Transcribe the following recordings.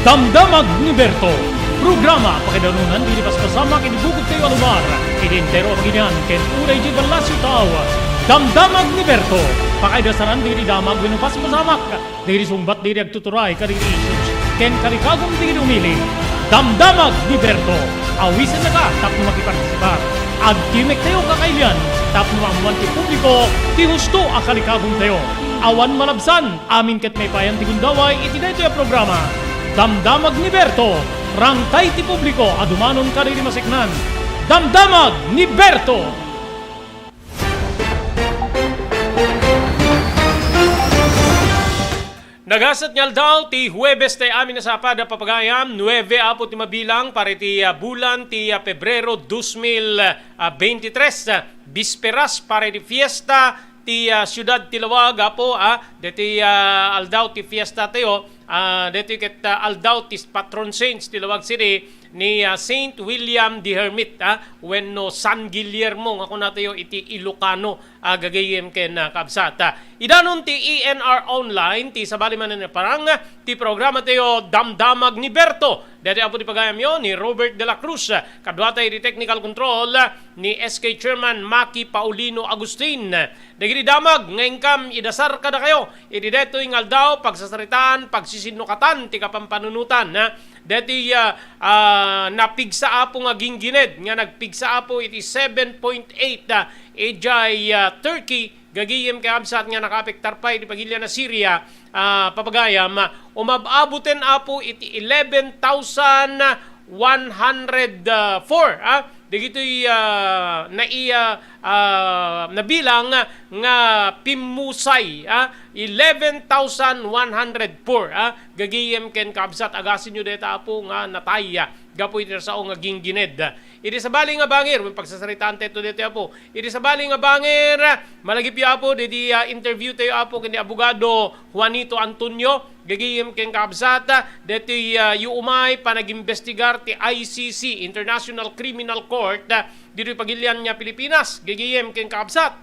Damdamag ni Berto. Programa pakidanunan dilipas kasama kinibugod kayo alumar. Idintero paginian ken uray di balasyo tao. Damdamag ni Berto. Pakaidasaran diri damag winupas masamak. Diri sumbat diri agtuturay kadiri issues. Ken kalikagom diri umili. Damdamag ni Berto. Awisan na ka tapno makipartisipar. Agtimek tayo kakailan. Tapno maamuan ti publiko. Ti husto akalikagom tayo. Awan malabsan. Amin ket may payan ti gundaway iti daytoy a programa. Damdamag ni Berto. Rangkay ti publiko adumanon kadiri masiknan. Damdamag ni Berto. Nagasat nyal daw ti Huwebes ti amin na sapada papagayam 9 apo ti mabilang para ti bulan ti Pebrero 2023 bisperas para ti fiesta ti Ciudad Tilawag apo deti aldaw ti fiesta tayo deti ket aldaw ti patron saints Tilawag City ni Saint William the Hermit wenno San Guillermo nga kuno tayo iti Ilocano gagayem ken kabsat. Idanon ti ENR online ti sabali man ni parang ti programa tayo Damdamag ni Berto. Dati apo ti pagayam yo ni Robert de la Cruz kadwa tayo di technical control ni SK Chairman Maki Paulino Agustin. Dagiti damag ngayon kam idasar kada kayo iti detoy ngaldaw pagsasaritaan pagsisinukatan ti kapampanunutan dati napigsa apo nga ginggined nga nagpigsa apo iti 7.8 ejay Turkey gagiyem kay absat nga nakapektar pa iti pagilya na Syria papagayam umababuten apo iti 11,104 digito'y nabilang nga pimusay 11,104 gagiyem ken kabsat agasin nyo deta po nga nataya gapo iti sao nga ginggined iti sabali nga bangir when pagsasaritaan teto deta po iti sabali nga bangir malagip yo po diti interview tayo apo ken abogado Juanito Antonio gagiyem ken kabsat deti umay panag-imbestigar ti ICC International Criminal Court dito pagilian niya Pilipinas gagiyem ken kabsat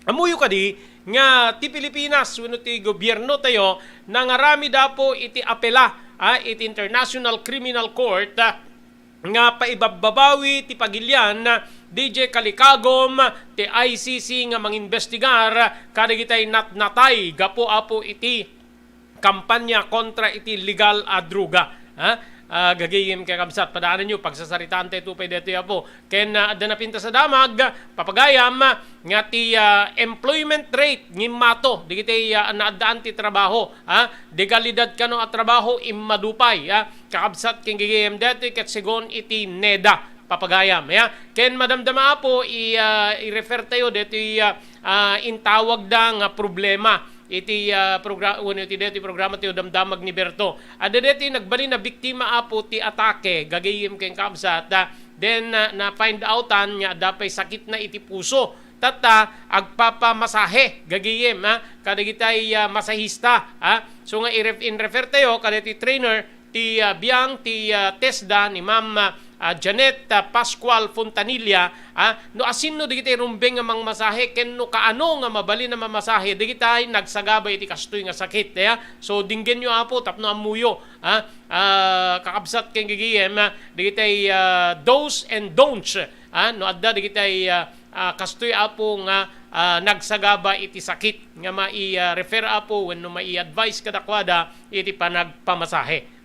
amuyo kadi nga ti Pilipinas wenno ti gobyerno tayo nangarami dapo iti apela iti International Criminal Court nga paibabawi ti pagilian DJ Kalikagom ti ICC nga mangimbestigar kadigitay natnatay gapo apo iti kampanya kontra iti legal druga gagayim kay kabsat padaanan nyo pagsasaritaan tayo tupay dito po ken danapinta sa damag papagayam nga ti employment rate ngimmato digitay naadaan ti trabaho degalidad kano at trabaho immadupay kakabsat ken gagayim dito ket segon iti NEDA papagayam ken madamdama po i-refer tayo dito intawag da nga problema iti programa ti Damdamag ni Berto. Adedeti nagbali na biktima apo ti atake gagayim ken kabsat then na find outan nya dapay sakit na iti puso tata agpapamasahe gagayim kadigitay masahista so nga in-refer tayo kaditi trainer ti biang ti TESDA ni Ma'am Janet Pascual Fontanilla no asinno digitay rumbeng nga mangmasahe ken no kaano nga mabali na mamasahe digitay nagsagabay iti kastoy nga sakit so dinggen nyo apo tapno amuyo kakabsat ken gigiem digitay do's and don'ts no adda digitay kastoy apo nga nagsagaba iti sakit nga mai-refer apo wenno mai-advise kadakwada iti panagpamasahe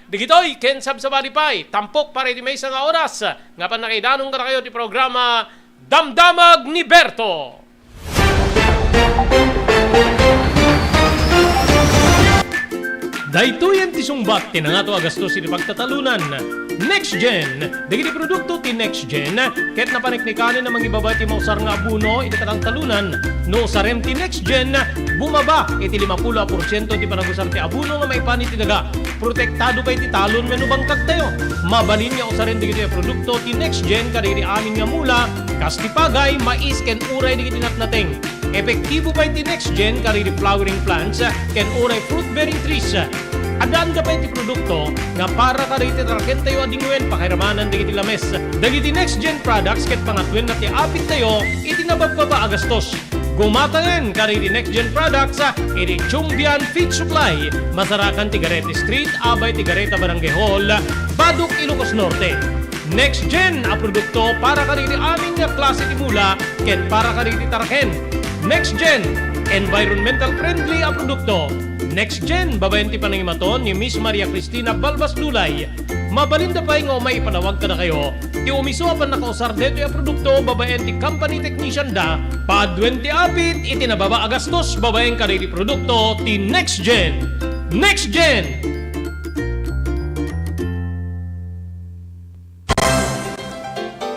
digitoy ken sabsabali pay tampok para iti maysa nga oras nga panakaidanong kada kayo ti programa Damdamag ni Berto. Daytoyen ti sungbat tinangato agastos iti pagtatalunan Next Gen dagiti produkto ti Next Gen ket napaniknikanen na mangibaba ti mausar nga abuno iti katang talunan no sarem ti Next Gen bumaba iti 50% ti panagusar ti abuno nga maipani ti daga protektado pa iti talon wenno bangkag tayo mabalin nga usaren digiti produkto ti Next Gen kadiri amin nga mula kas ti pagay mais ken uray digiti natnateng epektibo pa iti Next Gen kadiri flowering plants ken uray fruit bearing trees. Adaan ka pa iti produkto nga para ka rito traken tayo adingwen pakiramanan digiti lames. Dagiti Next Gen products ket pangatwen na ti apit tayo iti nabababa agastos. Gumatangan kaniti Next Gen Products iti Chumbian Feed Supply, Masarakan Tigarete Street, Abay Tigareta Barangay Hall, Baduk, Ilocos Norte. Next Gen a produkto para kaniti aming klase ti mula ken para kaniti taraken. Next Gen environmental friendly a produkto. Next Gen, babayan ti panangimaton ni Miss Maria Cristina Balbas Lulay. Mabalinda pa nga may panawag ka na kayo. Ti umiso pa nakausar dito yung produkto, babayan ti company technician da. Padwen ti apit, iti nababa agastos, babayan ka rin ti produkto ti Next Gen. Next Gen!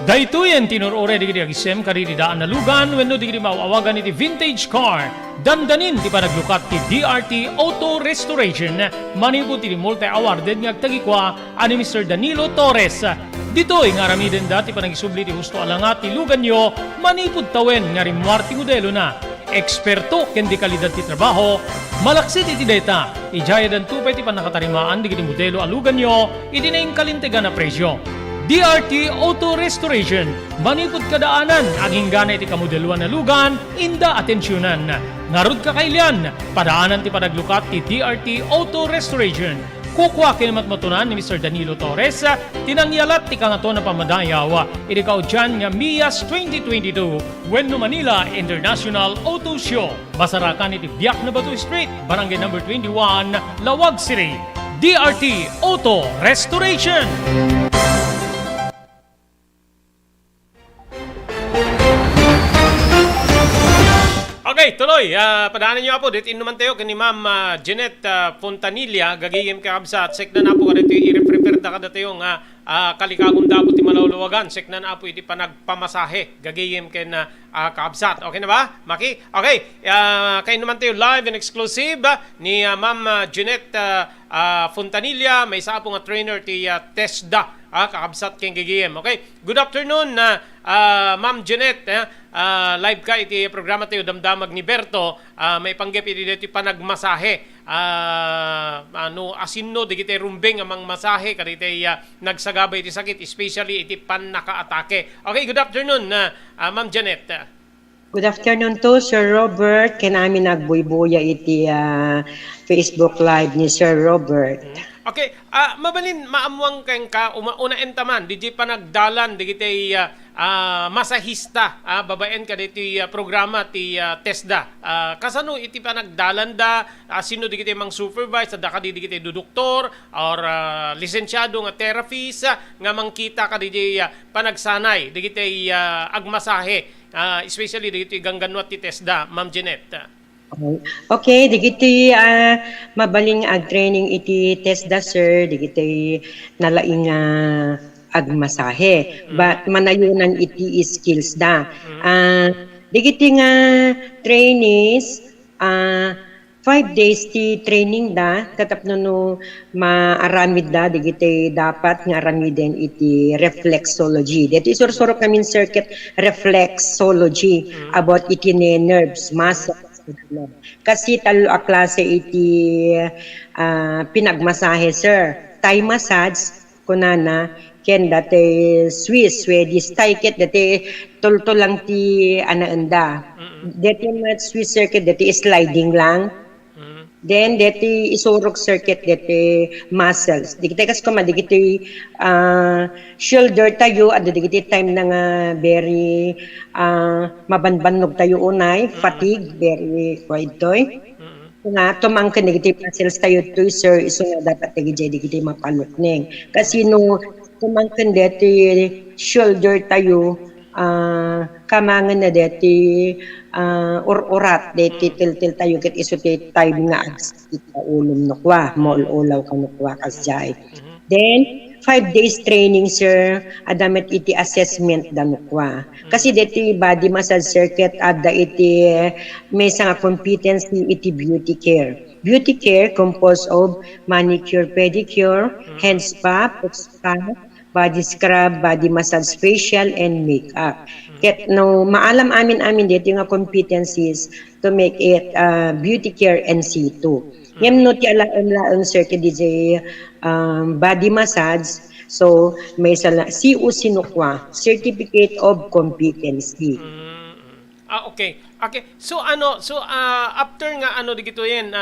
Daytoyen tinurore di kiti agisem kariti daan na lugan wenno di kiti mauawagan iti vintage car. Dandanin ti panaglukat ti DRT Auto Restoration. Manipod ti multi-awarded nga agtagikwa ani Mr. Danilo Torres. Ditoy nga aramiden dati panagisubli ti husto alangat ti lugan nyo manipod tawen nga rimwar ti modelo na. Eksperto ken di kalidad ti trabaho. Malaksit iti data. Ijaya dan tupay ti panakatarimaan di kiti modelo alugan nyo iti na kalintegan na presyo. DRT Auto Restoration, manipod kadaanan, aging gana iti kamodeluan na lugan, inda atensyonan. Ngarod ka kailian, padaanan ti panaglukat ti DRT Auto Restoration. Kukwa kinamatmatunan ni Mr. Danilo Torres, tinangyalat ti kangato na pamadayaw, iti kaudyan nga MIAS 2022, Wenno Manila International Auto Show. Masarakan iti Biak na Batu Street, Barangay number 21, Lawag City. DRT Auto Restoration. Okay, tuloy. Padaanan nyo po. Dito inuman tayo kani Ma'am Jeanette Fontanilla. Gagayim ka kabsa at sekna na po ka dito i-refer da ka dito yung kalikagong dapo ti malawlawagan. Sekna na po iti panagpamasahe. Gagayim ka na kabsat. Okay na ba? Maki? Okay. Kayo naman tayo live and exclusive ni Ma'am Jeanette Fontanilla. May isa po nga trainer ti TESDA. Kakabsat keng gagayim. Okay. Good afternoon, Ma'am Jeanette. Live ka iti programa tayo damdamag ni Berto. May panggap iti dito panagmasahe. Asinno di kita rumbeng amang masahe kadito nagsagabay iti sakit, especially iti pan nakaatake. Okay, good afternoon, Ma'am Jeanette. Good afternoon to Sir Robert. Kanami nagbuybuya iti Facebook Live ni Sir Robert. Okay, mabalin maamuang kang ka una entaman di pa nagdalan di kitay masahista babaen ka diti programa ti TESDA. Kasano iti pa nagdalan da sino di kitay mang supervise da ka di kitay doktor or lisensyado nga therapist nga mangkita ka di panagsanay di kitay agmasahe especially di kitay gangganwat ti TESDA, Ma'am Jeanette. Okay, digiti mabaling ag-training iti TESDA sir, digiti nalaing agmasahe. But manayunan iti skills da. Digiti nga trainees 5 days ti training da katapno no maaramid da digiti dapat nga aramiden iti reflexology. Dito isursurok namin circuit reflexology about iti nerves, muscles. Kasi talo a klase iti pinagmasahe sir. Thai massage kunana ken dati Swiss Swedish Thai ket dati tolto lang ti anaenda. Dati Swiss circuit dati sliding lang. Then dati isurok circuit dati muscles. Dikita kas kuma dikiti shoulder tayo at dikiti time na nga very mabanbanog tayo unay, fatigue, very quite toy. Nga tumangkin dikiti muscles tayo to sir iso nga dapat dikiti mapalutning. Kasi no tumangkin dati shoulder tayo kamangan na dati urat dati til tayo ket iso ti time nga ita ulom nokwa molulaw ka nokwa kasjay. Then 5 days training sir adamet iti assessment da nokwa. Kasi dati body massage circuit adda iti may nga competency iti beauty care. Beauty care composed of manicure, pedicure, hand spa, foot spa, body scrub, body massage, facial, and makeup. Ket no maalam amin dito nga competencies to make it beauty care and situ. Yem no ti alaon sir ke DJ body massage. So may sala CU sinukwa, Certificate of Competency. Okay. Okay. So after nga dito yan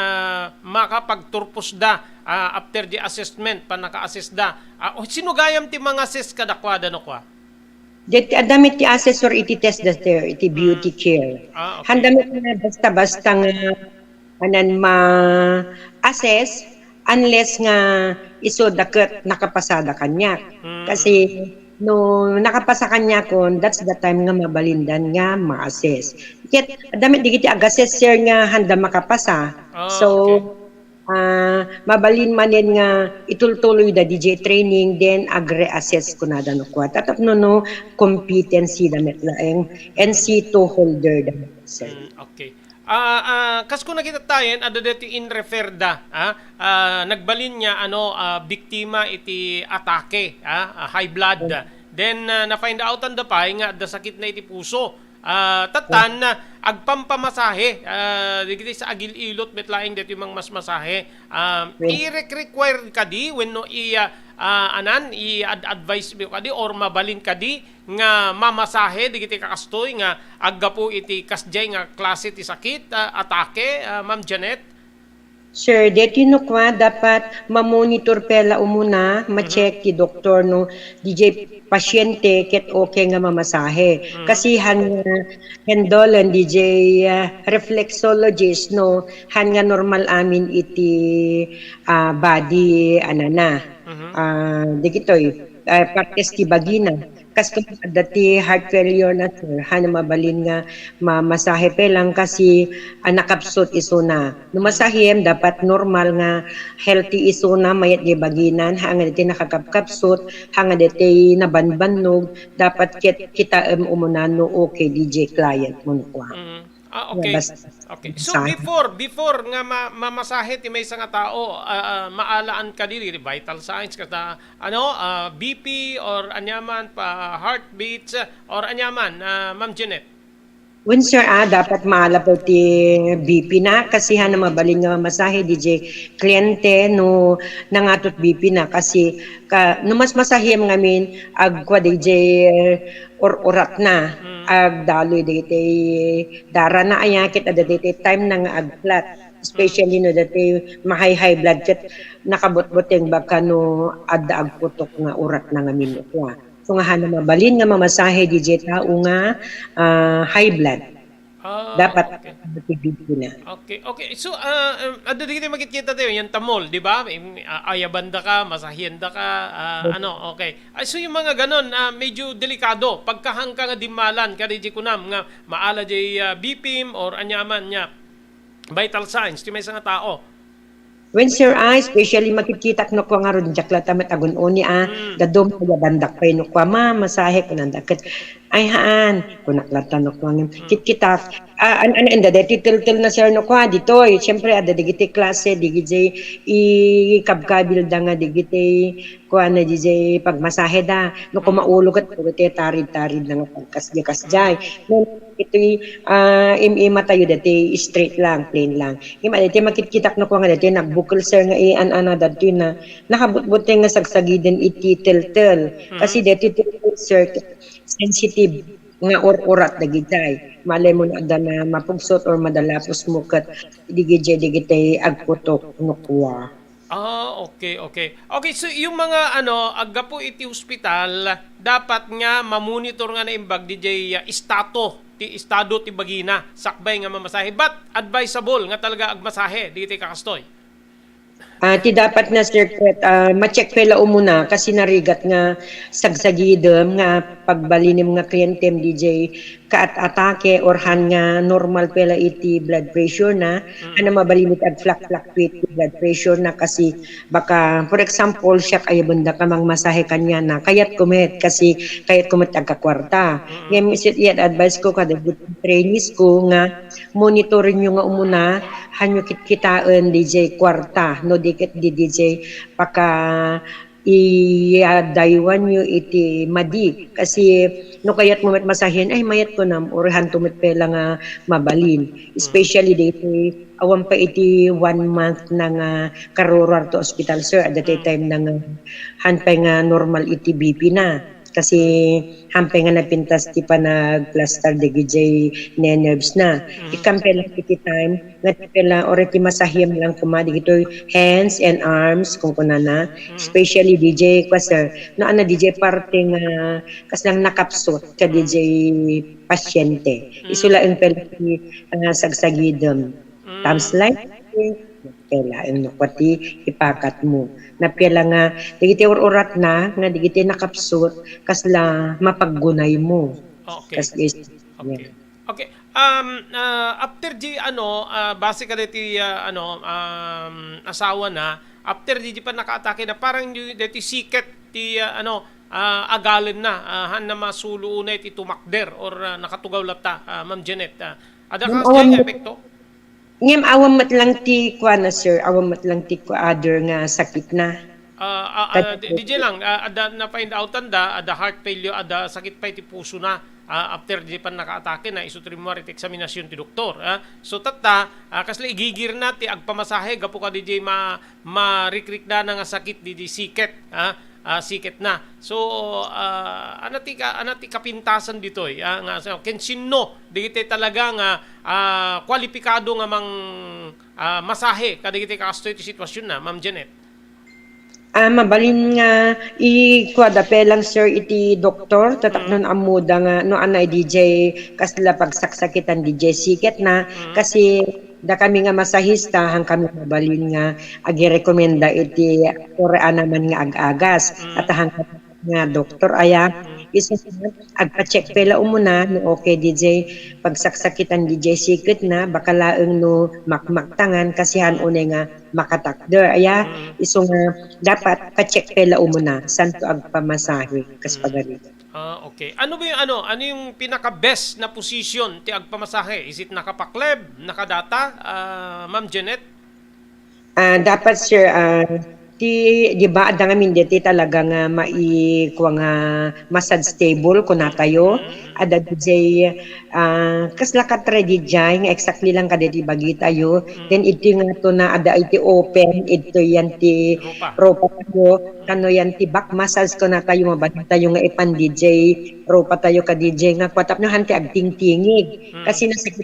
makapagturpos da after the assessment pa naka-assess da. Sino gayam ti mga assess kadakwada no kwa? Det adamit ti assessor iti test da sir, iti beauty care. Okay. Handamit na basta-basta nga anan ma-assess unless nga iso daket nakapasada kanya. Kasi no nakapasa kanya kon, that's the time nga mabalindan nga ma-assess. Ket adamit digiti ag-assess sir nga handa makapasa. So mabalin manen nga itultuloy da DJ training then agre-assess ko na no kwa tatapno no competency damit laeng NC2 holder da sir. Okay. Kas ko nakita tayo ada dito in refer da nagbalin niya biktima iti atake high blood then na find out da pa nga da sakit na iti puso. Tatan agpampamasahe digiti sa agil ilot metlaing dito yung mas masahe i-require ka di when no i-advise mo ka di or mabalin ka di nga mamasahe digiti kakastoy nga aggapo iti kasjay nga klase ti sakit atake Ma'am Janet. Sir, deti no kwa dapat ma-monitor pela umuna, ma-check ti doktor no DJ pasyente ket okay nga mamasahe. Kasi handolan DJ reflexologist no han nga normal amin iti body anana. Digitoy partes ti bagina. Kas dati heart failure na sir, hana mabalin nga mamasahe pelang kasi nakapsot iso na. Numasahem dapat normal nga healthy iso na mayat di baginan, hanga dati nakakapsot, hanga dati nabanbanog, dapat kita umunan no okay DJ client mo no kwa. Okay. Okay. So before nga mamasahe ti may nga tao maalaan ka diri vital signs kada BP or anyaman pa heartbeats or anyaman Ma'am Janet. When sir dapat maala po ti BP na kasi hana mabaling nga masahe DJ kliyente no nangatot BP na kasi no mas masahem ngamin agkwa DJ or orat na ag daloy diti dara na ayakit ada diti time na nga agplat especially no dati high blood ket nakabot-boteng baka no adda agputok nga urat na ngamin ko. So nga hana mabalin nga mamasahe DJ tao nga high blood. Dapat okay. Na. Okay. So ada dito makikita tayo yung tamol, di ba? Ayabanda ka, masahyenda ka, okay. So yung mga ganon medyo delikado pagkahang ka nga dimalan ka DJ kunam nga maala jay BPM or anyaman nya vital signs ti may nga tao. When sir especially makikita no ko nga ron jaklat tamat agun oni dadom kaya bandak pay no kwa masahe ko nandaket ay haan ko naklatan no ko kita anda deti til na sir no kwa ditoy syempre ada digiti klase digiti ikabkabil da nga digiti ko na DJ pagmasahe da no ko maulo ket tarid na nga pagkasjay no ito'y matayo dati straight lang, plain lang. Ima dati makikita no ko nga dati nagbukol sir nga ana dati na nakabutbut nga sagsagiden iti tel. Kasi dati sir sensitive nga orat dagitay. Malay mo na na mapugsot or madalapos mo kat digitay agputok no kuwa. Okay. Okay, so yung mga aggapo iti hospital dapat nga mamonitor nga na imbag DJ estado ti bagina sakbay nga mamasahe but advisable nga talaga agmasahe dito kakastoy. Ti dapat na sir ma-check pela umuna kasi narigat nga sagsagidem nga pagbalinim nga klientem DJ kaat-atake or han nga normal pela iti blood pressure na ana mabalimit ag fluctuate blood pressure na kasi baka for example siya kay banda ka mang masahe kanya na kayat kumet agkakwarta ngayon isit advice ko kada trainees ko nga monitorin nyo nga umuna hanyo kitaan DJ kwarta no dikit di DJ paka i-daywan nyo iti madi kasi no kayat mo masahin ay mayat ko nam or hantumit pela nga mabalin especially dito awan pa iti 1 month na nga karurar to hospital sir at that time na nga hanpay nga normal iti BP na kasi hampay nga napintas ti pa nag-plaster de gijay nerves na. Ikampe lang iti time, nga ti pala or ti masahim lang kumadi gito hands and arms kung kunana. Especially DJ sir, no ana DJ parte nga kas lang nakapsot ka DJ pasyente. Isulaing pala ti sagsagidem. Times like kailangan no pati ipakat mo napila nga digiti urat na nga digiti nakapsot kasla mapaggunay mo. Okay. Okay. Okay. After di base ka diti asawa na after di pa nakaatake na parang diti siket ti agalin na han na masulo na iti tumakder or nakatugaw lata Ma'am Janet. Ada ka sa epekto? Ngem awamat lang ti kwa na sir, awamat lang ti kwa other nga sakit na. DJ lang, ada na find outan da, ada heart failure, ada sakit pa iti puso na after di pa nakaatake na isutri mo iti eksaminasyon ti doktor. So tata, kasla igigir na ti agpamasahe, gapo ka DJ ma-recreate na nga sakit di siket. Siket na. So anati kapintasan dito nga ken sinno digiti talaga nga kwalipikado nga mang masahe kadigiti kasto iti sitwasyon na Ma'am Janet. Mabalin nga ikwada pelang sir iti doktor tataknon amuda nga no anay DJ kasla pagsaksakitan DJ siket na kasi da kami nga masahista hang kami mabalin nga agi-rekomenda iti Korean naman nga ag-agas at hang nga doktor aya isa agpa-check pela umuna no okay DJ pagsaksakitan DJ siket na baka laeng no makmaktangan kasi han unay nga makatakder aya iso nga dapat pa-check pela umuna santo agpamasahe kas pagari. Okay. Ano ba yung ano yung pinaka-best na position ti agpamasahe? Is it nakapakleb, nakadata, Ma'am Janet? Dapat sir di ba ada nga mindeti talaga nga maikuha nga massage stable kun natayo ada DJ kasla ka ready jay nga exactly lang kada di bagi tayo then ito nga to na ada iti open ito yan ti ropa tayo kano yan ti back massage kun natayo mabati tayo nga ipan DJ ropa tayo ka DJ nga kwatap nyo hanti agtingtingig kasi nasakit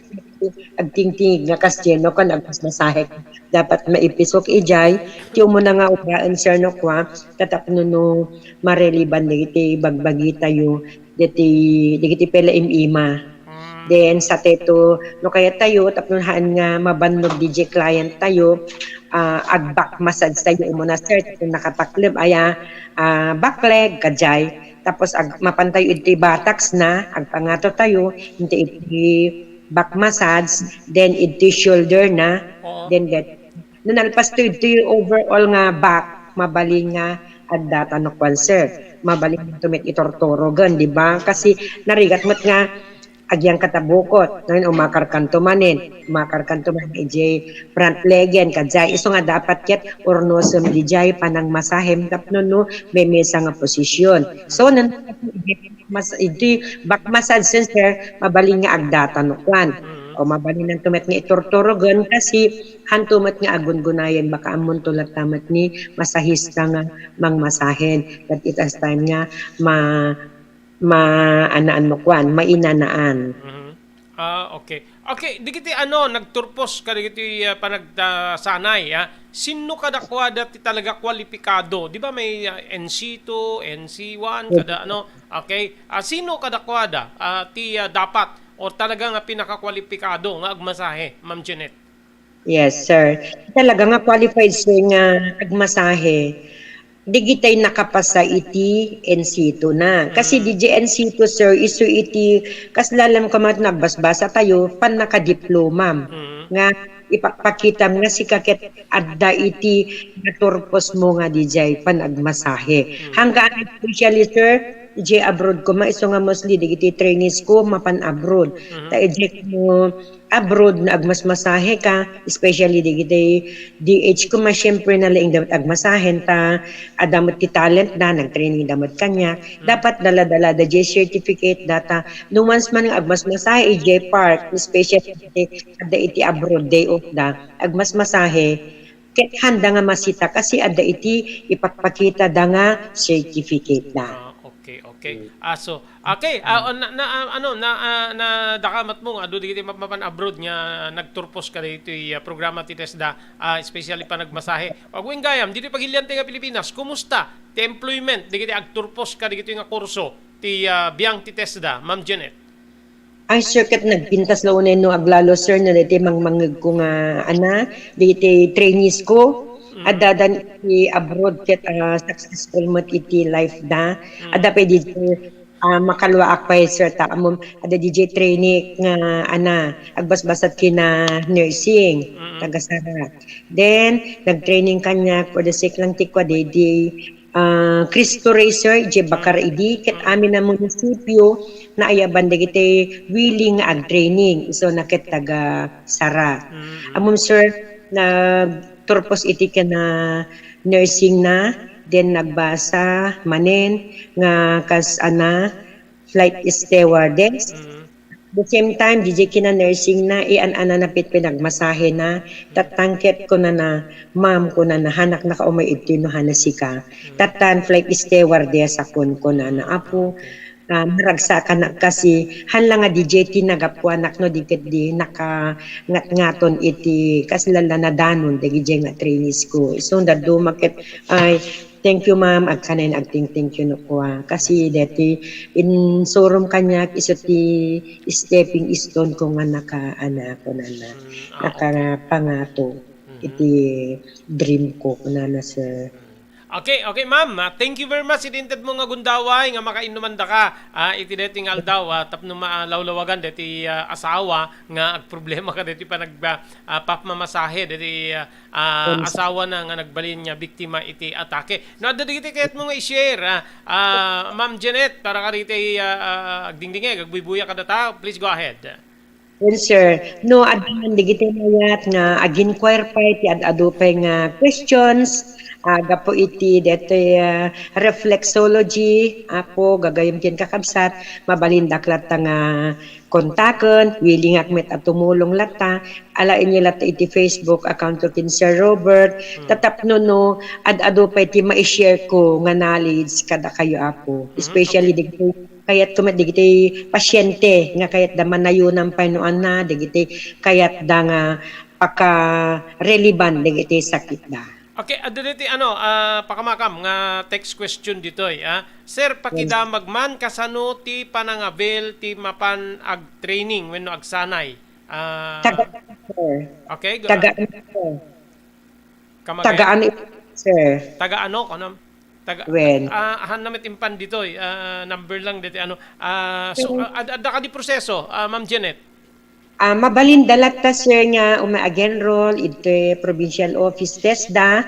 agtingtingig nga kasyeno kan agmasmasahe dapat maipisok ijay ti mo na nga ubraan sir no kwa tatapno no mareliban digiti bagbagi tayo digiti pela imima then sa teto no kaya tayo tapnohan nga mabannog DJ client tayo agback massage tayo mo na sir kung nakapaklib aya backleg kajay tapos mapantayo iti bataks na agpangato tayo iti back massage then iti shoulder na then nalpas to iti overall nga back mabaling nga adda tanokwal sir mabaling tumit itortorogan di ba kasi narigat mat nga agyang katabukot ngayon umakarkanto manin EJ front legen kajay iso nga dapat ket ornosem dijay panang masahem tapno no may mesa nga posisyon so mas iti back massage sir mabaling nga agda tanokwan o mabalin ng tumet nga itortorogan kasi hantumat nga agun-gunayan baka amon tulat tamat ni masahista nga mangmasahen that it has time nga anaan mo kwan mainanaan. Okay. Okay, digiti nagturpos ka digiti panagsanay sino kada kwada ti talaga kwalipikado di ba may NC2 NC1 kada okay sino kada kwada ti dapat o talaga nga pinakakwalipikado nga agmasahe Ma'am Janet? Yes sir talaga nga qualified sir nga agmasahe digitay nakapasa iti NC2 na kasi DJ NC2 sir isu iti kaslalam kamat nagbasbasa tayo pan nakadiploma nga ipakpakita nga si kaket adda iti naturpos mo nga DJ pan agmasahe hanggang especially sir DJ abroad ko maiso nga mostly digiti trainees ko mapan abroad ta eject mo abroad na agmasmasahe ka especially digiti DH ko syempre na laing dapat agmasahen ta adamot ti talent na nagtraining damot kanya dapat dala-dala da J certificate data no once man nga agmasmasahe EJ Park especially ada iti abroad day of da agmasmasahe ket handa nga masita kasi ada iti ipakpakita da nga certificate na. Okay. Okay. Na dakamat mo adu digiti mapan abroad nga nagturpos ka dito programa ti TESDA, especially pa nagmasahe. Pagwing gayam dito pagilian nga Pilipinas, kumusta ti employment digiti agturpos ka digiti nga kurso ti biang ti TESDA, Ma'am Janet? Ay, sir, kat nagpintas la unen no aglalo, sir, na dati mangmangag ko nga, dati trainees ko, dadan iti abroad ket successful mat iti life da, ada pa di makalwa ak pa sir, ta amom, ada DJ training nga, agbasbasat kina nursing, tagasara. Then, nag-training kanya for the sake lang tikwa, di Cristo Racer, je bakar idi, ket amin na munisipyo, na ayaban dagiti willing ag training iso naket taga Sara. Amom sir na turpos iti na nursing na then nagbasa manen nga kas flight stewardess. The same time DJ kina nursing na ana napit pinagmasahe na tatangket ko na ma'am ko na hanak na kaumay iti no hanasika. Tatan flight stewardess akon ko na apo maragsa ka na kasi hanlang nga DJ tinagapuanak no dikit di naka-ngat-ngaton iti kaslala na danon dagi nga trainees ko. So dado market ay thank you ma'am ag kanen ag thank you no ko kasi dati in sorum kanyak iso ti stepping stone ko nga naka-ana ko na nakapangato iti dream ko na sa Okay, ma'am. Thank you very much. Idinted mo nga gundaway nga makainuman da ka. Iti deti nga aldaw tapno malawlawagan deti asawa nga problema ka deti pa papmamasahe deti asawa na nga nagbalin niya biktima iti atake. No adda digiti kayat mo nga i-share Ma'am Janet para ka riti agdingdinge agbubuya ka data. Please go ahead. Well, sir, no, adaman digiti mayat nga ag-inquire pa iti adadupay nga questions, gapo iti deti reflexology, apo gagayom kin kakabsat, mabalindak lata nga kontaken, willing akmet at tumulong lata, alain niya lata iti Facebook account ko kin Sir Robert, tatapno no, adadupay iti ma-share ko nga knowledge kada kayo apo, especially digiti kayat digiti pasyente nga kayat da manayunan panuan na digiti kayat da nga paka-relevant digiti sakit da. Okay, aditi pakamakam nga text question ditoy. Sir, pakidamag man kasano ti panangabil ti mapan ag training wenno ag sanay. Okay, go. Tagaan sir. Taga-ano kanam? Han namit impan ditoy number lang dito so adda ka di proseso Ma'am Janet. Mabalin dalat ta sir nga again roll iti provincial office TESDA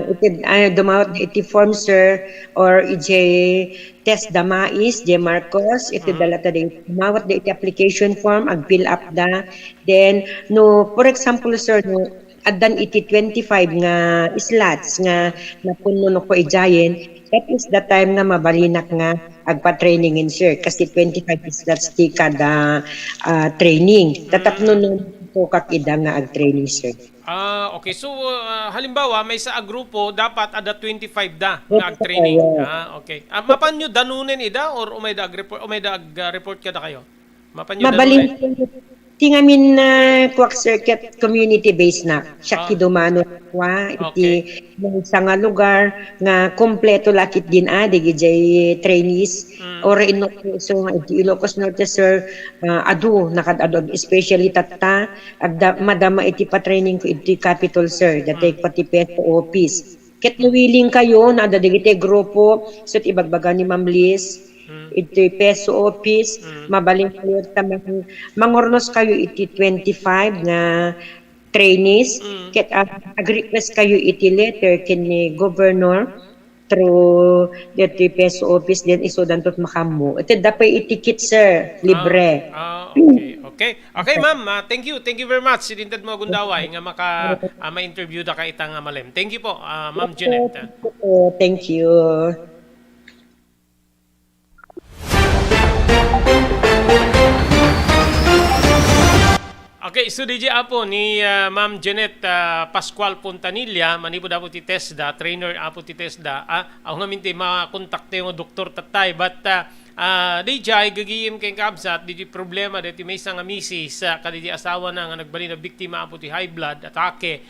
iti dumawat iti form sir or iti TESDA mais J Marcos iti dalat ta dumawat iti application form ag fill up da then no for example sir no adan iti 25 nga slots nga napuno no ko ijayen, that is the time na mabalinak nga agpa-training in sir kasi 25 slots ti kada training. Tatapno no ko kakida nga ag-training sir. Okay. So halimbawa may sa grupo dapat ada 25 da nga ag-training. Okay. Mapan nyo danunin ida or umay da report kada kayo? Mapan nyo danunin? Tingamin na Quack Circuit community-based na. Siya kidumano kwa iti sa nga lugar nga kompleto lakit din digi jay trainees or so iti Ilocos Norte sir adu nakadadog especially tatta madama iti pa-training ko iti Capitol sir datay pati peto office. Ket willing kayo na digiti grupo so ibagbaga ni Ma'am Liz iti peso office mabaling kayo mangornos kayo iti 25 nga trainees ket ag-request kayo iti letter kini governor through iti peso office then isudan tot makamo iti dapay iti kit sir libre. Okay ma'am, thank you very much sidintad mo gundaway nga ma-interview da ka itang malem. Thank you po Ma'am Janet. Thank you. Okay, so DJ Apo ni Ma'am Janet Pascual Puntanilla, manipod Apo ti TESDA, trainer Apo ti TESDA. Ako nga minti makakontakte yung doktor tatay, but DJ, gagiyim kayong kabsat, DJ problema dito may isang misis, kadidi asawa na nga nagbali na biktima Apo ti high blood, atake,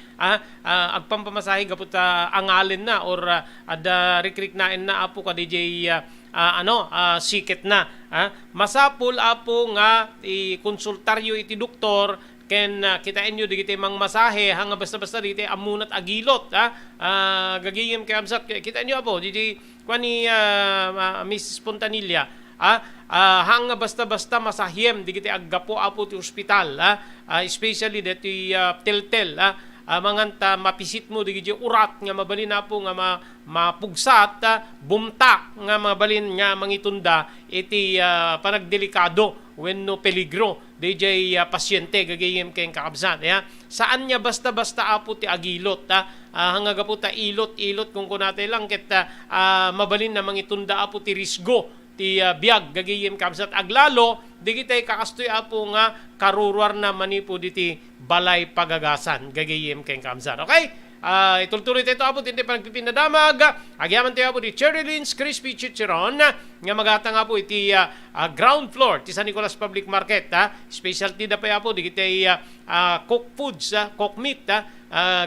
agpampamasahe kapot angalin na, or rekriknain na Apo kadidi siket na. Masapul Apo nga i-konsultaryo iti doktor ken kitain nyo digiti mang masahe hanga basta-basta diti amunat agilot gagiyem kay amsat kitain nyo Apo diti kwani Mrs. Pontanilla hanga basta-basta masahiem digiti aggapo Apo ti ospital especially diti teltel manganta mapisit mo digiti urat nga mabalin na po nga mapugsat bumtak nga mabalin nga mangitunda iti panagdelikado wenno peligro DJ pasyente gagayem kayong kakabsat saan niya basta-basta Apo ti agilot hanga gapo ta ilot kung kunate lang ket mabalin na mangitunda Apo ti risgo ti biag gagayem kabsat aglalo digitay kakastoy Apo nga karuruar na manipo diti balay pagagasan gagayem kayong kabsat. Okay, itultuloy tayo Apo tindi panagpipinadamag agyaman tayo Apo di Cherry Lynn's Crispy Chicharon nga magata nga po iti ground floor ti San Nicolas Public Market specialty da pa Apo digitay cook foods cook meat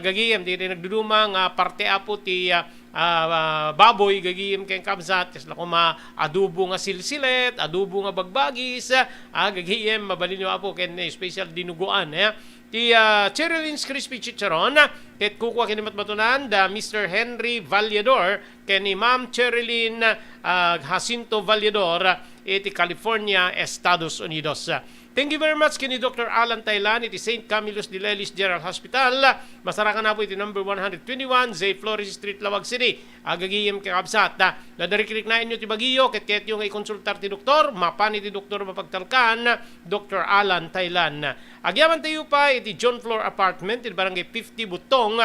gagayem di nagdudumang parte Apo ti baboy gagiyem kayong kabsat kasla ko adobo nga silsilet adobo nga bagbagis gagiyem mabalin nyo Apo ken special dinuguan ti Cherry Lynn's Crispy Chicharon ket kukuha kinimat matunan da Mr. Henry Vallador ken ni Ma'am Cherry Lynn Jacinto Vallador iti California, Estados Unidos. Thank you very much kini Dr. Alan Taylan iti St. Camillus de Lelis General Hospital. Masarakan na po iti number 121 Zay Flores Street, Lawag City. Agagiyem kakabsat. Nadariklik na inyo ti Baguio ket yung i-konsultar ti doktor. Mapan iti doktor mapagtalkan Dr. Alan Taylan. Agyaman tayo pa iti John Floor Apartment iti Barangay 50 Butong.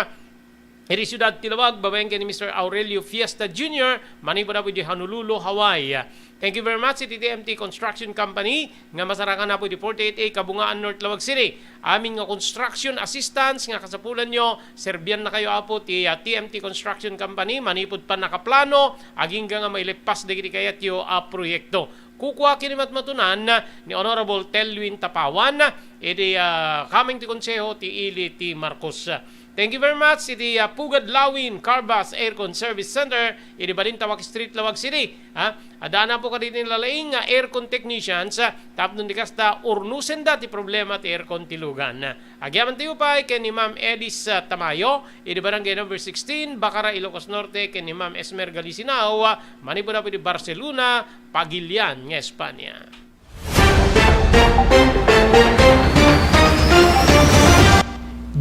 Iti Ciudad Tilawag, babaeng ni Mr. Aurelio Fiesta Jr., manipo na po di Honolulu, Hawaii. Thank you very much, iti TMT Construction Company, nga masarakan na po di 48A, Kabungaan, North Lawag City. Aming nga construction assistance, nga kasapulan nyo, serbian na kayo Apo, ti TMT Construction Company, manipod pa nakaplano, aging nga mailipas na gini kayat yung proyekto. Kukuha kinimat matunan ni Honorable Telwin Tapawan, iti kaming ti konseho ti Ili ti Marcos. Thank you very much. Iti Pugad Lawin Carbas Aircon Service Center. Iti Balintawak Street, Lawag City. Adana po ka din nilalaing aircon technicians. Tapos di kasta urnusen dati problema ti aircon tilugan. Agyaman tayo pa kay ni Ma'am Edis Tamayo. Iti Barangay number 16, Bacara, Ilocos Norte. Kay ni Ma'am Esmer Galisinao. Manipo na po di Barcelona, Pagilian, ng Espanya.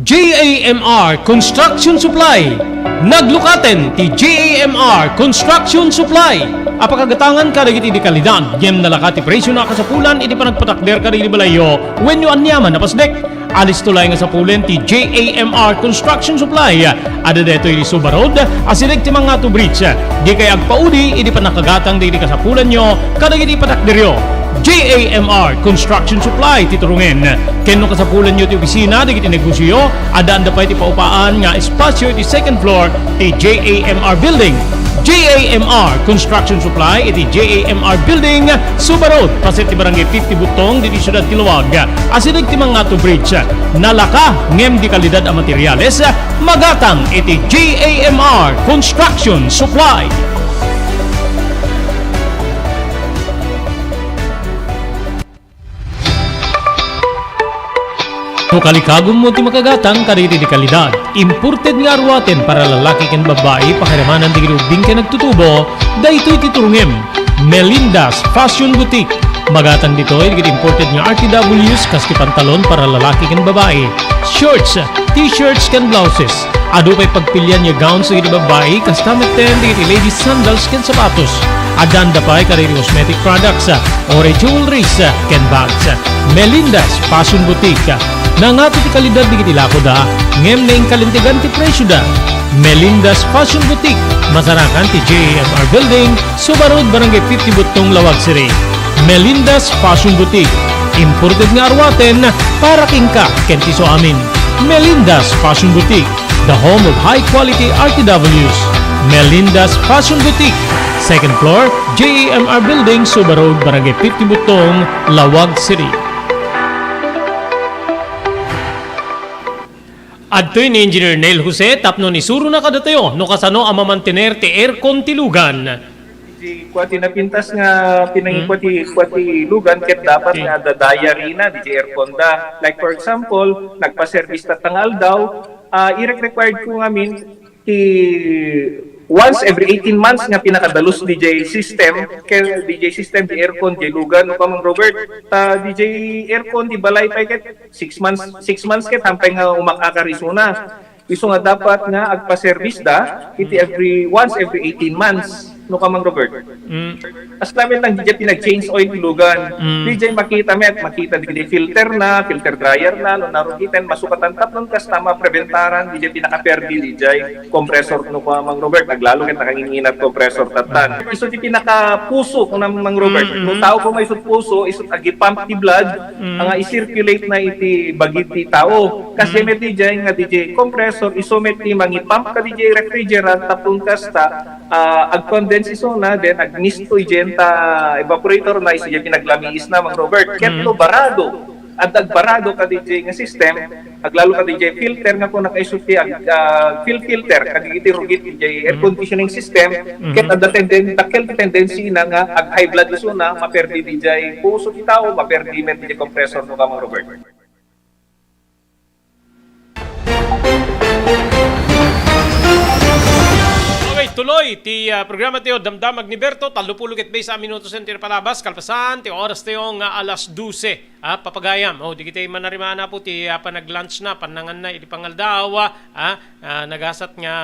JAMR Construction Supply. Naglukaten ti JAMR Construction Supply. Apakagatangan ka dagiti di kalidad. Yem nalakati presyo na kasapulan iti panagpatakder ka di balayo. When you anyaman na pasdek. Alis tulay nga sapulen ti JAMR Construction Supply. Ada deto iti Subarod. Asilig ti mga to bridge. Di kay agpaudi iti panakagatang di kasapulan nyo. Kadagiti patakderyo. JAMR Construction Supply titurungen. Kenno kasapulan nyo ti opisina digiti negosyo adaan da pa iti paupaan nga espasyo iti second floor ti JAMR Building. JAMR Construction Supply iti JAMR Building Subarod paset ti Barangay 50 Butong diti Ciudad Tilawag. Asilig ti mga to bridge nalaka ngem di kalidad a materyales magatang iti JAMR Construction Supply. No kalikagom mo ti makagatang kariti di kalidad. Imported nga arwaten para lalaki ken babae pakiramanan di ubing ken nagtutubo. Daytoy titurungem. Melinda's Fashion Boutique. Magatang dito ay imported nga RTWs kaski pantalon para lalaki ken babae. Shorts, t-shirts ken blouses. Ado pay pagpilian nga gowns sa babae kastameten di ladies sandals ken sapatos. Adanda pay kariti cosmetic products, ore jewelries ken bags. Melinda's Fashion Boutique. Nangato ti kalidad di kitilako da, ngem na yung kalintigan ti presyo da. Melinda's Fashion Boutique, masarakan ti JAMR Building, Subarod, Barangay 50 Butong, Lawag City. Melinda's Fashion Boutique, imported nga arwaten para kingka kenti so amin. Melinda's Fashion Boutique, the home of high-quality RTWs. Melinda's Fashion Boutique, second floor, JEMR Building, Suba Road, Barangay 50 Butong, Lawag City. Adtoy ni Engineer Neil Jose, tapno ni Suro na kadatayo, no kasano ang mamantener ti aircon tilugan. Di kwati na pintas nga kwati lugan ket dapat nga dadaya rina di aircon da. Like for example, nagpa-service tatangal daw, i-required ko ngamin once every 18 months nga pinakadalos DJ system kay DJ system di aircon di lugan no kamang Robert DJ aircon di balay pa ket 6 months ket hampay nga umakakarisuna iso nga dapat nga agpa-service da iti once every 18 months no kamang Robert. As namin lang DJ pinag-change oil ilugan. DJ makita di filter dryer na no narugitan masukatan tapnon kas tama preventaran DJ pinaka-perdi DJ compressor no kamang Robert naglalo ket nakanginginat compressor tatan. Iso di pinaka-puso kung namang Robert. No tao ko may isut puso isut agi pump ti blood nga i-circulate na iti bagiti tao. Kasi met DJ nga DJ compressor iso met ti mangi-pump ka DJ refrigerant tapnon kas ta ag-condense iso na then agnisto igenta evaporator na isya pinaglamiis na mang Robert ketlo barado at agbarado ka DJ nga system aglalo ka DJ filter nga kung nakaisuti filter kagiti rugit DJ air conditioning system ket adda tendency na nga ag high blood iso na maperdi DJ puso ti tao maperdi met DJ compressor no ka mang Robert. Tuloy ti programa tiyo Damdamag ni Berto talupulog ket base minutos en palabas kalpasan ti oras tiyo nga alas 12 papagayam di kita manarimana po ti panag-lunch na panangan na iti pangaldawa nagasat nga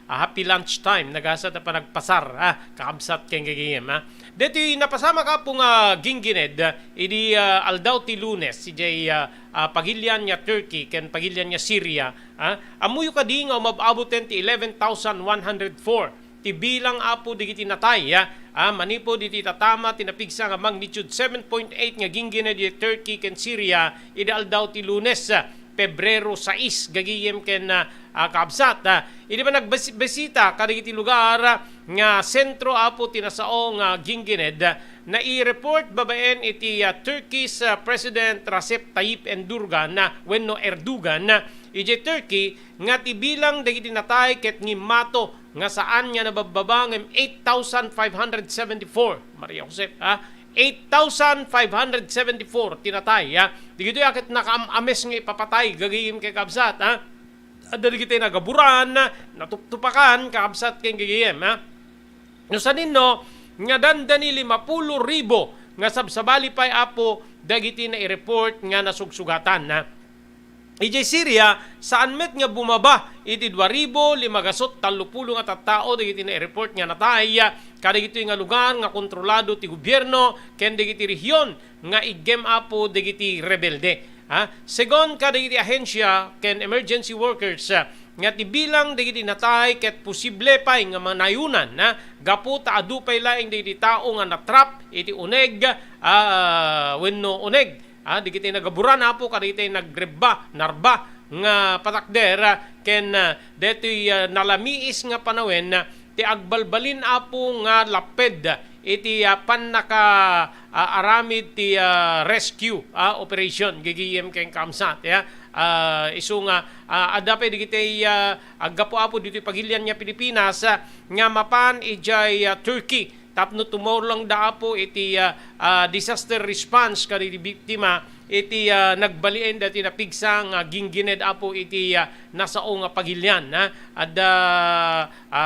happy lunch time nagasat na panagpasar kakabsat ken gagayem deti napasama ka po nga gingined idi aldaw ti Lunes si jay pagilyan niya Turkey ken pagilyan niya Syria amuyo ka di nga umababuten ti 11,104 ti bilang apo digiti natay manipo diti tatama tinapigsa nga magnitude 7.8 nga ginggina di Turkey ken Syria ideal daw ti Lunes Pebrero 6 gagiyem ken kaabsat idi ba nagbisita kadigiti lugar nga sentro apo tinasao nga ginggined na i-report babaen iti Turkey's President Recep Tayyip Erdogan wenno Erdogan iti Turkey nga ti bilang dagiti natay ket ngimato nga saan nga nabababa ng 8,574 Maria Josep 8,574 tinatay digito yakit nakaames nga ipapatay gagayim kay kabsat adali kita nagaburan natuptupakan kabsat kay gagayim no sanin no nga dandani 50,000 nga sabsabali pay apo dagiti na i-report nga nasugsugatan iti Syria saan met nga bumaba iti 2,530 nga tattao dagiti na i-report nga natay kadagito nga lugar nga kontrolado ti gobyerno ken dagiti rehiyon nga igem apo dagiti rebelde segon kadagiti ahensya ken emergency workers nga ti bilang dagiti natay ket posible pay nga manayunan gapu ta adupay laing dagiti tao nga natrap iti uneg wenno uneg digiti nagaburan apo kadagiti nagreba narba nga patakder ken detoy nalamiis nga panawen ti agbalbalin apo nga laped iti panaka aramid ti rescue operation gigiyem ken kamsat isu nga adape digiti aggapo apo dito pagilyan nya Pilipinas nga mapan ijay Turkey tapno tumulong da apo iti disaster response kaditi biktima iti nagbalien dati napigsang ginggined apo iti nasao nga pagilyan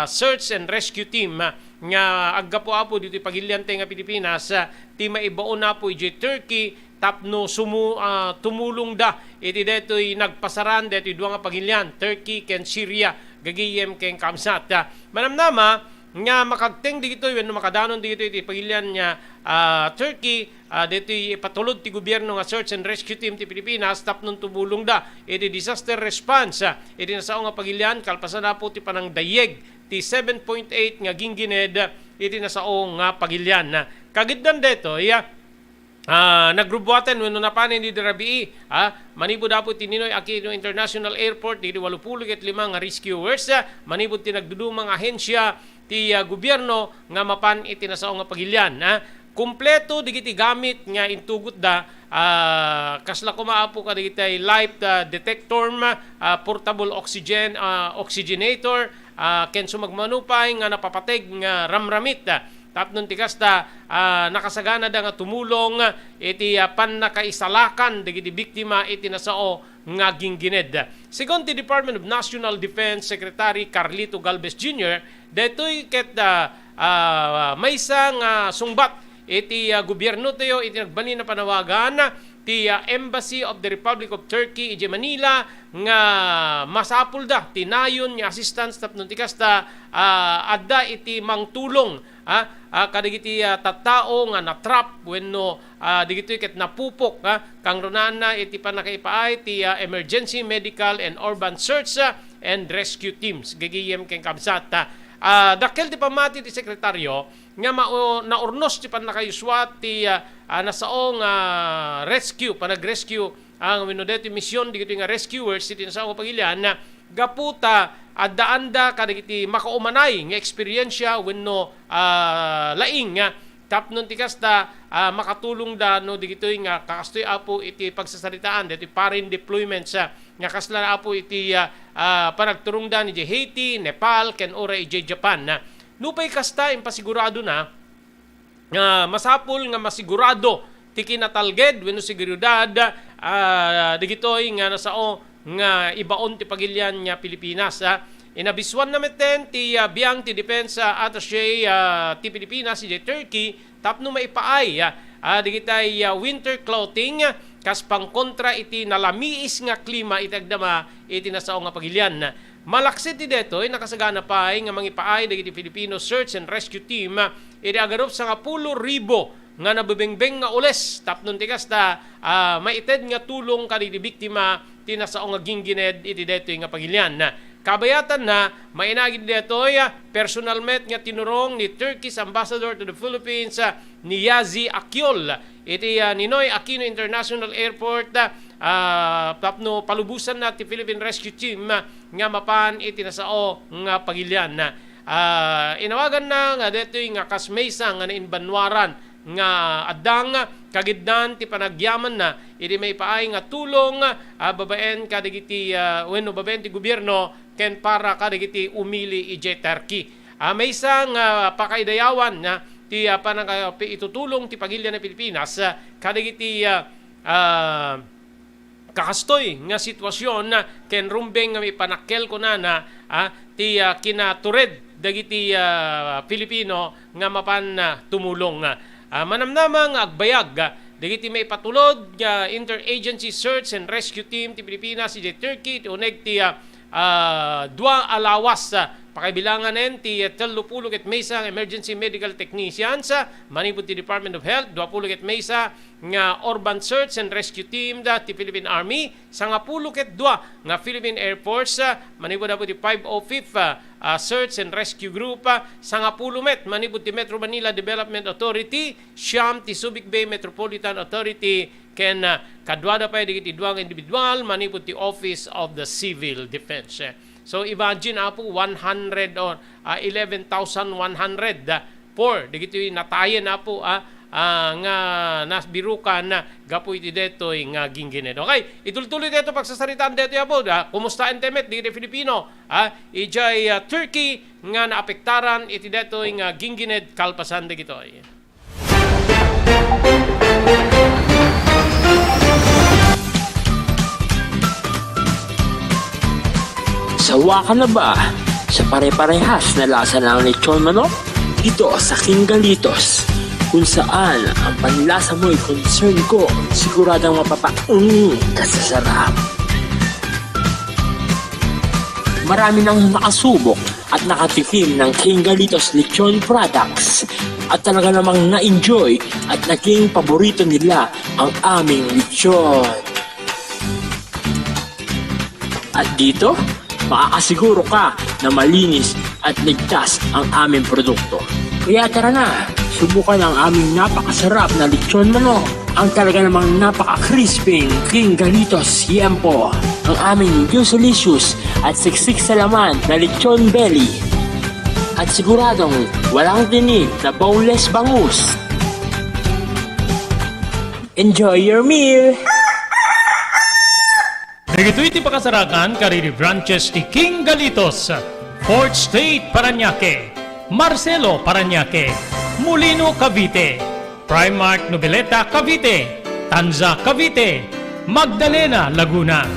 search and rescue team nga aggapo apo dito pagilyan nga Pilipinas ti maibaon apo iti Turkey tapno tumulong da iti detoy nagpasaran detoy duwa nga pagilyan Turkey ken Syria gagiyem ken kamsat manamnama nga makagteng dito wenno makadanon dito iti pagilyan nya Turkey dito ipatulod ti gobyerno nga search and rescue team ti Pilipinas tapnon tumulong da iti disaster response iti nasao nga pagilyan kalpasan na po ti panangdayeg ti 7.8 nga ginggined iti nasao nga pagilyan kagiddan dito nagrubuatan wenno napanin di Darabii manipod dapo tininoy Aquino International Airport di 85 nga rescuers manipod ti nagdudumang ahensya ti gobyerno nga mapan iti nasao nga pagilyan kumpleto digiti gamit nga intugot da kasla kumaapo ka digiti life detector portable oxygenator ken sumagmanupay nga napapateg nga ramramit tapnon ti kasta nakasagana da nga tumulong iti panakaisalakan dagiti biktima iti nasao nga ginggined. Sigon ti Department of National Defense Secretary Carlito Galvez Jr. detoy ket maysa nga sungbat iti gobyerno tayo iti nagbani na panawagan ti Embassy of the Republic of Turkey iti Manila nga masapul da tinayon nga assistance tapnon ti kasta adda iti mangtulong kadigiti tattao nga natrap wenno digiti ket napupok kang runana iti panakaipaay ti emergency medical and urban search and rescue teams gagiyem ken kabsat dakkel ti pamati ti sekretaryo nga naurnos ti panakayuswa ti nasaong rescue panagrescue ang winodeti misyon digiti nga rescuers iti nasaong pagilian gaputa adda-anda kadagiti makaumanay nga eksperyensya wenno laing tapnon ti kasta makatulong da no digitoy nga kakastoy apo iti pagsasaritaan dito foreign deployments nga kasla apo iti panagturong da ni Haiti, Nepal ken ora iti Japan nupay kasta impasigurado na masapul nga masigurado ti kinatalged wenno seguridad digitoy nga nasao nga ibaon ti pagilyan nga Pilipinas inabiswan na meten ti biyang ti Defense Attaché ti Pilipinas ti Turkey tapno maipaay digitay winter clothing kas pangkontra iti nalamiis nga klima itagdama iti nasao nga pagilyan malaksit ti detoy nakasagana paay nga mangipaay dagiti Filipino Search and Rescue Team iti agarup sa 10,000 nga nabebengbeng nga ules tapnon ti kasta maited nga tulong kaditi biktima ti nasao nga ginggined iti detoy nga pagilyan kabayatan na mainagid detoy personal met nga tinurong ni Turkey's Ambassador to the Philippines ni Yazi Akyol iti Ninoy Aquino International Airport tapno palubusan na ti Philippine Rescue Team nga mapan iti nasao nga pagilyan inawagan na nga detoy nga kasmaysa nga nainbanwaran nga adang kagidnan ti panagyaman na iti may paay nga tulong babaen kadigiti wenno babaen ti gobyerno ken para kadigiti umili ije Turkey may isang pakaidayawan na ti itutulong ti pagilya ng Pilipinas kadigiti kakastoy nga sitwasyon ken rumbeng nga may panakkel ko na ti kinatured dagiti Pilipino nga mapan tumulong manamnamang agbayag dagiti may patulod nga interagency search and rescue team ti Pilipinas ti Turkey ti uneg ti dua alawas pakaibilangan ti 30 ket maysa emergency medical technicians manipud ti Department of Health 20 ket maysa nga urban search and rescue team ti Philippine Army 10 ket 2 nga Philippine Air Force manipud ti 505th search and rescue group 10 met manipud ti Metro Manila Development Authority siyam ti Subic Bay Metropolitan Authority ken kadwada pa digiti duang individual manipud ti Office of the Civil Defense. So imagine apo 100 or 11,100 por digiti natayen apo nga nasbirukan gapo iti detoy nga ginggined. Okay, itultuloy dito pagsasaritaan dito apo kumusta entemet digiti Filipino ijay Turkey nga naapektaran iti detoy nga ginggined kalpasan digitoy. Sawa ka na ba sa pare-parehas na lasa ng lechon manok? Ito sa King Galitos, kung saan ang panlasa mo'y concern ko, siguradang kasasarap. Marami nang nakasubok at nakatikim ng King Galitos lechon products at talaga namang na-enjoy at naging paborito nila ang aming lechon. At dito, makakasiguro ka na malinis at ligtas ang aming produkto. Kaya tara na, subukan ang aming napakasarap na lechon manok ang talaga namang napaka-crisping King Galitos Yempo, ang aming Yusolicious at siksik sa laman na lechon belly. At siguradong walang tinig na boneless bangus. Enjoy your meal! Dagito iti pakasarakan kariri branches ti King Galitos, 4th State Parañaque, Marcelo Parañaque, Molino Cavite, Primark Noveleta Cavite, Tanza Cavite, Magdalena Laguna,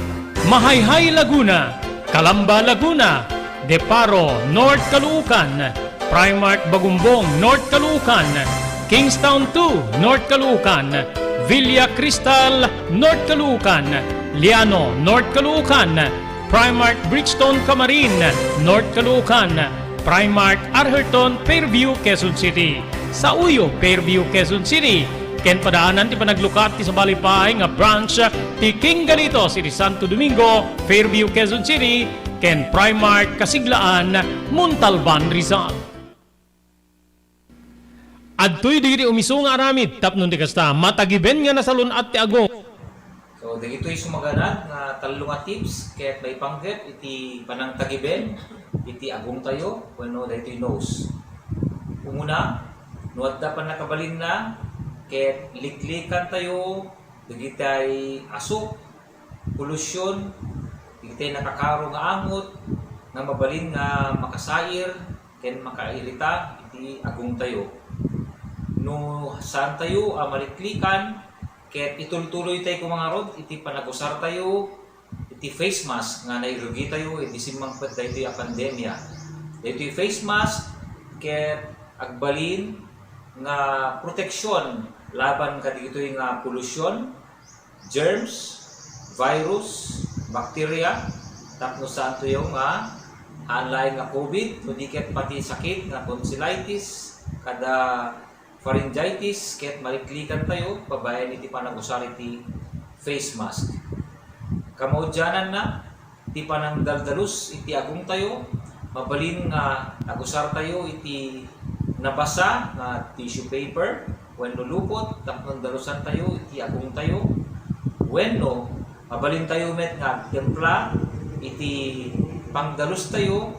Mahayhay Laguna, Calamba Laguna, Deparo North Caloocan, Primark Bagumbong North Caloocan, Kingstown 2 North Caloocan, Villa Cristal North Caloocan, Liano North Caloocan, Primark Bridgestone Camarin North Caloocan, Primark Arherton Fairview Quezon City, sa Uyo Fairview Quezon City, ken padaanan ti panaglukat ti sa balipahay nga branch ti King Galitos iti Santo Domingo Fairview Quezon City, ken Primark Kasiglaan Montalban Rizal. Adtoy digiti umiso nga aramid tapnon ti kasta matagiben nga nasalun at ti agong. So dagitoy sumaganad nga talo nga tips ket may panggep iti panang tagiben iti agong tayo wenno daytoy nose. Umuna nuadda pa nakabalin na ket liklikan tayo dagitay asok, polusyon, dagitay nakakaro nga angot nga mabalin nga makasair ken makairita iti agong tayo. No saan tayo maliklikan ket itultuloy tayo kung mga rod iti panagusar tayo iti face mask nga nairugi tayo iti simangpet tayo iti a pandemya. Iti face mask ket agbalin nga proteksyon laban kadagitoy nga polusyon, germs, virus, bacteria, tapno saan tayo nga hanlay nga COVID, kundi ket pati sakit nga tonsillitis, kada pharyngitis, ket maliklikan tayo, pabayan iti panagusar iti face mask. Kamaudyanan na, iti panang daldalus iti agong tayo, mabalin nga agusar tayo iti nabasa nga tissue paper, wenno lupot, tapno dalusan tayo iti agong tayo, wenno mabalin tayo met nga templa iti pangdalus tayo,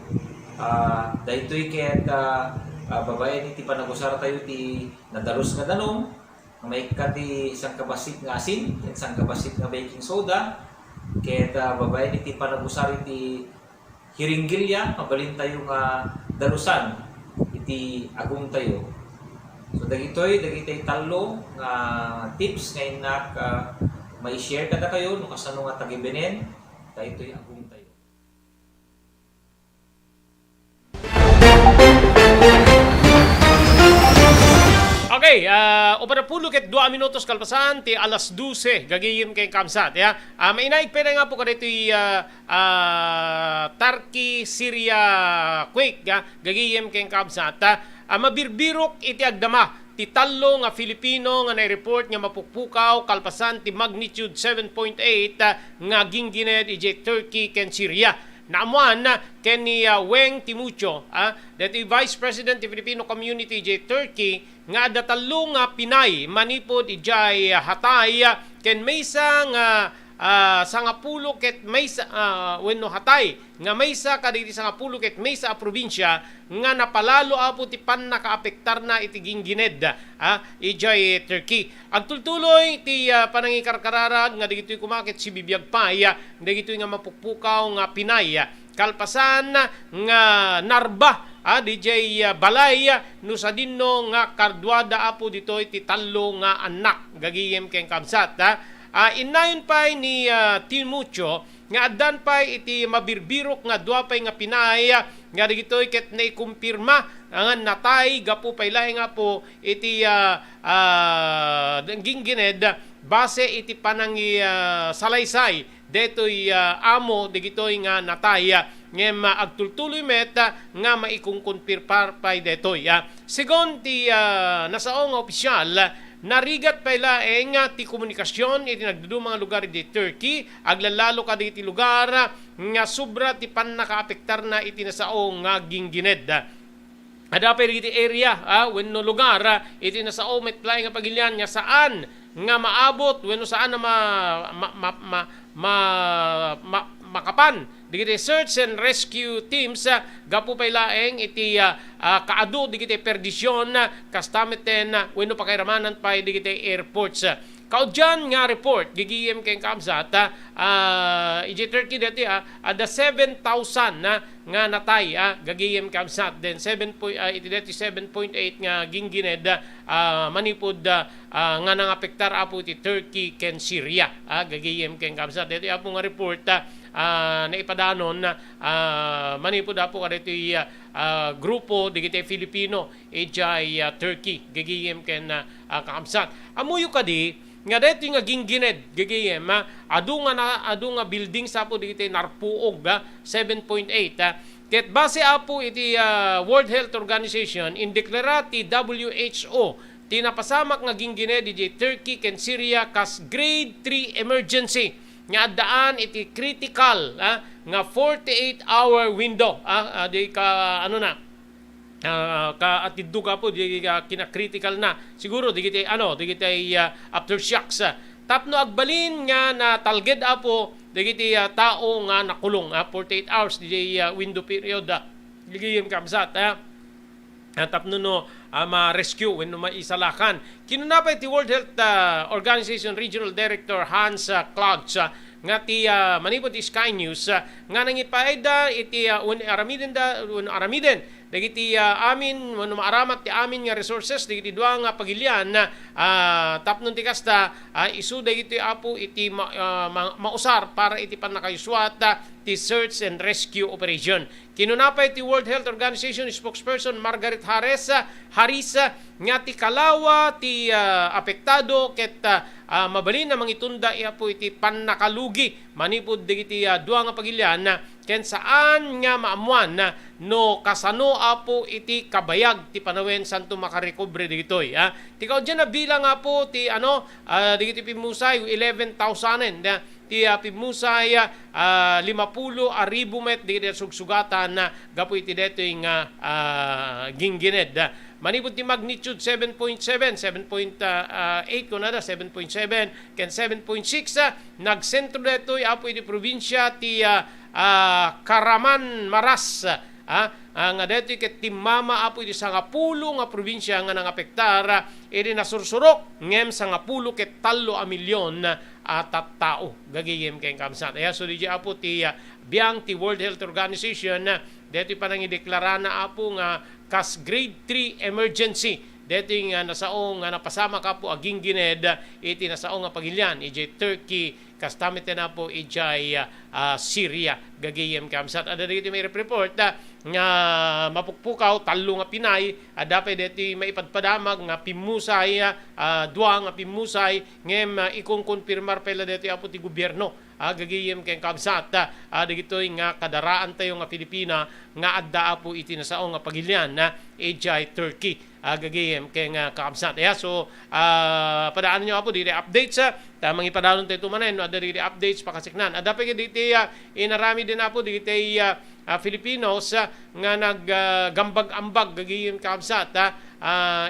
daytoy ket babayan iti panagusar tayo ti nadalus nga danom may kati isang kabasit nga asin isang kabasit nga baking soda ket babayan iti panagusar iti hiringgilya mabalin tayo nga dalusan iti agong tayo. So dagitoy talo nga tips nga inak may share kada kayo no kasano nga tagibenen daytoy agong tayo. Okay, operapulo ket 2 minutos kalpasan ti alas 12 gagayem kay kamsat ya. Mainaig pa nga po kadito Turkey Syria quake ya gagayem kay kamsat. Mabirbirok iti agdama ti tallo nga Filipino nga na-report nga mapukpukaw kalpasan ti magnitude 7.8 nga ginggined iti Turkey ken Syria. Naamuan ken ni Weng Timucho, that Vice President ti Filipino Community iti Turkey nga datalo nga Pinay manipod ijay hatay ken maysa nga sangapulo ket maysa wenno hatay nga maysa kaditi sangapulo ket maysa a probinsya nga napalalo apo ti pannakaapektar na iti ginggined ijay Turkey. Agtultuloy ti panangikarkararag nga digitoy kumakit si bibiyag pay digitoy nga mapukpukaw nga Pinay kalpasan nga Narba DJ Balay no sa dinno nga kardwada apo ditoy ti tallo nga anak gagiyem ken kamsat. Inayon pay ni Timucho nga addan pay iti mabirbirok nga duapay nga Pinay nga digitoy ket naikumpirma nga natay gapu pay lahi nga po iti ginggined base iti panangi salaysay detoy amo digitoy nga natay ngem agtultuloy met nga maikungkonfirmar pay detoy. Segon ti nasaong nga opisyal narigat pa ilaeng ti komunikasyon iti nagdudumang mga lugar di Turkey aglalalo ka iti lugar nga sobra ti pannakaapektar na iti nasaong nga ginggined. Ada pa iti area wenno lugar iti nasaong met nga pagilian nga saan nga maabot wenno saan na makapan digiti search and rescue teams gapu pay laeng iti kaadu digiti perdisyon kastameten wenno pakairamanan pay digiti airports. Kaudyan nga report gigiyem keng kamsat iti Turkey dati ada 7,000 nga natay gagiyem kamsat then 7.8 nga gingined manipod nga nangapektar apo iti Turkey ken Syria gagiyem keng kamsat dati apo nga report na ipadanon manipod apo kadito grupo digiti Filipino ijay Turkey gagiyem ken kamsat amuyo kadi nga dito nga gingined gagiyem adu nga building sa apo digiti narpuog 7.8 ket base apo iti World Health Organization indeklara ti WHO tinapasamak nga gingined di Turkey ken Syria kas grade 3 emergency nga addaan iti critical nga 48-hour window di ka ano na ka atiddo ka po di kina-critical na siguro digiti aftershocks tapno agbalin nga na talged apo digiti tao nga nakulong 48 hours di window period digiyem kamsat tapno no ma-rescue wenno maisalakan kinunapay ti World Health Organization Regional Director Hans Kluge nga ti manipod ti Sky News nga nangipaida iti aramiden dagiti amin no maaramat ti amin nga resources dagiti duwa nga pagilian tapnon ti kasta isu dagiti apo iti mausar para iti pannakayuswat ti search and rescue operation. Kinunapay ti World Health Organization spokesperson Margaret Harris nga ti kalawa ti apektado ket mabalin na mangitunda apo iti pannakalugi manipod dagiti duwa nga pagilian ken saan nga maamuan no kasano apo iti kabayag ti panawen santo makarecover digitoy ti kaudyan na bilang apo ti digiti pimusay 11,000 ti pimusay 50,000 met digiti sugsugatan gapu iti detoy nga gingined manipod ti magnitude 7.7 7.8 kunada 7.7 ken 7.6 nagsentro detoy apo iti probinsya ti Karaman Maras nga detoy ket timmama apo iti 10 nga probinsya nga nangapektar iti nasursurok ngem 10 ket 3 milyon tattao gagiyem ken kamsat so di apo ti biang ti World Health Organization detoy panangideklara na apo nga kas grade 3 emergency dito nga nasao nga napasama ka po aging gined iti nasao nga pagilian ijay Turkey kastamiten na po ijay Syria gagiyem kamsat ada dito may report nga mapukpukaw talo nga Pinay dapat dito maipadpadamag nga pimusay duwa nga pimusay ngem ikong konfirmar pala dito apo ti gobyerno gagiyem ken kamsat dagitoy nga kadaraan tayo nga Pilipina nga adda apo iti nasao nga pagilian ijay Turkey gagiyem ken kamsat so padaan nyo apo dito updates tamang ipadalon tayo tumanen no ada dito updates pakasiknan ada pa dito inarami din apo dito Filipinos nga naggambag-ambag gagiyem kamsat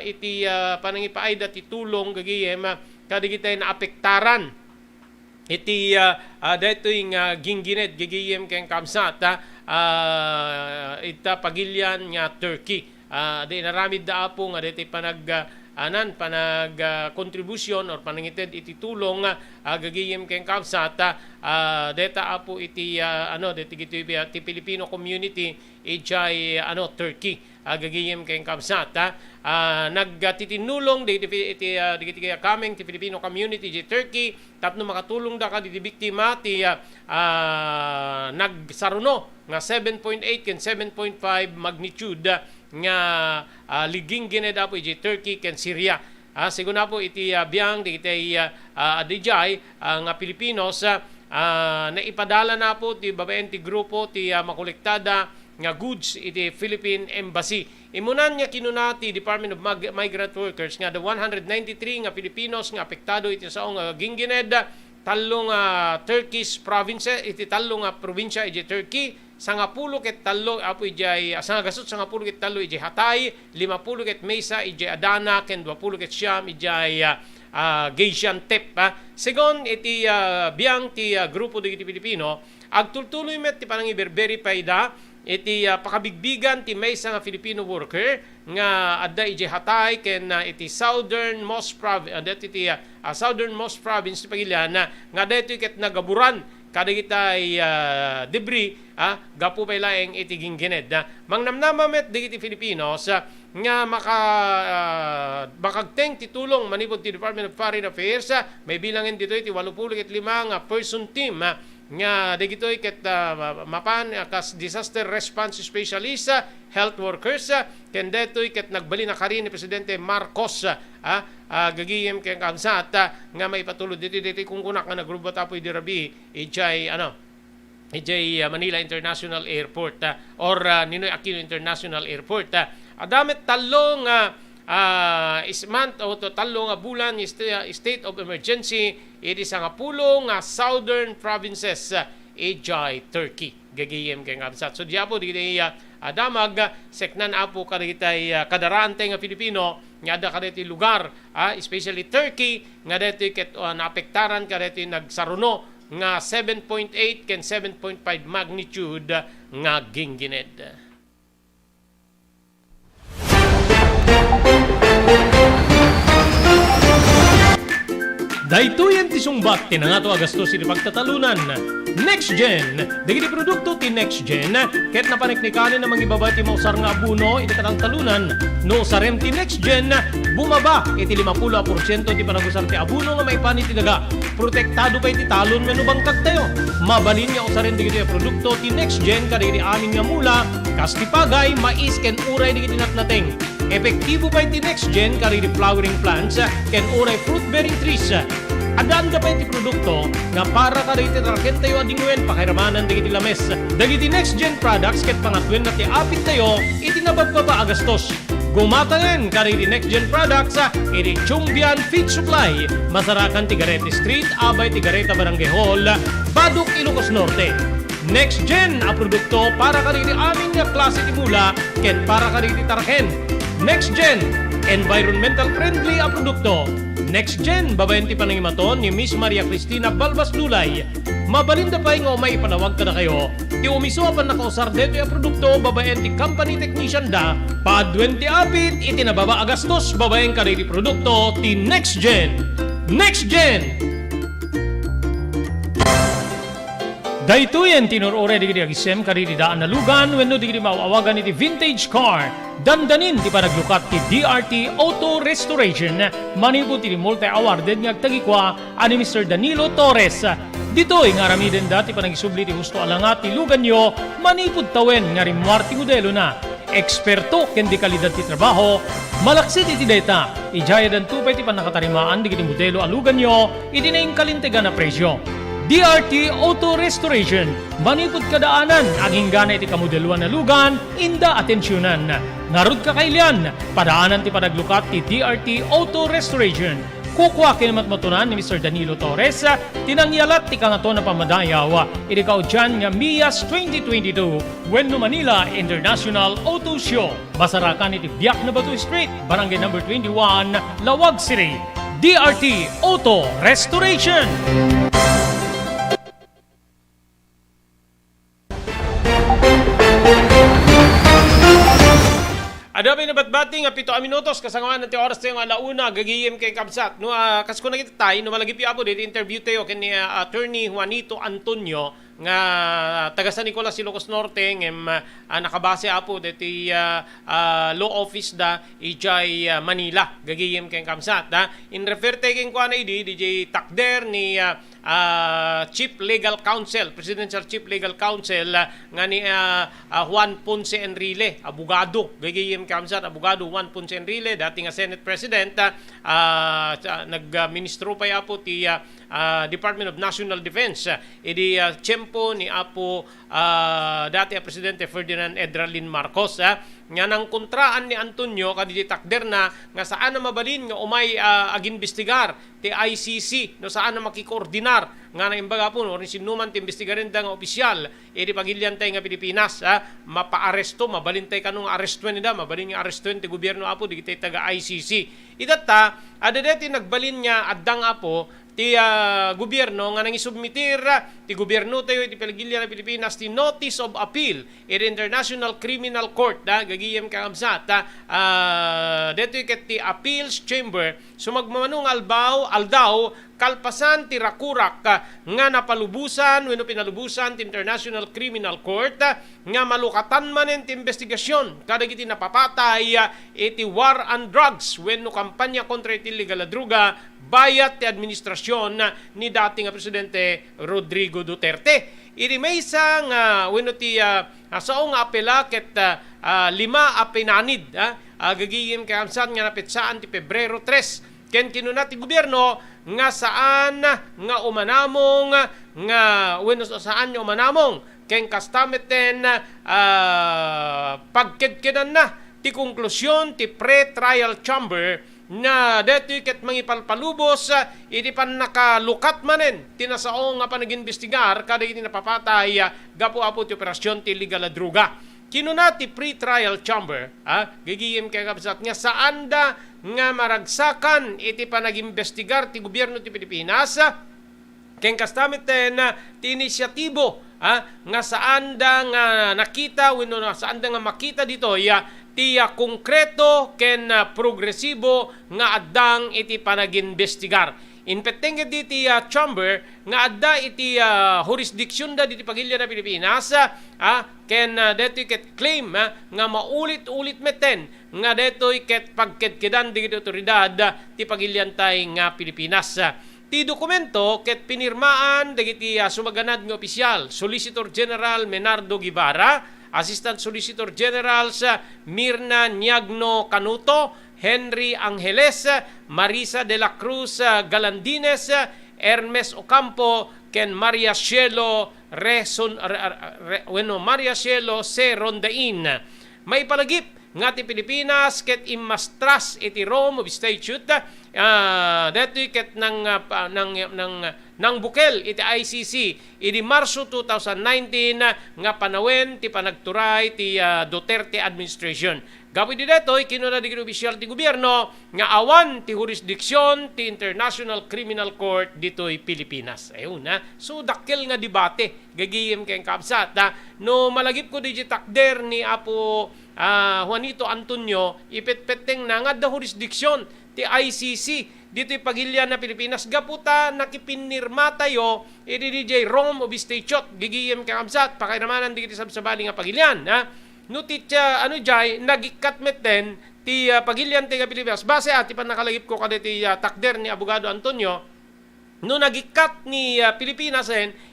iti panangipaayda ti tulong gagiyem kadigitay na apektaran iti detoy nga gingined gagiyem ken kamsat ita pagilian nga Turkey di naramid da apo nga detoy panag contribution or panangited iti tulong gagiyem ken kamsat deta apo iti deti ti Filipino community ijay Turkey gagiyem ken kamsat nagtitinulong iti kameng ti Filipino community di Turkey tapno makatulong da ka di biktima ti nagsaruno nga 7.8 ken 7.5 magnitude nga liging gineda po iti Turkey ken Syria siguna po iti biang iti adijay nga Pilipinos na ipadala na po ti babaen ti grupo ti makolektada nga goods iti Philippine Embassy. Imunan nga kinunati Department of Migrant Workers nga the 193 nga Pilipinos nga apektado iti saong gingined talong Turkish province iti talong probinsya iti Turkey 10 ket 3 apo ijay sangagasot 10 ket 3 ijay Hatay 50 ket Mesa ijay Adana ken 20 ket Siam ijay Gaziantep. Segon, iti biyang ti grupo digiti Pilipino, agtultuloy met ti panang i-verify da, iti pakabigbigan ti maysa nga Filipino worker nga adda iti hatay ken iti southernmost province ti Pagilian nga daytoy ket nagaburan kadagitay debris gapu pay laeng iti Gingined. Mangnamnamamet digiti Filipinos nga makagteng titulong manipod ti Department of Foreign Affairs may bilangin dito iti 85 nga person team nga dagitoy ket mapan kas disaster response specialist, health workers ken detoy ket nagbali na karin ni Presidente Marcos gagiyem ken kamsat nga may patulod dito kung kunak nga nagrubo tapoy dirabi ijay Manila International Airport or Ninoy Aquino International Airport. Adamet talong ismant o talong bulan state of emergency iti sa nga pulong southern provinces ijay Turkey gagiyem kay kamsat. So diapo digiti damag seknan apo kadagitay kadarante nga Filipino nga ada kadagiti lugar especially Turkey nga daytoy ket naapektaran kadagiti nagsaruno nga 7.8 ken 7.5 magnitude nga Gingined. Daytoy ti sungbat tinangato agasto sini pagtatalunan. Next Gen, dagiti produkto ti Next Gen, ket napaniknikanin na mangibaba ti mausar nga abuno iti katang talunan. No sarem ti Next Gen, bumaba iti 50% ti panagusar ti abuno nga maipani ti daga. Protektado pa iti talon wenno bangkag tayo. Mabalin nga usaren digiti produkto ti Next Gen kadagiti amin nga mula, kas ti pagay, mais ken uray digiti natnateng. Epektibo pa iti Next Gen kadagiti flowering plants ken uray fruit bearing trees. Adaan ka pa iti produkto nga para kadagiti traken tayo adingwen pakiramanan digiti lames. Dagiti Next Gen products ket pangatwen na ti apit tayo iti nabababa agastos. Gumatanen kadagiti Next Gen products iti Chumbian Feed Supply, Masarakan Tigarete Street, Abay Tigareta Barangay Hall, Baduk Ilocos Norte. Next Gen a produkto para kadagiti aming nga klase ti mula ken para kadagiti tarken. Next Gen environmental friendly a produkto. Next Gen, babayan ti panangimaton ni Miss Maria Cristina Balbas Lulay. Mabalinda pa nga may panawag ka na kayo. Ti umiso pa nakausar dito yung produkto, babayan ti company technician da. Paadwen ti apit, iti nababa agastos, babayan ka rin ti produkto, ti Next Gen. Next Gen! Daytoyen tinurore digiti agisem kaditi daan na lugan wenno digiti mawawagan iti vintage car. Dandanin ti panaglukat ti DRT Auto Restoration manipod ti multi-awarded nga agtagikwa ani Mr. Danilo Torres. Ditoy nga aramiden dati panagisubli ti husto alangat ti lugan nyo manipod tawen nga rimwar ti modelo na. Eksperto ken di kalidad ti trabaho, malaksit iti data. Ijaya dan tupay ti panakatarimaan digiti modelo alugan nyo iti naing kalintegan na presyo. DRT Auto Restoration, manipod kadaanan, aging gana iti kamodeluan na lugan, inda atensyonan. Narod kakailian, padaanan ti panaglukat ti DRT Auto Restoration. Kukwa kinamatmatunan ni Mr. Danilo Torres, tinangyalat ti kangato na pamadayaw, iti kaudyan nga MIAS 2022, Wenno Manila International Auto Show. Basarakan iti Biak na Batu Street, Barangay number 21, Lawag City. DRT Auto Restoration. Adabi na batbati nga 7 minutos kasangawan ti oras tayo nga alauna gagiyem kay kabsat. No kas ko nakita tayo no malagi pi apo dito interview tayo ken attorney Juanito Antonio nga taga San Nicolas Ilocos Norte ngem nakabase apo diti law office da ijay Manila gagiyem kay kabsat in refer taking ko na DJ Takder ni Chief Legal Counsel, Presidential Chief Legal Counsel nga ni Juan Ponce Enrile, abogado, gagayim kamsat, abogado Juan Ponce Enrile, dati nga Senate President, nag-ministro pa yapo ti Department of National Defense, idi tiyempo ni apo dati Presidente Ferdinand Edralin Marcos, nga nang kontraan ni Antonio kaditi takder na nga saan na mabalin nga umay aginbestigar ti ICC no saan na makikoordinar nga na imbaga po no sinuman ti imbestigarin da nga opisyal edi pagilyan tay nga Pilipinas mapaaresto mabalin tay kanong arresto ni da mabalin nga arresto ti gobyerno apo digiti taga ICC idata adadeti nagbalin niya addang apo ti gobyerno nga nangisubmitir ti gobyerno tayo ti Peligilya ng Pilipinas ti Notice of Appeal in International Criminal Court gagiyem kakamsat deto ket ti Appeals Chamber sumagmamanong aldaw kalpasan ti rakurak nga napalubusan wenno pinalubusan ti International Criminal Court nga malukatan manen ti investigasyon kadagiti napapatay iti war on drugs wenno kampanya kontra iti illegal na droga bayat ti administrasyon ni dating Presidente Rodrigo Duterte. Irimaysa nga wenno ti sao nga apela ket 5 apinanid gagiyem kakamsat nga napetsaan ti Pebrero 3 ken kinuna ti gobyerno nga saan nga umanamong nga wenno saan nga umanamong ken kastameten pagkedkedan na ti konklusyon ti pre-trial chamber na deto ket mangipalpalubos iti pan nakalukat manen tinasao nga panaginbestigar kada iti napapatay gapo-apo ti operasyon ti illegal na droga. Kinuna ti pre-trial chamber gigiyem kay kapsat nga saan da nga maragsakan iti panagimbestigar ti gobyerno ti Pilipinas ken kastamiten ti inisyatibo nga saan da nga nakita wenno saan da nga makita dito ti konkreto ken progresibo nga addang iti panaginbestigar. Inpetengget ti chamber nga adda iti jurisdiksyon da diti Pagilya na Pilipinas ken detoy ket claim nga maulit-ulit meten nga detoy ket pagkedkedan di otoridad ti Pagilyantay nga Pilipinas. Ti dokumento ket pinirmaan dagiti sumaganad nga opisyal Solicitor General Menardo Guevara, Assistant Solicitor Generals Mirna Niagno Canuto, Henry Angeles, Marisa de la Cruz Galandines, Hermes Ocampo, ken Maria Cielo Maria Cielo C. Rondain. May palagip nga ti Pilipinas ket imastras iti Rome of Statute detoy ket nang bukel iti ICC iti Marso 2019 nga panawen ti panagturay ti Duterte administration. Gapo di detoy kinuna di opisyal ti gobyerno nga awan ti jurisdiksyon ti International Criminal Court ditoy Pilipinas. Ayun so dakkel nga debate gagiyem ken kapsat no malagip ko di takder ni Apo Juanito Antonio ipetpeteng na nga da jurisdiksyon ti ICC dito'y Pagilya na Pilipinas gaputa nakipinirma tayo iti DJ Rome of Statute gigiyem kakamsat pakairamanan di kiti sabsabali nga Pagilyan no ti nagikat meten ti Pagilyan ti Pilipinas base ati pan nakalagip ko kada ti takder ni Abogado Antonio no nagikat ni Pilipinas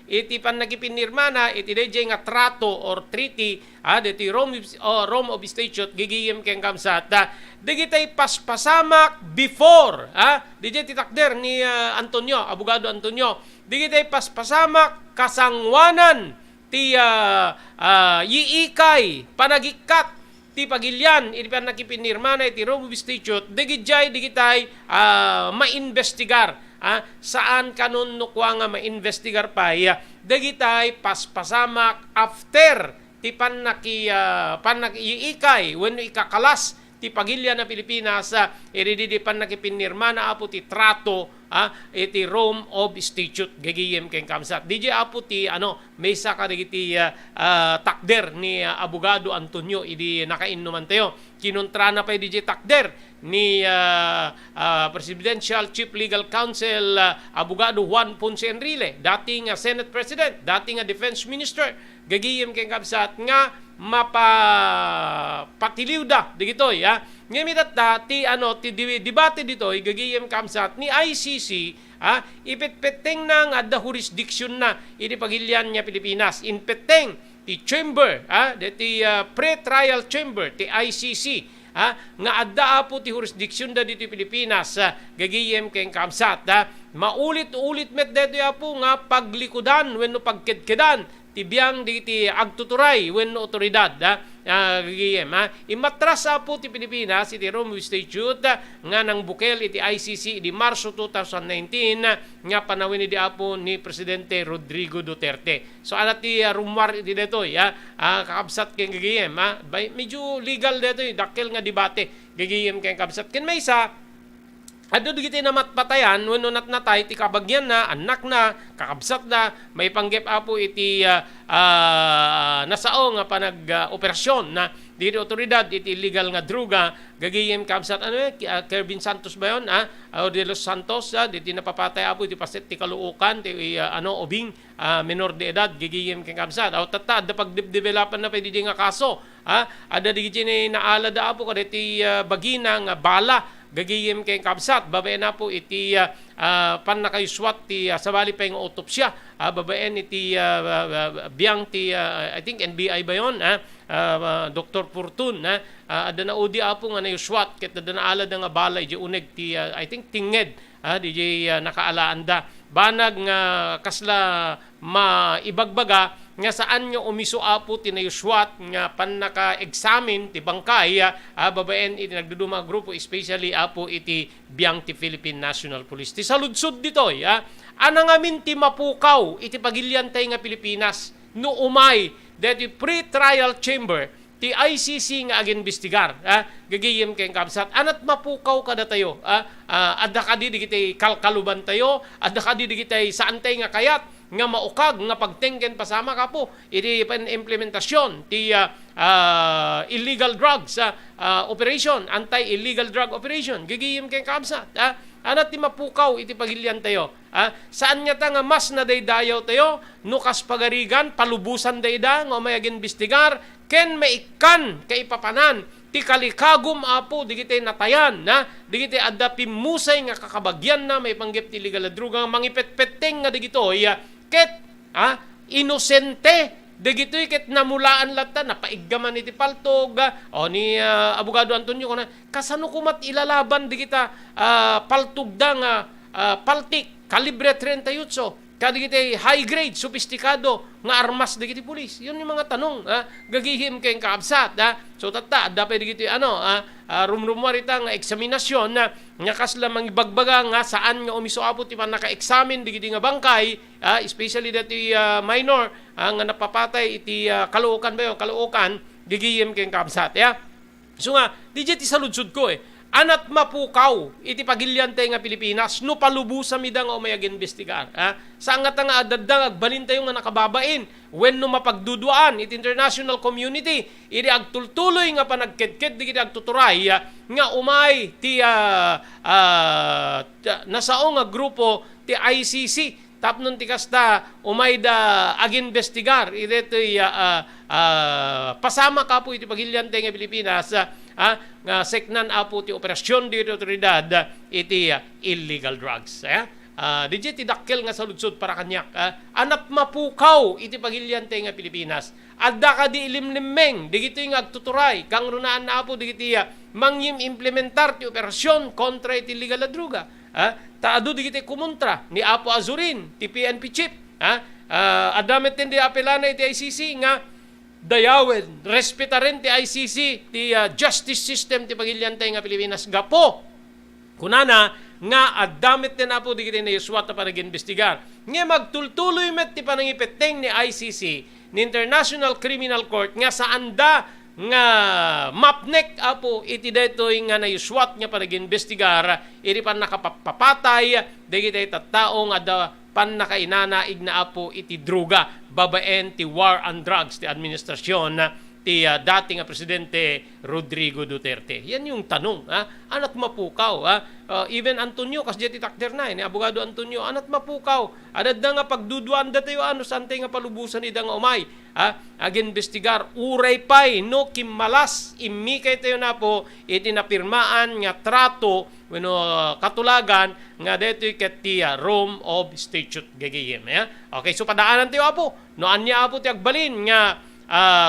iti pan nagipinirma na iti DJ nga trato or treaty diti Rome of Statute gigiyem ken kamsat digitay paspasamak before DJ titakder ni Antonio Abogado Antonio digitay paspasamak kasangwanan ti yiikay panagikat ti Pagilyan iti pan nakipinirma na iti Rome of Statute digitay mainvestigar saan kanon nukwa nga mainvestigar pa dagitay paspasamak after ti panakiikay wenno ikakalas ti Pagilya na Pilipinas iridi pan nakipinirma na apo ti trato iti Rome of Statute gagiyem ken kamsat DJ apo ti mesa kadagiti takder ni Abogado Antonio idi nakainuman tayo kinontra na pa DJ takder ni Presidential Chief Legal Counsel Abogado Juan Ponce Enrile dating Senate President dating Defense Minister gagiyem ken kapsat nga mapatiliw da digitoy ngemitat ti debate ditoy gagiyem kamsat ni ICC ipetpeteng na nga da jurisdiksyon na iti Pagilyan nya Pilipinas inpeteng ti chamber ti pre-trial chamber ti ICC nga adda po ti jurisdiksyon da dito Pilipinas gagiyem ken kamsat maulit-ulit met dito po nga paglikudan wenno pagkedkedan tibiyang di agtuturay wenno otoridad gagiyem imatras po ti Pilipinas iti Rome of Statute nga nang bukel iti ICC di Marso 2019 nga panawin di apo ni Presidente Rodrigo Duterte. So alat ti rumwar iti detoy kakabsat ken gagiyem medyo legal detoy dakkel nga debate gagiyem ken kabsat ken maysa Ado digiti na matpatayan, wenno natnatay, ti kabagyan na, anak na, kakabsat na, may panggep apo iti nasao nga panag-operasyon na dito otoridad, iti illegal nga druga, gagiyem kabsat, Kervin Santos ba yun? O de Los Santos, diti napapatay apo, iti paset ti kaluukan, ti obing, menor de edad, gagiyem kang kabsat. O tata, da pag-developan na pwede di nga kaso, ada digiti na naalada apo, kada ti bagina nga bala, gagiyem kay kabsat babae na po iti pan nakayuswat ti sabali pa yung autopsya babaen iti biyang ti I think NBI ba yon Dr. Fortun ada na udi apo nga nayuswat ket ada na alad nga balay di uneg ti I think tinged di nakaalaanda banag nga kasla maibagbaga nga saan nga umiso apo tinayuswat nga pan naka-examine ti bangkay babaen iti nagduduma grupo especially apo iti biyang ti Philippine National Police ti saludsod ditoy anangamin ti mapukaw iti pagilyantay nga Pilipinas no umay deti pre-trial chamber ti ICC nga aginbestigar gagiyem kay kabsat anat mapukaw kada tayo adda kadi digiti kalkaluban tayo adda kadi digiti saan tay nga kayat nga maukag nga pagtengken pasama ka po iti implementasyon ti illegal drugs operation anti-illegal drug operation gagiyem kay kabsat anat ti mapukaw iti pagilyan tayo saan nga ta nga mas na daydayaw tayo nukas pagarigan palubusan dayda nga may aginbestigar ken maikan kay papanan ti kalikagum apo digiti natayan digiti adda pimusay nga kakabagyan na may panggep ti illegal druga mangipet-peteng nga digitoy ket inosente digitoy ket namulaan latta napaiggaman iti paltog ni abogado Antonio kuna kasano kumat ilalaban digita paltog da nga paltik kalibre 38 kadigiti high grade sophisticado nga armas digiti pulis yun yung mga tanong gagihim kay kaabsat so tata dapat digiti rumrumwarita nga eksaminasyon nga kasla mangibagbaga nga saan nga umiso apo ti pan naka-examine digiti nga bangkay especially dati minor nga napapatay iti kaluokan ba yun kaluokan gigihim kay kaabsat so nga digiti saludsud ko anat mapukaw iti pagilyantay nga Pilipinas no palubusa midang o may aginbestigar saan nga nga adadang agbalin tayo nga nakababain when no mapagduduan iti international community iti agtultuloy nga panagketket di kita agtuturay nga umay ti nasao nga grupo ti ICC tapnon ti kasta umay da aginbestigar iti pasama ka po iti pagilyantay nga Pilipinas nga seknan apo ti operasyon dito otoridad iti illegal drugs digiti dakkel nga saludsod para kanyak anap mapukaw iti pagilyantay nga Pilipinas adda ka di ilimlimmeng digiti nga agtuturay kang runaan na apo digiti mangyim implementar ti operasyon kontra iti illegal druga taado digiti kumontra ni Apo Azurin ti PNP chief adamit din di apelana iti ICC nga dayawen, respetaren ti ICC, ti justice system ti pagilyantay nga Pilipinas. Gapo, kunana, nga adamit din na po di kita na yuswat na panag-investigar. Nga magtultuloy met ti panangipeteng ni ICC, ni International Criminal Court, nga saan da nga mapnek apo iti detoy nga nayuswat nga panag-investigar, iti pan nakapapatay, di kita itatao nga da pan nakainanaig na apo iti druga babaen ti war on drugs ti administrasyon ti dating presidente Rodrigo Duterte. Yan yung tanong anat mapukaw even Antonio kas jeti takder na ni abogado Antonio anat mapukaw adad nga pagduduan datayo santay nga palubusan ida nga umay aginbestigar uray pay no kimmalas imikay tayo na po iti napirmaan nga trato katulagan nga detoy ket ti Rome of Statute gagayem okay so padaanan tayo apo no anya apo ti agbalin nga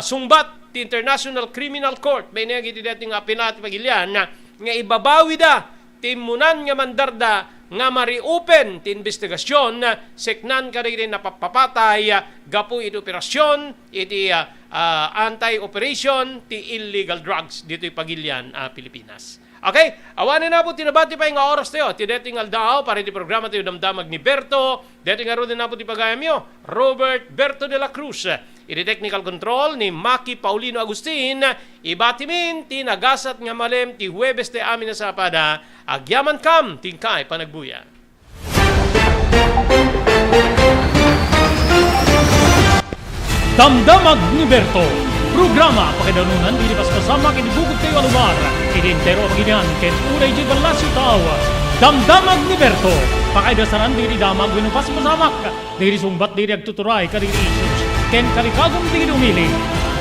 sungbat ti International Criminal Court may nagiti deti nga apela ti pagilyan nga ibabawi da timunan nga mandarda nga ma-reopen ti investigasyon seknan kadagiti napapapatay gapu iti operasyon iti anti-operation ti illegal drugs dito'y pagilyan Pilipinas. Okay, awanin na po tinabati pa yung oras tayo. Ti dating aldao para di programa tayo damdamag ni Berto. Dating nga rin na po ti pagayam nyo, Robert Berto de la Cruz. Iti technical control ni Maki Paulino Agustin. Ibatimin ti nagasat nga malem ti Huwebes ti amin na sapada. Agyaman kam, tingkay panagbuya. Damdamag ni Berto. Programa pakidanunan dilipas kasama kinibugod kayo alumar. Idintero ang ginyan ken unay di balasyo tao. Damdamag ni Berto. Pakaidasaran diri damag winupas pasamak. Diri sumbat diri agtuturay kadiri issues. Ken kalikagom diri umili.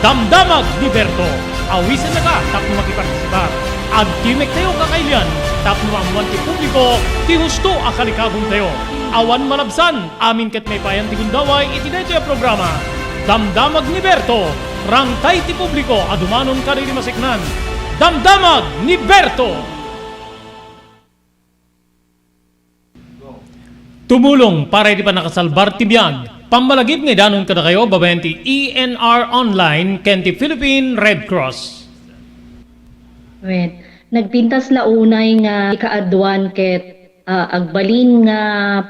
Damdamag ni Berto. Awisan na ka tapno makipartisibar. Agtimek tayo kakailan tapno amuan ti publiko ti husto a kalikagom tayo. Awan malabsan amin ket may payan ti gundaway iti daytoy a programa. Damdamag ni Berto, rangtay ti publiko, adumanon ka rin masiknan. Damdamag ni Berto! Tumulong para di pa nakasalbar ti biyag. Pambalagip nga danon kada kayo, babayan ti ENR Online, ken ti Philippine Red Cross. Nagpintas launay nga ikaadwan ket agbalin nga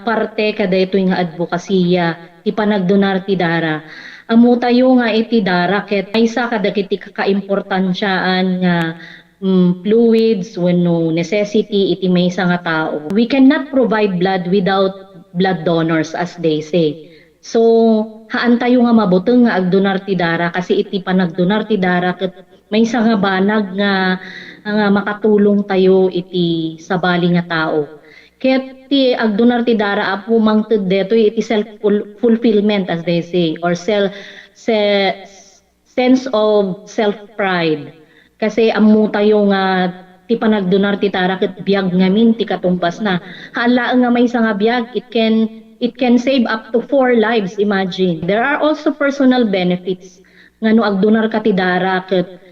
parte kada ito nga advokasya, ipanagdonar ti dara. Amo tayo nga iti dara ket aysa kadagiti kakaimportansyaan nga fluids wenno necessity iti maysa nga tao. We cannot provide blood without blood donors as they say. So haan tayo nga mabuteng nga agdonar ti dara kasi iti panagdonar ti dara ket maysa nga banag nga makatulong tayo iti sabali nga tao. Ket ti agdonar ti dara apo mangted deto iti self-fulfillment as they say or sense of self-pride. Kasi ammo tayo nga ti panagdonar ti dara ket biag ngamin ti katumbas na. Hala nga may nga biag it can save up to 4 lives, imagine. There are also personal benefits nga no agdonar ka ti dara ket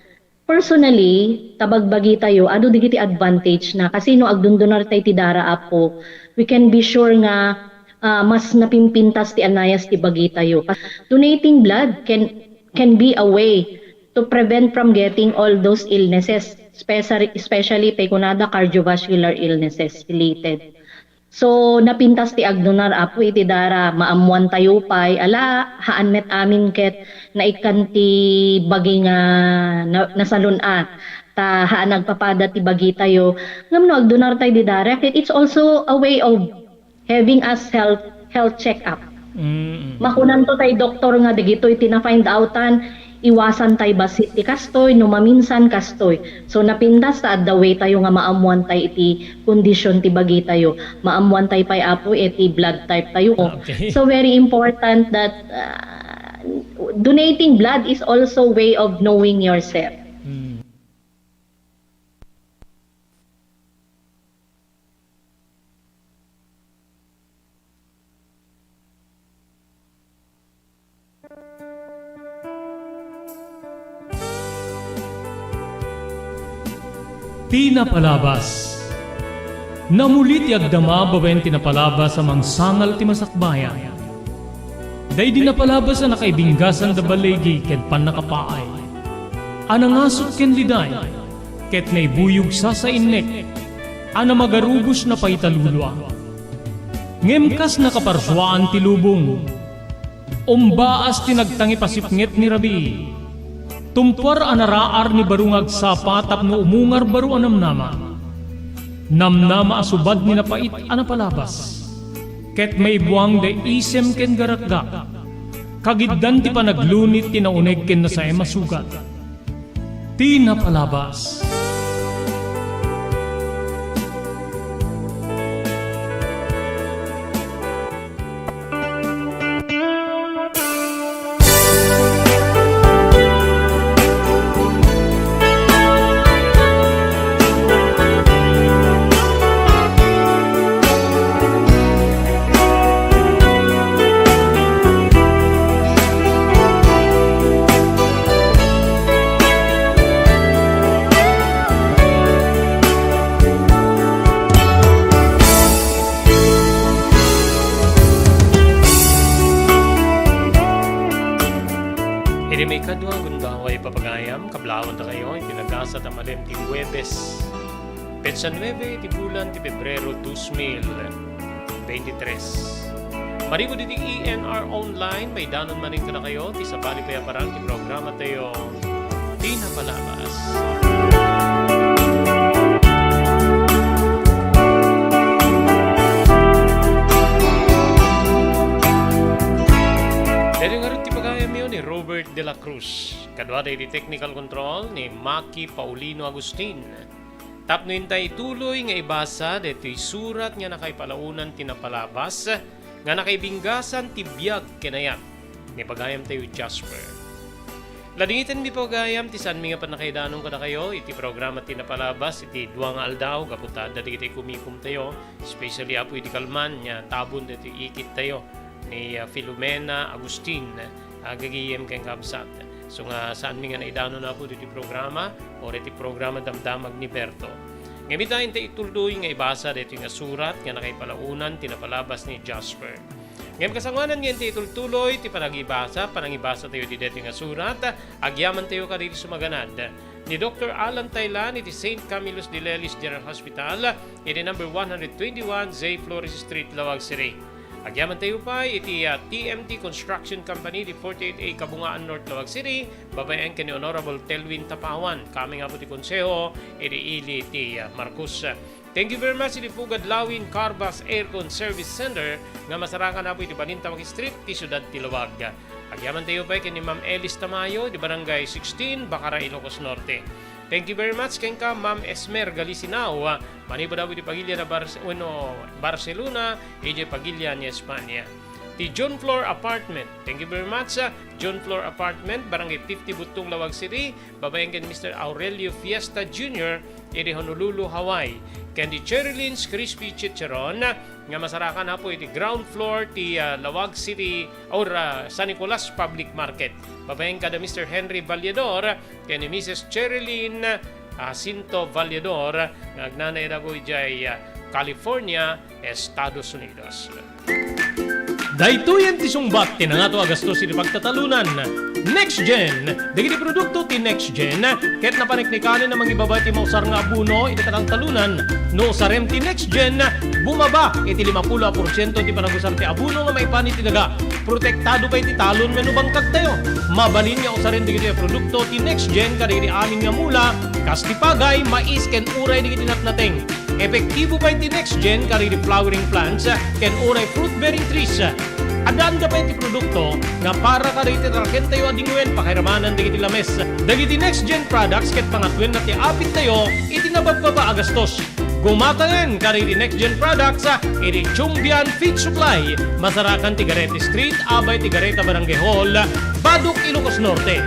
personally, tabagbagi tayo, ano digiti advantage na kasi no agdundunar tayo ti dara apo, we can be sure nga mas napimpintas ti anayas ti bagi tayo. Donating blood can be a way to prevent from getting all those illnesses, especially tayo kunada cardiovascular illnesses related. So napintas ti agdonar apo iti dara maamuan tayo pay ala haan met amin ket naikan ti bagi nga nasalun-at ta haan nagpapada ti bagi tayo ngam agdonar tayo di dara ket it's also a way of having us health check up. Makunan to tayo doktor nga digitoy tina-find outan iwasan tayo basit ti kastoy no maminsan kastoy. So napindas ta the way tayo nga maamuan tayo iti kondisyon ti bagi tayo. Maamuan tayo pay apo iti blood type tayo. Okay. So very important that donating blood is also way of knowing yourself. Tinapalabas. Namulit yagdama babayan tinapalabas sa mangsangal ti masakbayan. Day dinapalabas na nakaibinggasan da balegi ket panakapaay. Anangasot ken liday ket naibuyog sa innek. Ana magarubos na paitalulwa. Ngemkas nakaparswaan ti lubong. Umbaas tinagtangi pasipnget ni Rabi. Tumpar anaraar ni barungag sapa tapno umungar baru anamnama. Namnama asubad ni napait anapalabas. Ket may buwang de isem ken garakgak. Kagiddan ti panaglunit tinauneg ken nasae masugat. Tinapalabas. May kadwa gundaway papagayam, kablawan na kayo, itinagasa tamalem ti Huwebes. Petsa 9, ti bulan, ti Pebrero 2023. Marigo di ENR Online, may danon maning ka na kayo, ti sabali kaya parang ti programa tayo, Tinapalabas. de la Cruz. Kadwa day di technical control ni Maki Paulino Agustin. Tapno hintay tuloy nga ibasa deto'y surat nga nakaipalaunan tinapalabas nga nakaibinggasan tibiyag kinayat ni pagayam tayo Jasper. Ladingitan mi pagayam ti san mi nga panakaidanong kada kayo iti programa tinapalabas iti duwang aldaw kaputada di kita kumikum tayo especially apo iti kalman nya tabon dito ikit tayo ni Filomena Agustin gagiyem kang kabsat. So nga saan mi nga naidano na po iti programa o iti programa damdamag ni Berto. Ngamitain tayo ituldoy nga ibasa dito nga surat nga nakaipalaunan tinapalabas ni Jasper. Ngayon kasangwanan ngayon tayo itultuloy ti panangibasa tayo di dito nga surat agyaman tayo ka dito sumaganad ni Dr. Alan Taylan iti St. Camillus de Lelis General Hospital iti number 121 Zay Flores Street, Lawag City. Agyaman tayo pa iti TMT Construction Company di 48A Kabungaan North, Lawag City. Babayan ka ni Honorable Telwin Tapawan. Kami nga po ti konseho iti ili ti Marcos. Thank you very much iti Pugad Lawin Carbas Aircon Service Center nga masarakan na po iti Balintawak Street ti Syudad ti Lawag. Agyaman tayo pa ni Ma'am Elis Tamayo di Barangay 16 Bacara, Ilocos Norte. Thank you very much kay ka Ma'am Esmer Galisinao. Maniba daw di Pagilya na Barcelona, EJ Pagilya ni Espanya. Ti John Floor Apartment. Thank you very much John Floor Apartment, Barangay 50 Butong, Lawag City. Babayan ka ni Mr. Aurelio Fiesta Jr. iti Honolulu, Hawaii. Candy Cherylins Crispy Chicharon nga masarakan na po iti ground floor ti Lawag City or San Nicolas Public Market. Babayan ka na Mr. Henry Vallador kay ni Mrs. Cherylin Cinto Vallador nga agnanay na po ijay California, Estados Unidos. Daytoyen ti sungbat tinangato agastos iti pagtatalunan. Next Gen, dagiti produkto ti Next Gen, ket napaniknikanin na mangibaba ti mausar nga abuno iti katang talunan. No sarem ti Next Gen, bumaba iti 50% ti panagusar ti abuno nga maipani ti daga. Protektado pa iti talon menu bangkag tayo. Mabalin nga usaren dagiti produkto ti Next Gen kadagiti amin nga mula, kas ti pagay, mais ken uray dagiti natnateng. Epektibo pa iti Next Gen kadagiti flowering plants ken uray fruit bearing trees. Adaan ka pa iti produkto nga para ka dagiti taraken tayo adingwen pakiramanan dagiti lames. Dagiti Next Gen products ket pangatwen na ti apit tayo iti nabababa agastos. Gumatanen ka dagiti Next Gen products iti Chumbian Feed Supply, Masarakan Tigarete Street, Abay Tigareta Barangay Hall, Baduk, Ilocos Norte.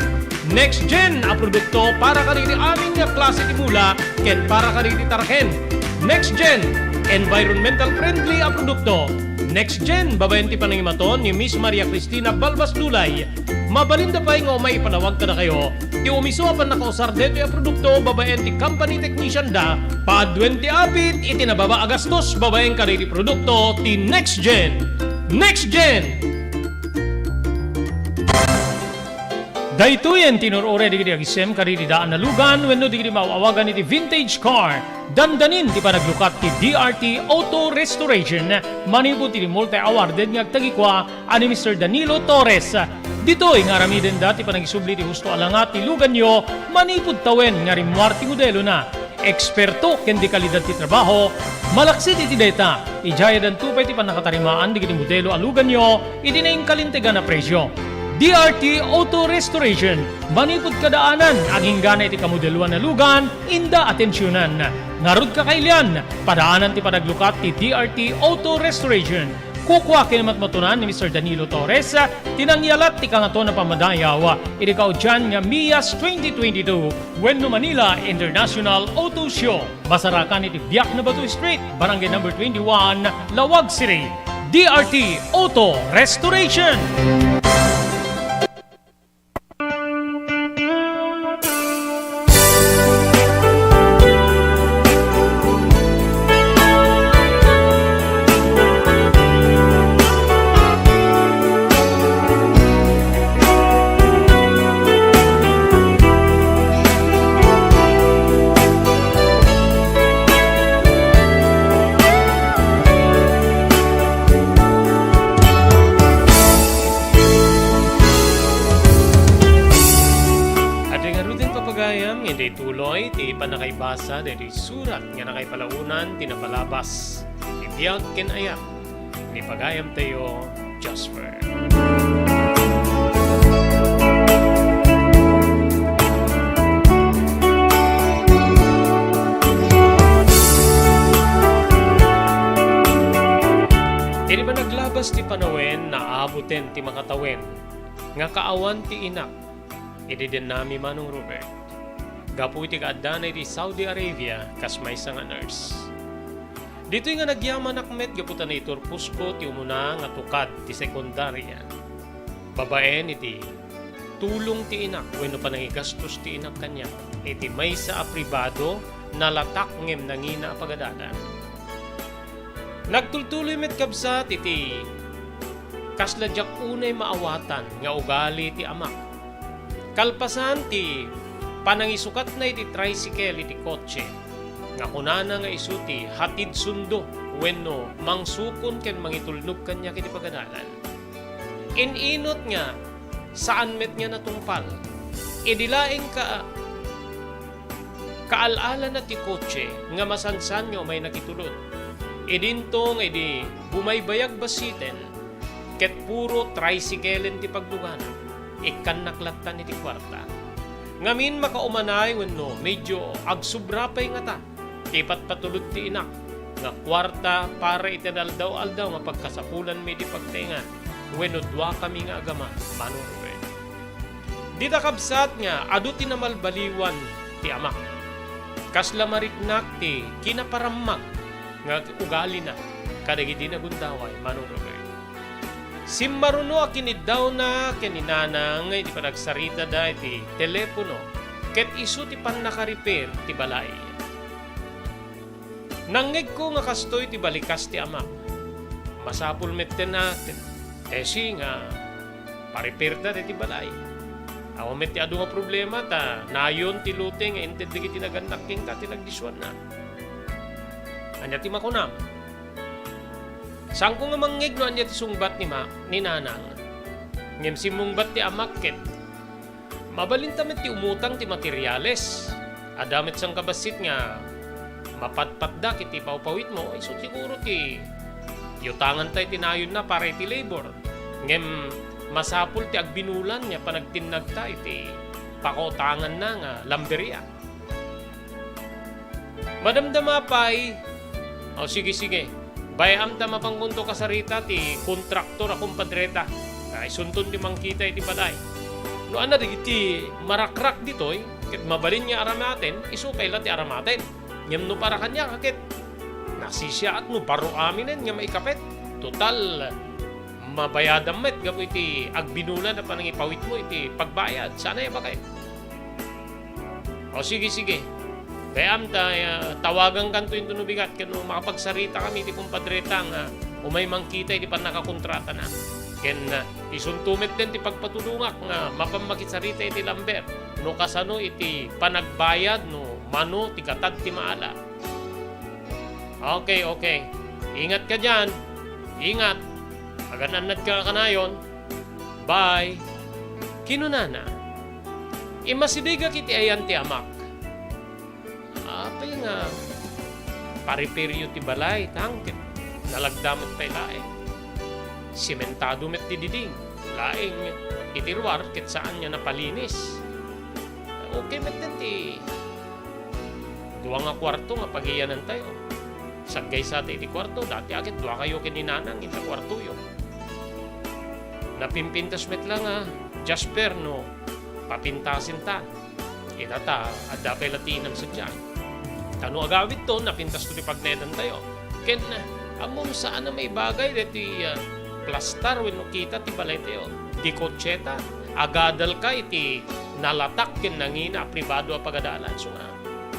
Next Gen a produkto para ka dagiti amin nga klase ti mula ken para ka dagiti taraken. Next Gen environmental friendly a produkto. Next Gen, babayan ti panangimaton ni Miss Maria Cristina Balbas Lulay. Mabalinda pa nga may panawag ka na kayo. Ti umiso apan nakausar dito yung produkto, babayan ti company technician da. Padwen ti apit, iti nababa agastos, babayan ka rin ti produkto, ti Next Gen. Next Gen! Daytoyen tinurore digiti agisem kaditi daan na lugan wenno digiti maawagan iti vintage car. Dandanin ti panaglukat ti DRT Auto Restoration. Manipod ti multi-awarded nga agtagikwa ani Mr. Danilo Torres. Ditoy nga ramiden dati panagisubli ti husto alangat ti lugan nyo, manipod tawen nga rimwar ti modelo na. Eksperto ken di kalidad ti trabaho, malaksit iti data. Ijayadan tupay ti panakatarimaan digiti modelo alugan nyo, iti na kalintegan na presyo. DRT Auto Restoration, manipod kadaanan, aging gana iti kamodeluan na lugan, inda atensyonan. Narud ka kailian, padaanan ti panaglukat ti DRT Auto Restoration. Kukwa kinamatmatunan ni Mr. Danilo Torres, tinangyalat ti kangato na pamadayaw, iti kaudyan nga MIAS 2022, Wenno Manila International Auto Show. Masarakan iti Biak na Batu Street, Barangay number 21, Lawag City. DRT Auto Restoration. Hindi tuloy, ti panakaibasa, dito surat nga nakaipalaunan, tinapalabas. Ibiyag ken ayak, ni pagayam tayo, Jasper. Ini ba naglabas ti panawen na abutin ti makatawen nga kaawan ti inak. Idi din nami Manong Robert. Gapu iti kaaddanay ti Saudi Arabia kas may nga nurse. Dito nga nagyaman akmet gaputan na iturpus ko ti umuna nga tukad ti sekundarya. Babaen iti tulong ti inak wenno pa nangigastos ti inak kanya. Iti may sa apribado nalatak ngem nangina pagadalan. Nagtultuloy met kabsat iti kasladyak unay maawatan nga ugali ti amak. Kalpasan ti panangisukat na iti tricycle iti kotse. Nga kunana nga isuti hatid sundo wenno mangsukon ken mangitulnog kanya kiti pagadalan. Ininot nga saan met nga natungpal. Idilaeng kaalala na ti kotse nga masansan nga may nakitulod. Idintong idi bumaybayag basiten ket puro tricyclen ti pagdugan ikan naklatan iti kwarta. Ngamin makaumanay wenno medyo agsubra pay nga ta ipat patulod ti inak nga kwarta para itinaldaw-aldaw nga pagkasapulan mi di pagtengan wenno dua kami nga agama Manong Robert. Dita kabsat nga adu ti namalbaliwan ti amak. Kasla mariknak ti kinaparammak nga ugali na kadagiti na gundaway Manong Robert. Simmaruno akinid daw na keninanang iti panagsarita da iti telepono ket isu ti pan naka-repair ti balay. Nangeg ko nga kastoy ti balikas ti amak. Masapul metten na tesi nga pa-repair da ti balay. Awa met ti adu nga problema ta nayon ti lute nga inted digiti naganakking ta ti nagdiswan na. Anya ti makunam. Sangko nga manggig no anya ti sungbat ni nanang. Ngem simungbat ti amakket. Mabalinta met ti umutang ti materyales. Adamet sang kabasit nga mapatpatda kiti pawpawit mo iso siguro ti yutangan tay tinayon na para iti labor. Ngem masapul ti agbinulan nya panagtinag ta iti pakotangan na nga lamberia. Madamdama pay o sige. Bayam ta mapangkunto kasarita ti kontraktor akong padreta. Kay suntun ti mangkita iti balay. No ana iti marakrak ditoy ket mabalin niya aramaten isukay la ti aramaten. Ngem no para kanya kakit nasisya at no baro aminen nga maikapet. Total mabayadam met gapo iti agbinulan na panangipawit mo iti pagbayad. Sana ya bakay. O sige. Kaya tawagan kanto yung tunubigat kaya makapagsarita kami di kumpadreta nga umay mangkita di pa nakakontrata na. Kaya isuntumit din ti pagpatulungak nga mapamakitsarita iti lamber. No kasano iti panagbayad no mano ti katad ti maala. Okay. Ingat ka dyan. Ingat. Agananad ka kanayon. Bye. Kinunana. Imasidiga kiti ayan ti amak. Apay nga pariperyo ti balay tangket nalagdamot pay laeng simentado met ti diding laeng itirwar ket saan niya napalinis okay met ti duwa nga kwarto nga pagiyanan tayo sagay sa ti kwarto dati agit duwa kayo kininanang ita kwarto yo napimpintas met lang Jasper no papintasin ta itata adda kay latinam sa dyan. Kano agawit to, napintas to di pagnedan tayo. Ken, amom saan na may bagay deti plastar when kita ti balay tayo. Di kotseta, agadal ka iti nalatak ken nangina pribado a pagadalan. So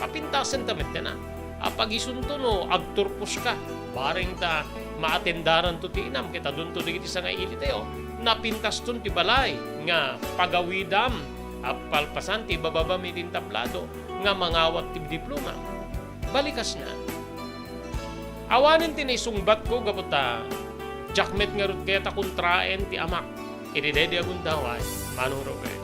papintasan tamit na. Apag isunto no, agturpos ka. Baring ta maatendaran to ti inam, kita dun to digiti sa nga ili tayo. Napintas to ti balay, nga pagawidam, apalpasan ti bababa may tintablado, nga mangawat ti diploma. Balikas na. Awanin tinisungbat ko gaputa jakmet nga rut kaya ta kontraen ti amak. Ididede akong daway Manong Robert.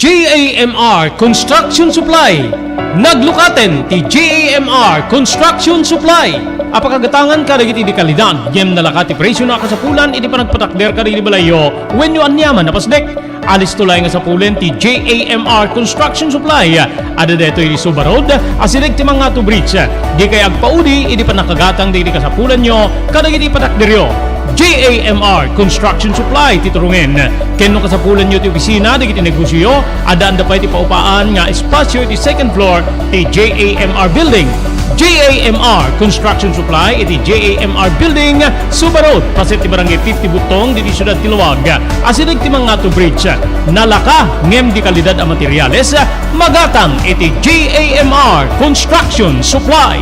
JAMR Construction Supply. Naglukaten ti JAMR Construction Supply. Apakagatangan ka dagiti di kalidad, yem nalakati presyo na kasapulan, iti panagpatakder ka di balayo, when you anyaman napasdek. Alis tulay nga sa pulen ti JAMR Construction Supply. Ada deto iti Suba Road, asirig ti mga to bridge. Di kay agpaudi, iti panakagatang di kasapulan nyo, kadagiti patakderyo. JAMR Construction Supply titurungen. Kenno kasapulan nyo ti opisina, di kiti negosyo, adaan da pa iti paupaan nga espasyo iti second floor ti JAMR Building. JAMR Construction Supply iti JAMR Building, Suba Road, pasit ti barangay 50 Butong, diti syudad ti Luwag. Asirig ti mga to bridge, nalaka ngem di kalidad a materyales, magatang iti JAMR Construction Supply.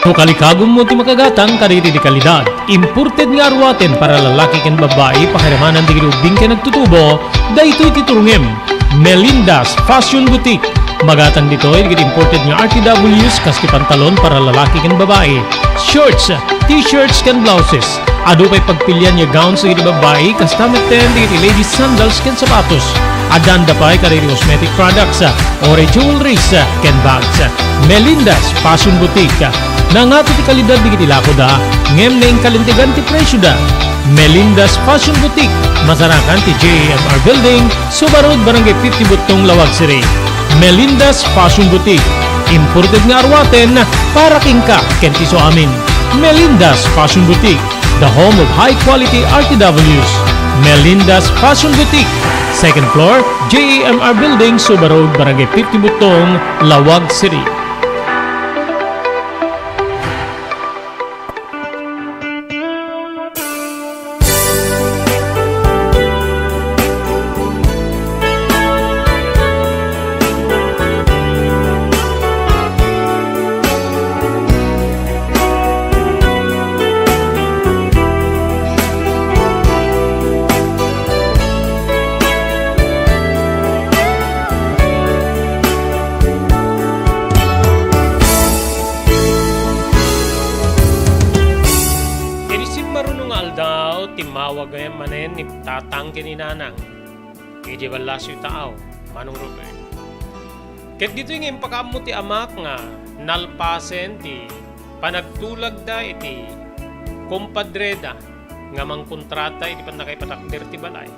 No kalikagom mo ti makagatang kaditi di kalidad. Imported nga arwaten para lalaki ken babae pakiramanan di grubing ken nagtutubo. Daytoy titurungem Melinda's Fashion Boutique. Magatang ditoy di imported nga RTWs kas ti pantalon para lalaki ken babae. Shorts, t-shirts ken blouses. Adu pay pagpilian nga gowns di babae kas tameten di ladies sandals ken sapatos. Adanda pay kaditi cosmetic products or jewelries ken bags. Melinda's Fashion Boutique. Nangato ti kalidad di kiti lako da, ngem na kalintigan ti presyo da. Melinda's Fashion Boutique, masarakan ti JAMR Building, Suba Road, barangay 50 Butong, Lawag City. Melinda's Fashion Boutique, imported nga arwaten para kingka kenti so amin. Melinda's Fashion Boutique, the home of high quality RTWs. Melinda's Fashion Boutique, second floor, JAMR Building, Suba Road, barangay 50 Butong, Lawag City. Timawag ngayon manen ni tatang kininanang. Iji balasyo tao, manong Robert. Ket dito yung impakam mo ti amak nga nalpasen ti panagtulag da iti kumpadreda nga mangkontrata iti panakaipatakder ti balay.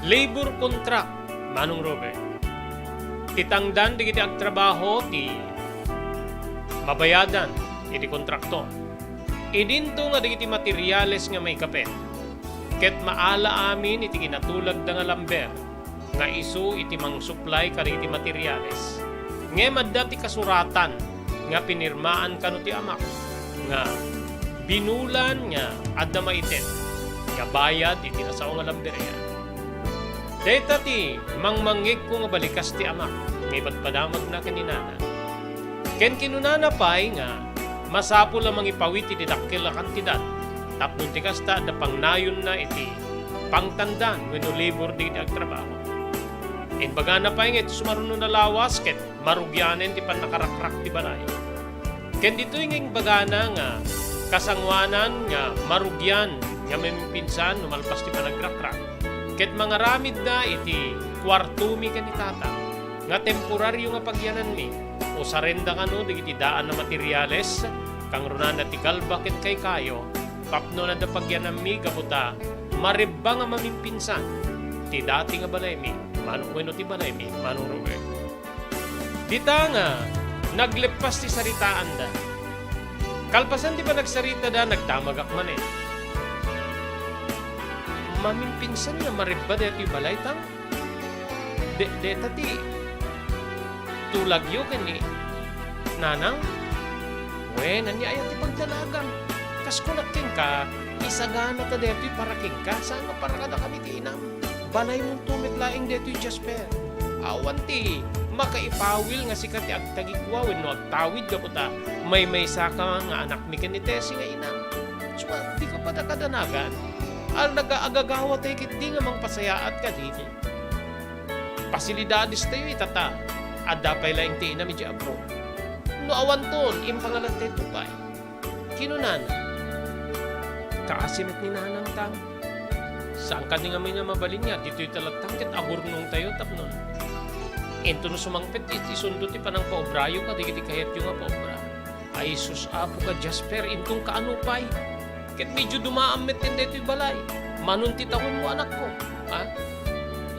Labor contract, manong Robert. Titangdan di kiti agtrabaho ti mabayadan iti kontraktor. Idinto nga digiti materyales nga may kapet. Ket maala amin iti kinatulag da nga lamber nga isu iti mang supply kadagiti materyales. Ngem adda ti kasuratan nga pinirmaan kano ti amak nga binulan nga adda maitet nga bayad iti nasao nga lambereya. Deta ti mangmangig ko nga balikas ti amak nga ipadpadamag na kaninana. Ken kinunana pay nga masapo lamang ipawit iti dakkel a kantidad. Tapnon ti kasta da pangnayon na iti pangtandan wenno labor di agtrabaho. Inbaga na pa iti sumaruno na lawas ket marugyanen ti panakarakrak ti balay. Ken dito yung bagana nga kasangwanan nga marugyan nga memimpinsan numalpas ti panagrakrak. Ket mga ramid na iti kwartumi kanitata nga temporaryo nga pagyanan mi. O sarenda kano digiti daan na materyales kang runana ti galba ket kay kayo tapno na da pagyanami gaputa maribba nga mamimpinsan ti dati nga balay mi manong wenno ti balay mi manong Robert. Dita nga naglepas ti saritaan da kalpasan di ba nagsarita da nagtamagak man mamimpinsan nga maribba da ti balay tang de tati tulagyo kani nanang wen ani ayat ti pagdalagan kas kunaking ka isagana ta detoy para kingka saan ka para kada kami ti inam balay mong tumit laing detoy Jasper awan ti makaipawil nga sikat ti agtagikwa wenno agtawid kaputa may saka nga anak mi ken ni Tessie nga inam so di ka pa kadanagan al nagaagagawa tay kit di nga mangpasayaat ka dito pasilidades tayo itata adda pay laing ti ina mi abro. No awan ton impangalan tayo tupay. kinunan. Kaasimit ni nanang tang. Saan ka nga may nga mabalin niya? Dito'y talatang kit agurnong tayo tapnon. Ento no sumangpit isundo ti panang paobrayo ka digiti kahit yung nga paobra. Ay sus apo ka Jasper intong kaanupay. Kit medyo dumaamit din dito'y balay. Manon ti tahon mo anak ko. Ha?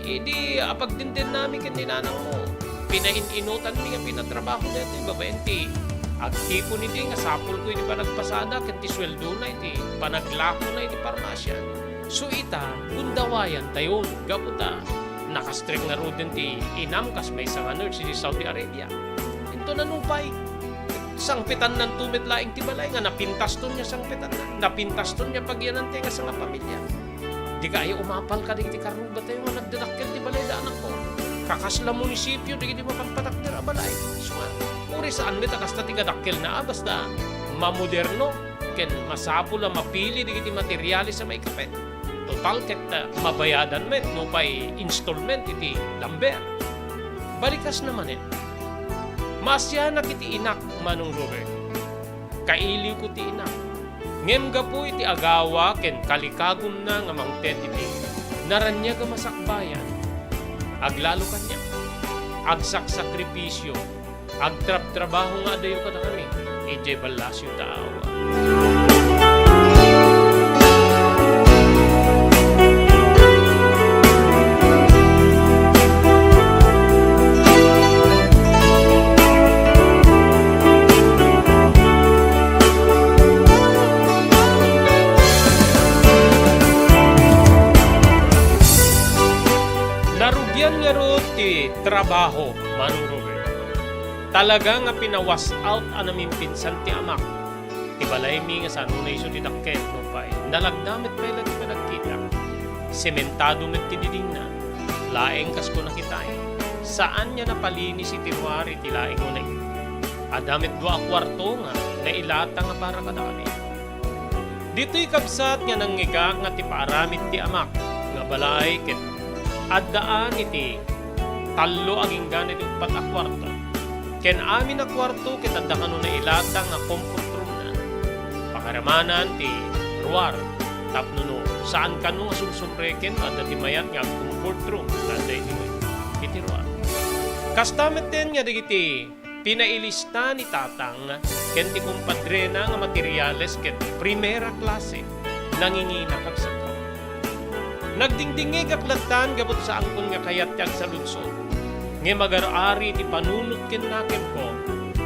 Idi apag din namin kit ni nanang mo. Pinainutan mi nga pinatrabaho dito babaen ti. Agtipo ni di nga sapol ko iti panagpasada ket ti sweldo na iti panaglako na iti parmasya. So ita gundawayan tayon gaputa nakastrek nga ro din ti inam kas may isang nurse si Saudi Arabia. Ito nanupay sangpitan ng tumit laing ti balay nga napintas ton niya sangpitan na napintas ton niya pagyanan ti nga sa nga pamilya. Di kayo umapal ka di ti karuba tayo nga nagdadakkel ti balay da anak ko. Kakasla munisipyo di mapagpatakder a balay. So uri saan mi takas ta ti kadakkel na basta mamoderno ken masapul a mapili di materyales sa may kapet. Total ket mabayadan met no pay installment iti lamber. Balikas naman masya na kiti inak manong Robert. Kailiw ko ti inak. Ngem gapu iti agawa ken kalikagum na nga mangted iti. Naranya ga masakbayan. Aglalo kanya. Agsakripisyo. Agtrab-trabaho nga dayo ka na kami. Ije balasyo taawa. Trabaho, Manong Robert. Talaga nga pinawas out anamin pinsan ti amak. Ti balay mi nga sa nunay so didakkel no pay. Nalagdamit pa ila ti panagkita. Sementado met ti diding na. Laeng kas ko nakitay. Saan niya napalinis si Tinuari ti laeng unay. Adamit dua kwarto nga na ilata nga para kadali. Dito'y kabsat nga nangiga nga ti paaramit ti amak. Nga balay ket addaan iti talo aging ganit yung pat a kwarto. Ken amin na kwarto ket adda kanu na ilatang nga comfort room na. Pakaramanan ti ruwar tapno saan kanu nga susumreken adda ti mayat nga comfort room adda iti ruwar. Kastamet ten nga digiti pinailista ni tatang ken ti kumpadre na nga materyales ket primera klase nangingina kag sa tao. Nagdingdingig aklatan gabot sa angkon nga kayat kag sa lunsod. Nga magar-ari ti panunot ken naken ko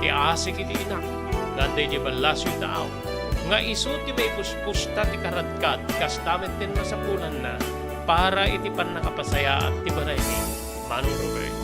ti asik iti inak nanday di balasyo taaw nga isu ti may puspusta ti karadkat kastamet ten masapulan na para iti pan nakapasaya at ti baray ni Manong Robert.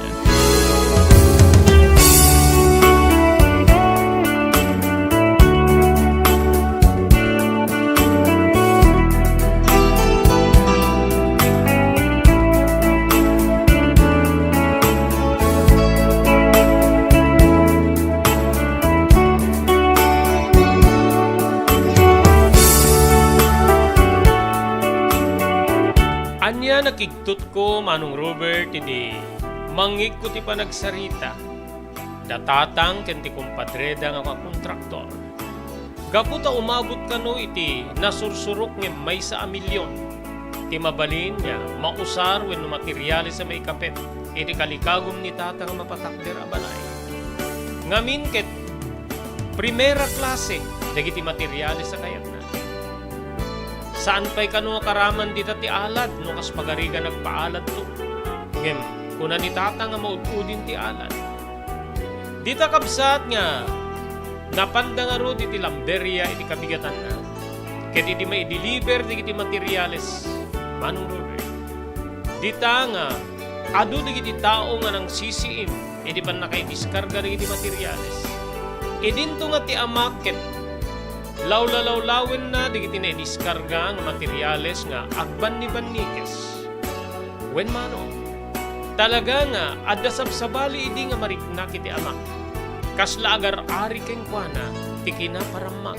Anya nakigtut ko Manong Robert idi mangig ko ti panagsarita datatang ken ti kumpadreda nga kontraktor. Gaputa umabot kano iti nasursurok ng may sa milyon. Ti mabalin niya mausar wenno materyales sa may kapet iti kalikagom ni tata nga mapatakder a balay. Ngamin ket primera klase dagiti materyales sa kayat na. Saan pa'y kano karaman dita ti alad no kas pagariga nagpaalad to. Ngem, kuna ni tata nga maududin ti alad. Dita kabsat nga napanda nga ro iti lamberia iti kabigatan na. Ket iti may deliver iti materyales Manong Robert. Dita nga adu iti tao nga nang sisiim iti pan nakaidiskarga iti materyales. Idinto nga ti amak ket lawlawlawin na digiti na diskarga ang materyales nga agban ni Banikes. Wen mano, talaga nga adda sabsabali idi nga mariknak iti amak. Kasla agar ari ken kuana ti kinaparamag.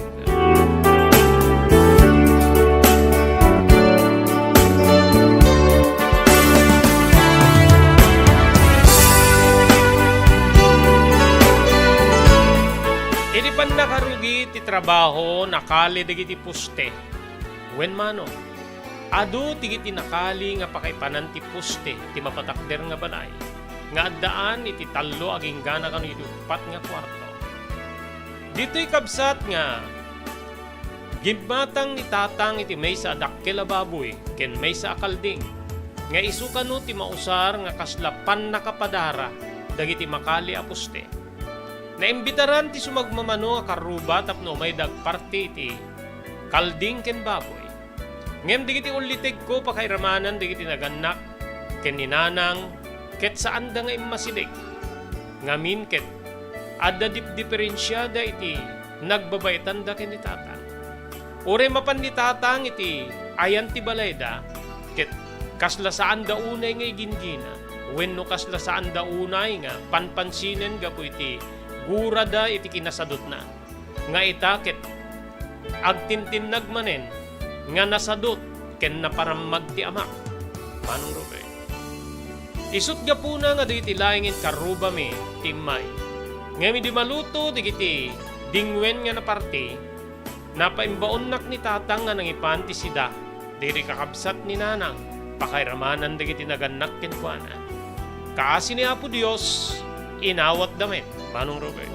Apan nakarugi ti trabaho, nakali dagiti puste. Wen mano, adu tigiti nakali nga pakaipanan ti puste, ti mapatakder nga balay. Nga addaan iti tallo aging gana kanu iti upat nga kwarto. Dito'y kabsat nga, gimmatang ni tatang iti may sa dakkel a baboy, ken may sa akalding. Nga isukano ti mausar nga kaslapan nakapadara, dagiti makali a puste. Naimbitaran ti sumagmamano nga karuba tapno may dagparti iti kalding ken baboy. Ngem digiti ulitig ko pakairamanan digiti naganak ken ninanang ket saan da nga imasilig. Ngamin ket adda diferensyada iti nagbabaitan da ken ni tatang. Ure mapan ni tatang iti ayan ti balayda ket kaslasaan da unay nga igingina. Wenno kaslasaan da unay nga panpansinen gapu iti gurada iti kinasadot na. Nga itaket agtintin nagmanen nga nasadot ken naparamag ti amak. Manong Ruben. Isut gapuna nga digiti laingin karuba mi timay. Ngemi di maluto digiti dingwen nga naparti napaimbaonnak ni tatang nga nangipan ti sida diri kakabsat ni nanang pakairamanan digiti naganak ken kuana. Kaasi ni Apo Dios inawat damit. Manong Robert.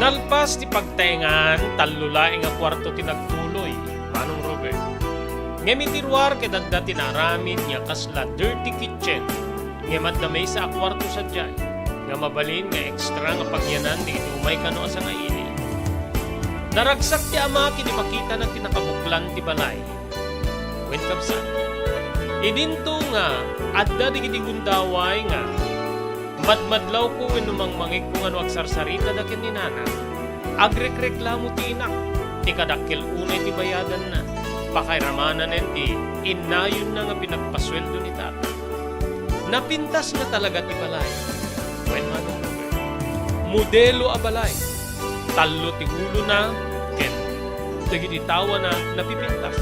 Nalpas ti pagtaengan tallulaing nga kwarto ti nagtuloy. Manong Robert. Ngemitirwar kadagda tinaramin nga kasla dirty kitchen nga madamay sa akwarto sa dyan nga mabalin nga ekstra nga pagyanan di umay kano asa nga ini. Naragsak ti ama kini makita na tinakabuklan ti balay. Wen kabsan. Idinto nga adda digiti gundaway nga madmadlaw ko wenno mangmangig ko nga agsarsarita da ken ni nana. Agrek-reklamo ti inak ti kadakkel unay ti bayadan na. Pakairamanan enti, inayon na nga pinagpasweldo ni tata. Napintas na talaga ti balay. When manong modelo a balay. Tallo ti ulo na, ken dagiti tawa na napipintas.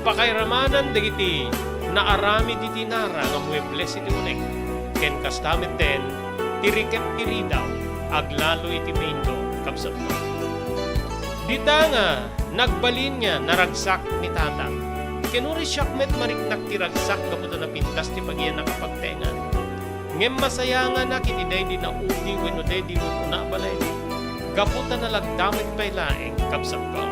Pakairamanan dagiti naarami di tinara nga muebles iti unek. Ken kastamit ten, tirikep tiridaw, aglalo iti mindo kapsat mo. Dita nga, nagbalin nga naragsak ni tatang. Kenuri siyakmet mariknak ti ragsak kaputo na pintas ti pagyan nakapagtengan. Ngem masaya nga na kitiday di na ugi wenno day di mo na balay. Kaputa na lagdamit pa'y laeng kapsat ko.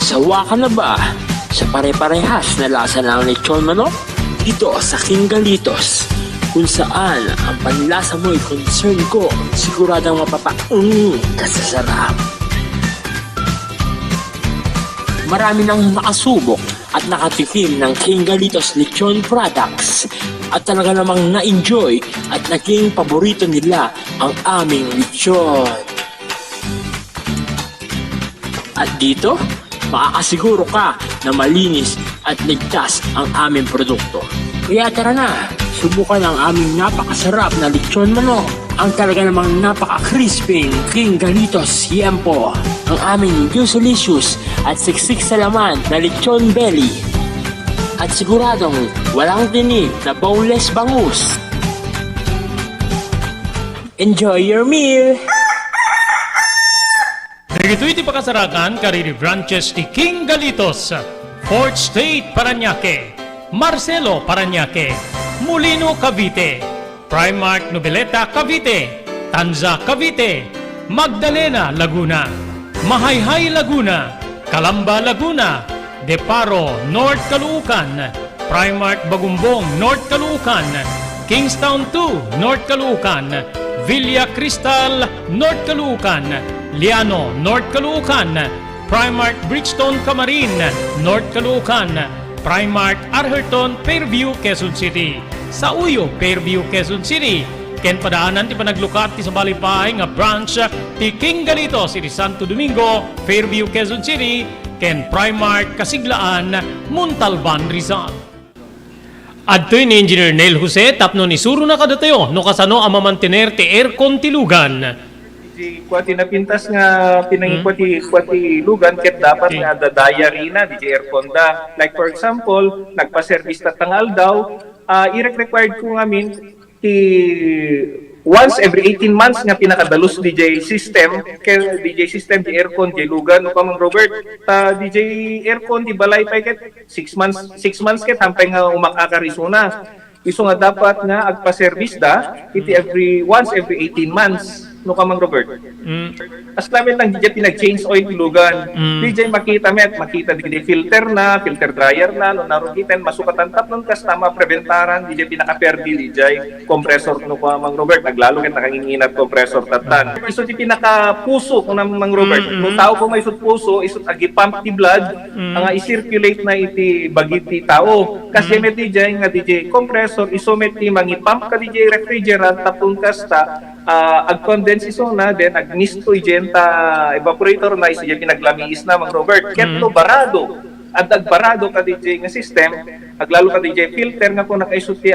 Sawa ka na ba sa pare-parehas na lasa ng lechon manok? Dito sa King Galitos, kung saan ang panlasa mo'y concern ko, siguradang kasasarap. Marami nang nakasubok at nakatikim ng King Galitos lechon products at talaga namang na-enjoy at naging paborito nila ang aming lechon. At dito, makakasiguro ka na malinis at ligtas ang aming produkto. Kaya tara na, subukan ang aming napakasarap na lechon manok. Ang talaga namang napaka-crispy King Galitos Yempo. Ang aming juicelicious at siksik sa laman na lechon belly. At siguradong walang tinig na boneless bangus. Enjoy your meal! Dagitoy iti pakasarakan kariri branches ti King Galitos, 4th State Parañaque, Marcelo Parañaque, Molino Cavite, Primark Noveleta Cavite, Tanza Cavite, Magdalena Laguna, Mahayhay Laguna, Calamba Laguna, Deparo North Caloocan, Primark Bagumbong North Caloocan, Kingstown 2 North Caloocan, Villa Cristal North Caloocan, Liano, North Caloocan, Primark Bridgestone Camarin, North Caloocan, Primark Arherton, Fairview, Quezon City. Sa Uyo, Fairview, Quezon City. Ken padaanan ti panaglukat ti sa balipahay nga branch ti King Galitos iti Santo Domingo, Fairview, Quezon City. Ken Primark Kasiglaan, Montalban, Rizal. Adtoy ni Engineer Nel Jose tapno ni suro na kadatayo no kasano ang mamantener ti aircon ti lugan. Di kwati napintas nga pinangikwati lugan ket dapat nga dadaya rina di airconda. Like for example, nagpa-service ta tangal daw, i-required ko ngamin ti once every 18 months nga pinakadalos DJ system kay DJ system di aircon di lugan no kamang Robert DJ aircon di balay pa ket 6 months ket hampay nga umakakarisuna. Iso nga dapat nga agpa-service da iti once every 18 months no kamang Robert. As namin lang DJ pinag-change oil ilugan. DJ makita di filter dryer na no narugitan masukatan tapnon kas tama preventaran DJ pinaka-perdi DJ compressor no kamang Robert naglalo ket nakanginginat compressor tatan. Iso di pinaka-puso no kamang Robert. No tao ko may isut puso isut agi pump ti blood nga i-circulate na iti bagiti tao. Kasi met DJ nga DJ compressor iso met ti mangi-pump ka DJ refrigerant tapon kasta ag-condense iso na then ag-misto igenta evaporator na iso yung pinaglamiis na mang Robert ketlo barado at agbarado ka DJ nga system aglalo ka DJ filter nga kung nakaisuti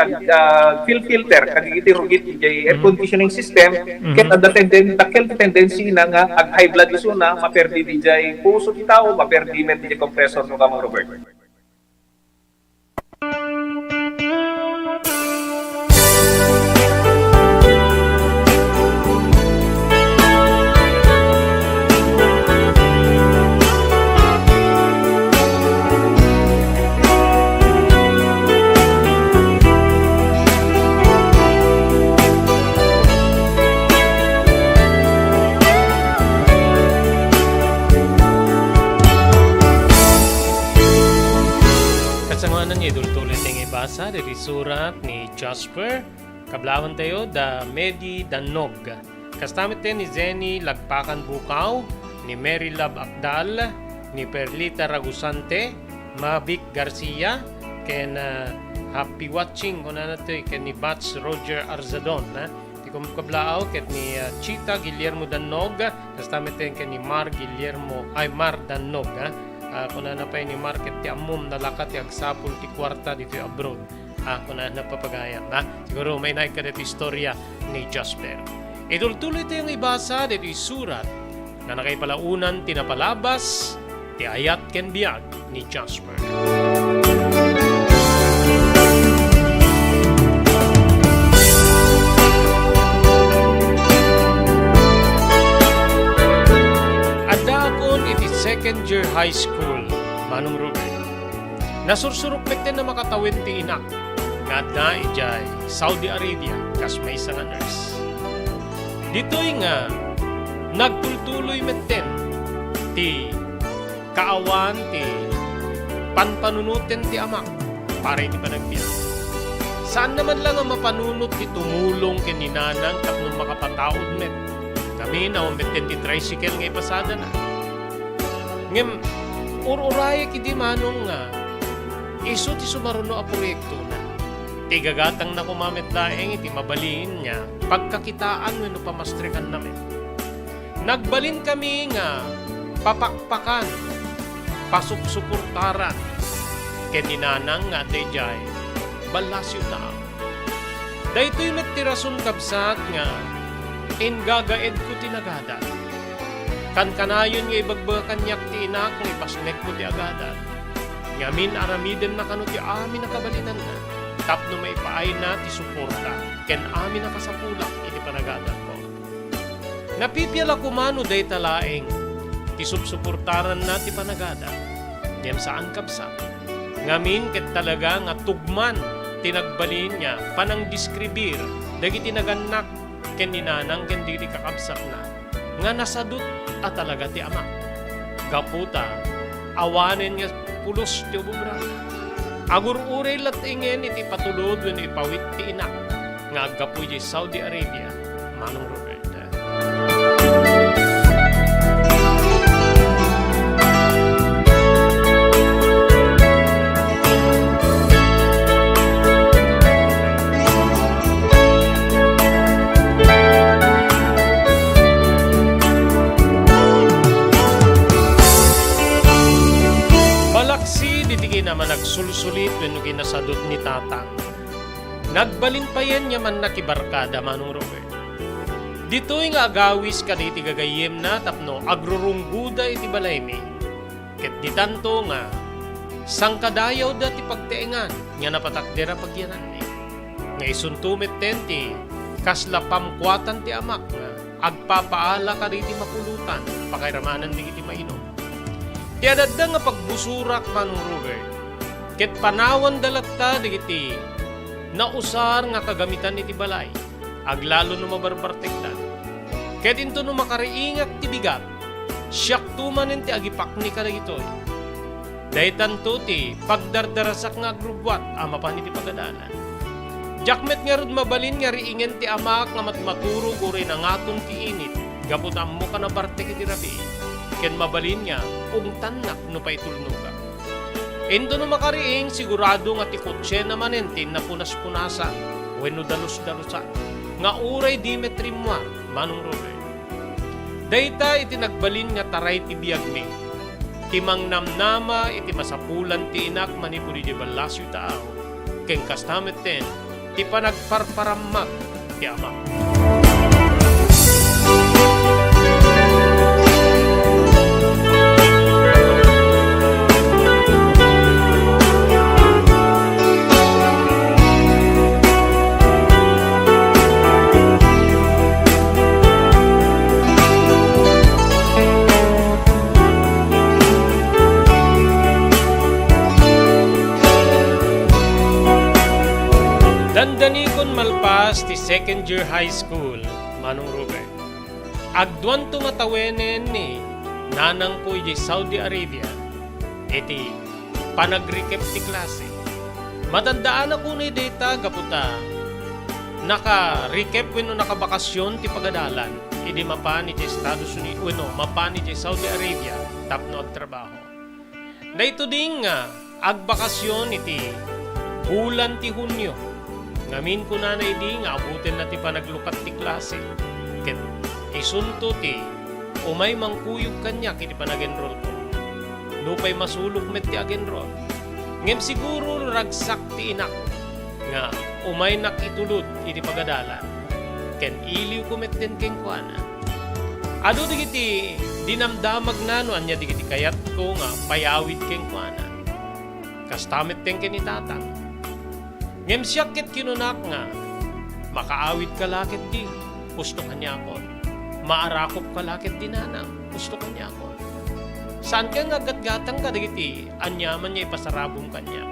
filter kagigiti rugit DJ air conditioning system ket at the tendency na nga ag high blood iso na maperdi DJ puso ti tao maperdi met DJ compressor no ka mang Robert. Kasamanan niya idul-tuloy tayong ibasa dari surat ni Jasper. Kablawan tayo da Medi Danog. Kastamit tayo ni Zenny Lagpakan Bukaw, ni Mary Love Akdal, ni Perlita Ragusante, Mavic Garcia, ken happy watching kung na nato ken ni Bats Roger Arzadon. Ti kablaaw ket ni Chita Guillermo Danog. Kastamit tayo ken ni Mar Danog. Kung na pa ni market ti amum nalakat ti agsapul ti kwarta dito abroad. Kung na napapagayam. Siguro may naik ka dito istorya ni Jasper. Idul-tuloy tayong ibasa dito surat na nakaipalaunan tinapalabas ti ayat ken biag ni Jasper. Second year high school, Manong Ruben. Nasursurok mekten na makatawin ti inak. Nga ijay Saudi Arabia, kas may isang nurse. Dito'y nga, nagtultuloy mekten ti kaawan ti panpanunuten ti amak para iti panagbiyak. Saan naman lang ang mapanunot ti tumulong ken ni nanang tapno makapataod met. Kami na mekten ti tricycle nga ipasada na. Ngem, ururay kiti manong nga, iso ti sumaruno a proyekto na. Ti gagatang na kumamit laeng iti mabalin niya, pagkakitaan wenno pamastrikan namin. Nagbalin kami nga, papakpakan, pasupsuportaran, ken ninanang nga dayjay, balasyo tao. Daytoy met ti rason kabsat nga, ingagaed ko tinagadan. Kan-kanayon nga ibagbakan niyak ti inak nga ipasnek mo ti agadan. Ngamin aramiden na kano ti amin nakabalinan na. Tapno may paay na ti suporta. Ken amin nakasapulak iti panagadan ko. Napipiyala kumano day talaeng. Ti subsuportaran na ti panagadan. Ngem saan kabsa. Ngamin ket talaga nga tugman tinagbalin niya panang diskribir. Dagiti naganak ken ninanang ken diri kakabsat na. Nga nasadut at talaga ti ama. Gaputa, awanen nga pulos ti ububra. Agur-uray latingin iti patulod when ipawit ti inak. Nga aggapuy di Saudi Arabia, Manong Robert. adot ni tatang. Nagbalin pa yan yaman nakibarkada manong Robert. Dito'y nga agawis ka di gagayem na tapno agrurungguda iti balay mi. Ket di tanto nga sangkadayaw da ti pagteengan nga napatakdera pagyanan ni. Nga isuntumit tenti kasla pamkuatan ti amak nga agpapaala ka di ti mapulutan pakairamanan di iti mainom. Ti adadda nga pagbusurak manong Robert. Ket panawan dalatta di iti nausar nga kagamitan iti balay. Aglalo no mabarbartekdan. Ket into no makariingak ti bigat, siyak tumanen ti agipakni ka dagitoy. Daytan to ti pagdardarasak nga agrubwat ama pa ti pagadalan. Jakmet nga rod mabalin nga riingen ti amak nga matmaturog uri nangaton ti init. Gaputam mo ka na bartek iti rabi. Ken mabalin nga ungtanak no pa itulnuga. Endo no makariing sigurado nga ti kotse na manentin na punas-punasa wenno dalus-dalusan. Nga uray Dimitri Muar, manong Robert. Dayta iti nagbalin nga taray ti biyag mi. Timang namnama iti masapulan ti inak manipuri di balasyo tao. Ken kastamet ten, ti panagparparammak ti ama. Dandanikon malpas ti second year high school, manong Robert. Agduan tumatawenen ni nanang ko di Saudi Arabia, iti panagrikep ti klase. Matandaan ako ni data gaputa, naka-recap wenno nakabakasyon ti pagadalan, idi mapani ti Estados Unidos, wenno mapani ti Saudi Arabia, tapno agtrabaho. Dayto ding nga, agbakasyon iti bulan ti Hunyo. Ngamin ko na di nga abutin na ti panaglukat ti klase. Ket isunto ti umay mangkuyog kanya kiti panag-enroll ko. Nupay masulok met ti ag-enroll. Ngem siguro ragsak ti inak nga umay nakitulod iti pagadalan. Ken iliw ko met den ken kuana. Ado digiti dinamdamag nano anya digiti kayat ko nga payawid ken kuana. Kastamet ten ken itatang. Ngem siyakit kinunak nga, makaawit ka lakit di, gusto kanya ako. Maarakop ka lakit di nanang, gusto kanya ako. Saan ka nga gatgatang ka dagiti, anyaman niya ipasarabong kanya.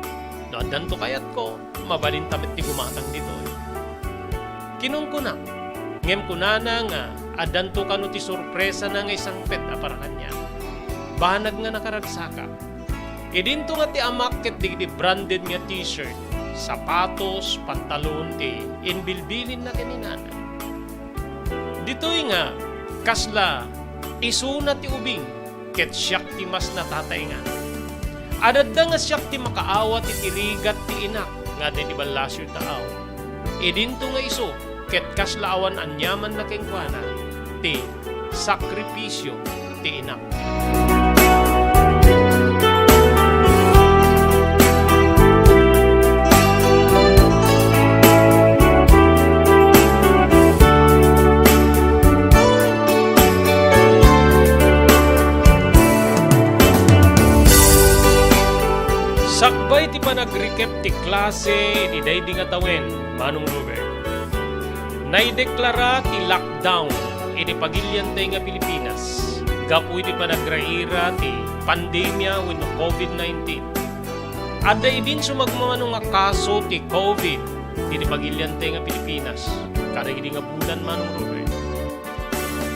No, adan to kayat ko, mabalin tamit ti gumatang dito. Kinong kunak, ngem kunana nga, adan to kano ti sorpresa na nga isang pet para kanya. Banag nga nakaragsaka. Idinto nga ti amak ket digiti branded nga t-shirt, sapatos, pantalon, ti inbilbilin na kaninana. Dito'y nga, kasla, isuna ti ubing, ket siyak ti mas natataingan. Adadda nga siyak ti makaawa ti tirigat ti inak, nga di balasyo taaw. Idinto nga iso, ket kasla awan anyaman na kengkwana, ti sakripisyo ti inak. Sakbay ti panagrecap ti klase di daydi nga tawen, manong Robert. Naideklara ti lockdown iti pagilyan tay nga Pilipinas. Gapu iti panagraira ti pandemya wenno COVID-19. Adda idin sumagmamano nga kaso ti COVID iti pagilyan tay nga Pilipinas. Kadagidi nga bulan, manong Robert.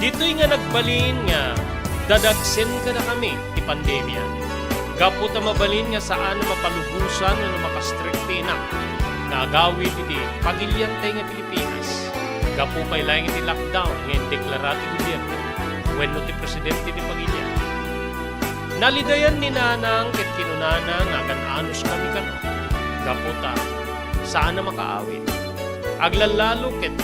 Dito'y nga nagbalin nga dadagsen ka na kami ti pandemya. Gapu ta mabalin nga saan mapalubusan o makastriktina na agawid iti pagilyantay nga Pilipinas. Gapu pa'y laing iti lockdown ngayon deklarati gobyerno wenno ti presidente ti pagilyan. Nalidayan ni nanang ket kinunana nga kan-anos kami kano. Gapu ta saan na makaawid. Aglalalo ket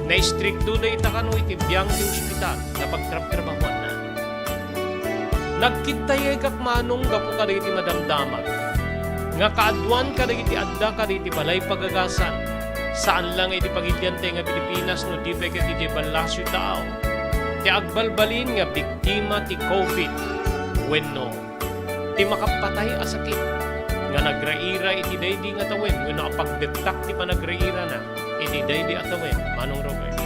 na-stricto da ita kano iti biyang ti ospital na pagtrabahuan na. Nagkintayay kak manong gapu ka iti madamdamag. nga kaadwan ka dagiti adda ka diti balay pagagasan. Saan lang iti pagilyante nga Pilipinas no di pa iti balasyo tao. Ti agbalbalin nga biktima ti COVID. Wenno, ti makapatay a sakit. Nga nagraira iti daydi nga tawen. Wenno kapagdetak ti panagraira na iti daydi atawen. Manong Robert.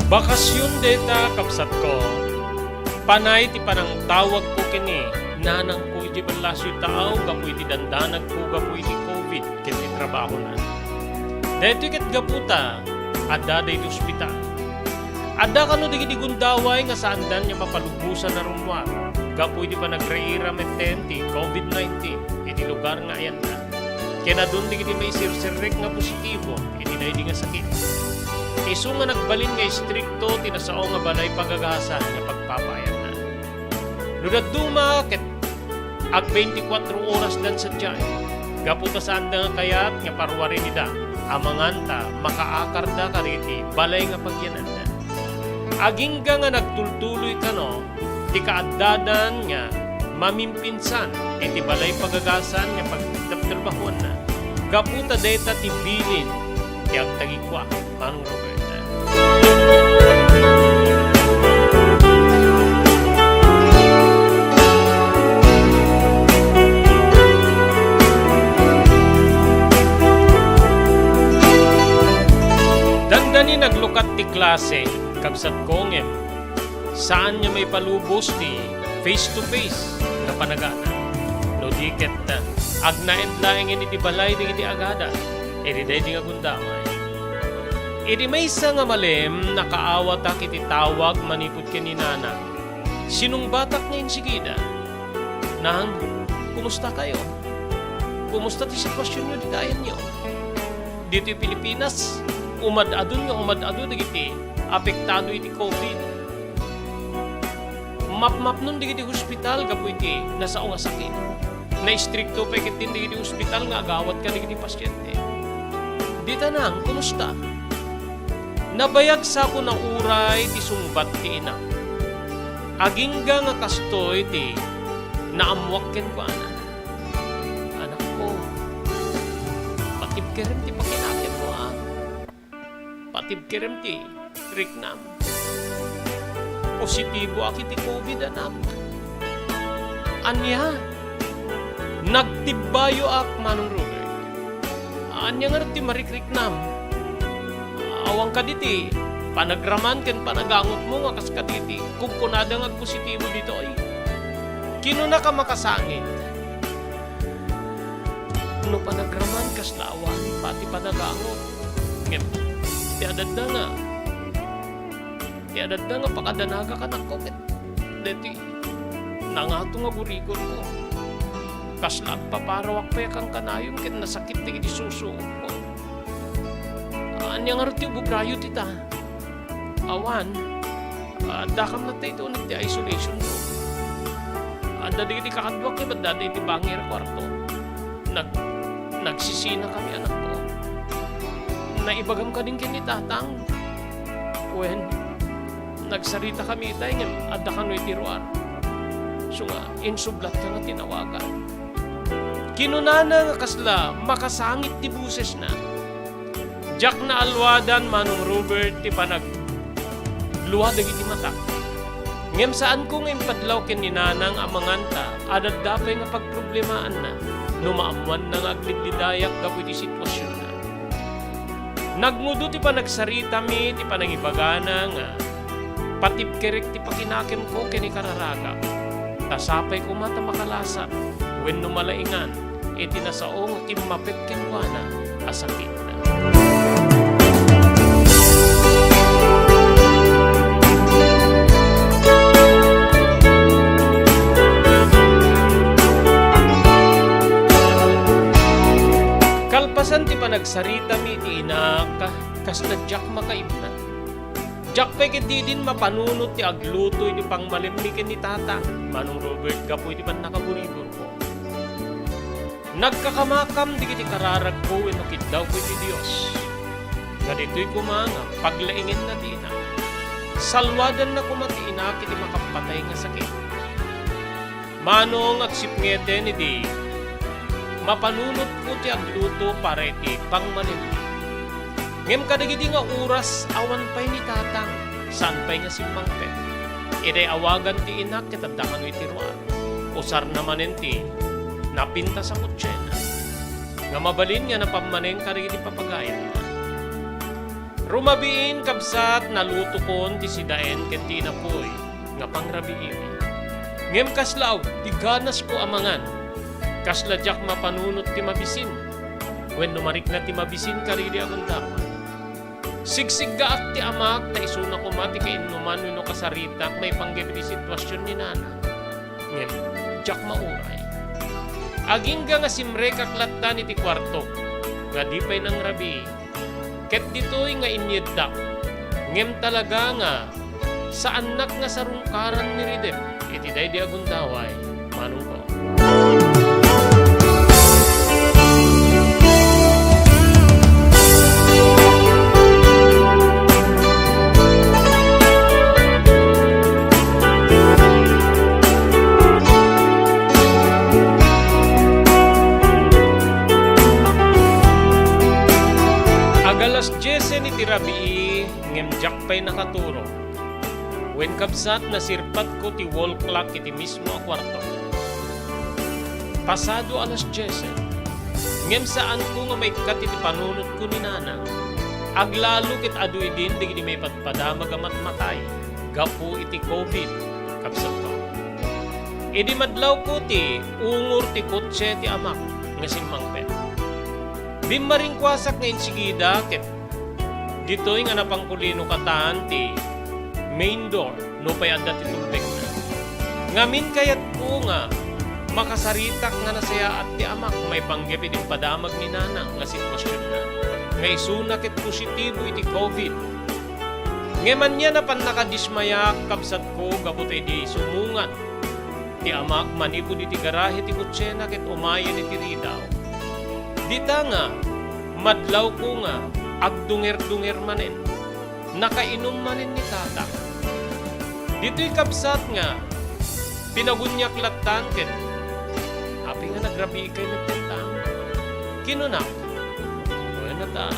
Bakasyon deta kapsat ko. Panay ti panang tawag ko kini. Nanang ko iti balasyo tao, gapu iti dandanag ko, gapu iti COVID, kiti trabaho na. Dito ket gaputa, adda da iti ospital. Adda kano digiti gundaway nga saandan niya mapalubusan na rumwar. Gapu iti panagraira meten ti COVID-19, iti lugar nga ayan na. Kaya na doon digiti may sirsirek nga positibo, iti daydi nga sakit. Isu nga nagbalin nga istrikto tinasao nga balay pagagasan nga pagpapayan na. Nudaduma ket ag 24 oras dan sa tiyan. Gaputa saan nga kayat nga parwari nida. Amanganta makaakar da kariti balay nga pagyanan da. Agingga nga nagtultuloy kano ti kaaddadan nga mamimpinsan iti balay pagagasan nga pagtrabahuan na. Gaputa deta ti bilin ti agtagikwa Manong Robert. Dandani naglukat ti klase, kabsat kongem, saan niya may palubos ti face-to-face na panagana. No diket agnaed laing ini ti balay di iti agada, iti day di nga gundamay. Iti may isa nga malem, nakaawat ak iti tawag manipod kininana. Sinong batak ngayon sigida? Nang, kumusta kayo? Kumusta ti sitwasyon nyo di dayan nyo? Dito yung Pilipinas, umad-ado digiti, apektado iti COVID. Map nun digiti hospital, gapu iti, nasa nga sakit. Na-istrikto pa ikitin digiti hospital, nga agawat ka digiti pasyente. Dita nang, kumusta? Nabayag sa ako na uray ti sungbat ti ina. Agingga nga kastoy ti naamwakken ko ana. Anak ko, patibkerem ti pakinakin mo ah. Patibkerem ti riknam. Positibo aki ti COVID anak. Anya, nagtibayo ak Manong Robert. Anya nga ti marikriknam. Awang ka diti, panagraman ken panagangot mo nga kas kaditi, kung kunada nga positibo dito ay kinuna ka makasangit. No panagraman kas laawan, pati panagangot. Ngem, ti adadda nga pakadanaga ka na kokit. Deti, nangato nga gurikon mo. Kas nagpaparawak pa yakang kanayong ken nasakit ti suso ko. Anya nga rin bubrayo tita. Awan, dakam na tayo ito isolation room. Dadi iti kakadwak ba't dadi iti bangir kwarto. Nagsisina kami anak ko. Naibagam ka din kinitatang. When, nagsarita kami itay nga adda ka no itiruar. So nga, insublat ka nga tinawagan. Kinunana nga kasla, makasangit ti buses na. Jak na alwadan Manong Robert ti panag luwadag iti mata. Ngem saan ko ngayon padlaw ken ni nanang amanganta adad dapay nga pagproblemaan na numaamuan na nga aglidlidayak gapu iti sitwasyon na. Nagmudo ti panagsarita mi ti panangibagana nga patibkerek ti pakinakem ko ken ikararaga. Tasapay ko mata makalasa wen numalaingan iti nasaong timmapet ken kuana asakit na. Kalpasan ti panagsarita mi ti ina kas na jak makaibna. Jak pa di din mapanunot ti agluto iti pangmalimlikin ni tatang. Manong Robert kapoy ti pan nakaburibor ko. Nagkakamakam di kiti kararag ko wenno kitdaw ko iti Dios. Ganito'y kumanga paglaingin na di na. Salwadan na kumatiinak iti makapatay nga sakit. Manong agsipngete ni di mapanunot ko ti agluto para iti pangmalimlik. Ngem kadagiti nga oras awan pay ni tatang, saan pay nga simmangpet. Iday awagan ti inak kitadakan iti ruan. Usar naman enti, napinta sa kutsena. Nga mabalin nga napamanen kadagiti papagayan na. Rumabiin kabsat naluto kon ti sidaen ken ti inapoy, nga pangrabiimi. Ngem kaslaw, ti ganas ko amangan. Kasladyak mapanunot ti mabisin. When numarik na ti mabisin karidi amang dapat. Sigsig gaak ti amak, ta isuna ko mati kay inuman no kasaritak may panggibiti sitwasyon ni nana. Ngem, jak mauray. Aging nga simre kaklatan iti kwarto, nga di pa'y nang rabi. Ket dito'y nga inyeddak, ngem talaga nga, sa anak nga sarungkaran ni Ridem, iti day di agundaway, manong ko. Agalas 10 ni tirabii, ngem jak pa'y nakaturo. Wen kabsat nasirpat ko ti wall clock iti mismo a kwarto. Pasado alas 10, ngem saan ko nga may kat iti panunot ko ni nana. Aglalo kit adu idin digiti may patpadamag amat matay, gapu iti COVID, kabsat ko. Idi madlaw ko ti ungur ti kotse ti amak, nga simmangpet. Bimaring kwasak nga insigida ket dito'y nga napangkulino katan ti main door no pay adda ti tubig na. Ngamin kayat ko nga makasaritak nga nasaya at ti amak may panggep iti padamag ni nanang nga sitwasyon na. Nga isuna ket positibo iti COVID. Ngeman niya na pan nakadismaya kabsat ko gabut di sumungat. Ti amak manipod iti garahe ti kutsena ket umayan iti ridaw. Dita nga, madlaw ko nga, agdunger-dunger manin. Nakainom manin ni tatang. Dito'y kabsat nga, pinagunyak latan ket. Api nga nagrabi ikay nagtentang. Kinunak. Bueno ta,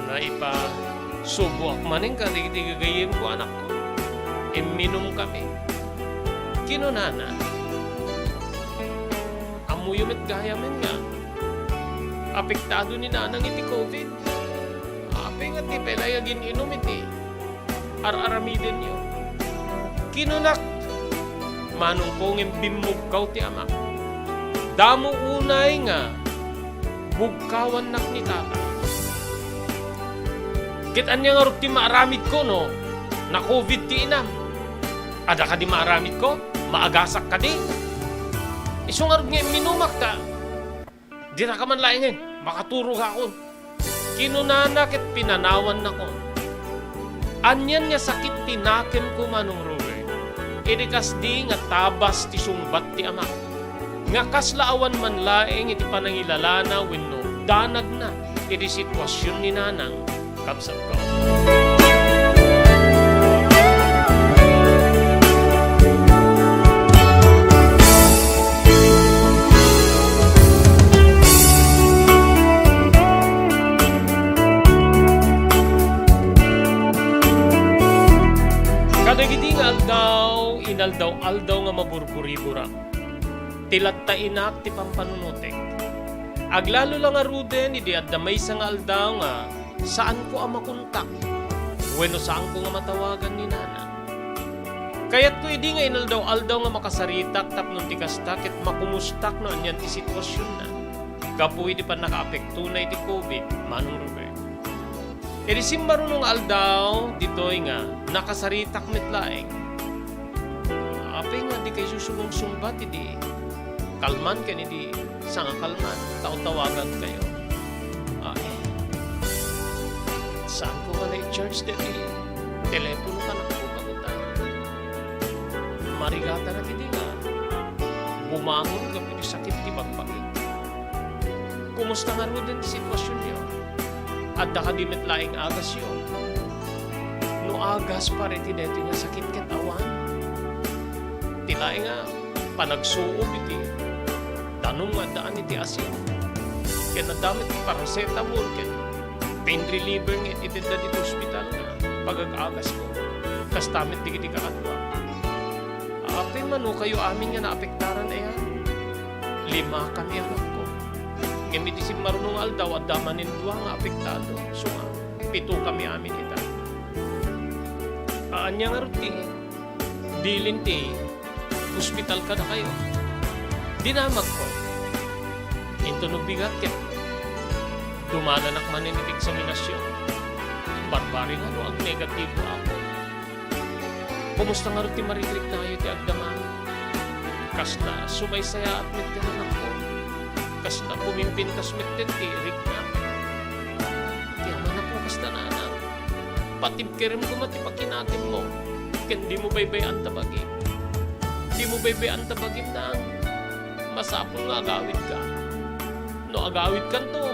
naipa subuak manin ka, tigagayim ko anak ko. Iminom kami. Kinunana. Amuyumit gayamin nga. Apektado ni nanang iti COVID. Ape nga ti pelayagin inom iti. Ar-aramiden nyo. Kinunak. Manong kong imbimugkaw ti amak. Damo unay nga. Bugkawan nak ni tata. Kitaan niya nga rup ti maaramid ko no. Na COVID ti inam. Ada ka di maaramid ko? Maagasak ka di? Isungarod nga minumak ta. Di na ka man laingin, makaturo ka ako. Kinunana ket pinanawan na ko. Anyan nga sakit tinaken ko manong Robert. Inikas di nga tabas ti sumbat ti amak. Nga kaslaawan man laing iti panangilalana wenno danag na iti sitwasyon ni nanang kabsat ko. Kadagiti nga inaldaw nga maburburi-bura. Tilatta inak ti pampanunutek. Aglalo lang nga ruden, idi at damay sa nga aldaw nga saan ko ang makontak. Bueno saan ko nga matawagan ni nana. Kaya't ko idi nga inaldaw-aldaw nga makasaritak tapnon ti kastak ket makumustak no anyan ti sitwasyon na. Kapuy di pa nakaapekto na iti COVID, manong Robert. Edi simbarunong aldaw, dito'y nga, nakasaritak mitlaeng. Apay nga, di kayo susubong sumbat, di kalman ka ni di sanga kalman, tawagan kayo. Ay, saan ko nga na i-church din telepono ka na po kagutan. Marigata na kiti nga. Bumangon ka po sakit ti pagpakit. Kumusta nga rin din sitwasyon niyo? At ka dimit laing agas yun. No agas pa rin tineto nga sakit katawan. Tilaing nga panagsuob iti. Tanong nga daan iti asin. Kaya nadamit ti paracetamol. Kaya pain reliever nga iti na dito hospital nga. Pagag-agas ko. Kastamit di kakatwa. Apay mano kayo amin nga naapektaran na yan. 5 kami anak ko. Ngayon si marunong aldaw at damanin 2 nga apektado. So nga, 7 kami amin ita. Anya nga ruti. Dilin ti. Hospital ka na kayo. Dinamag ko. Into no bigat ka. Dumananak man in examinasyon. Barbari nga no, ang negatibo ako. Kumusta nga rin ti marikrik na kayo ti agdaman? Kasna sumaysaya at mitkanan ako. Kasna pumimpin kas mitentirik na. Kaya man ako kasna na anak. Patibkirim ko matipakinatin mo. Ken di mo baybayan tabagim. Di mo baybayan tabagim na masapong nga agawid ka. No agawid kan to.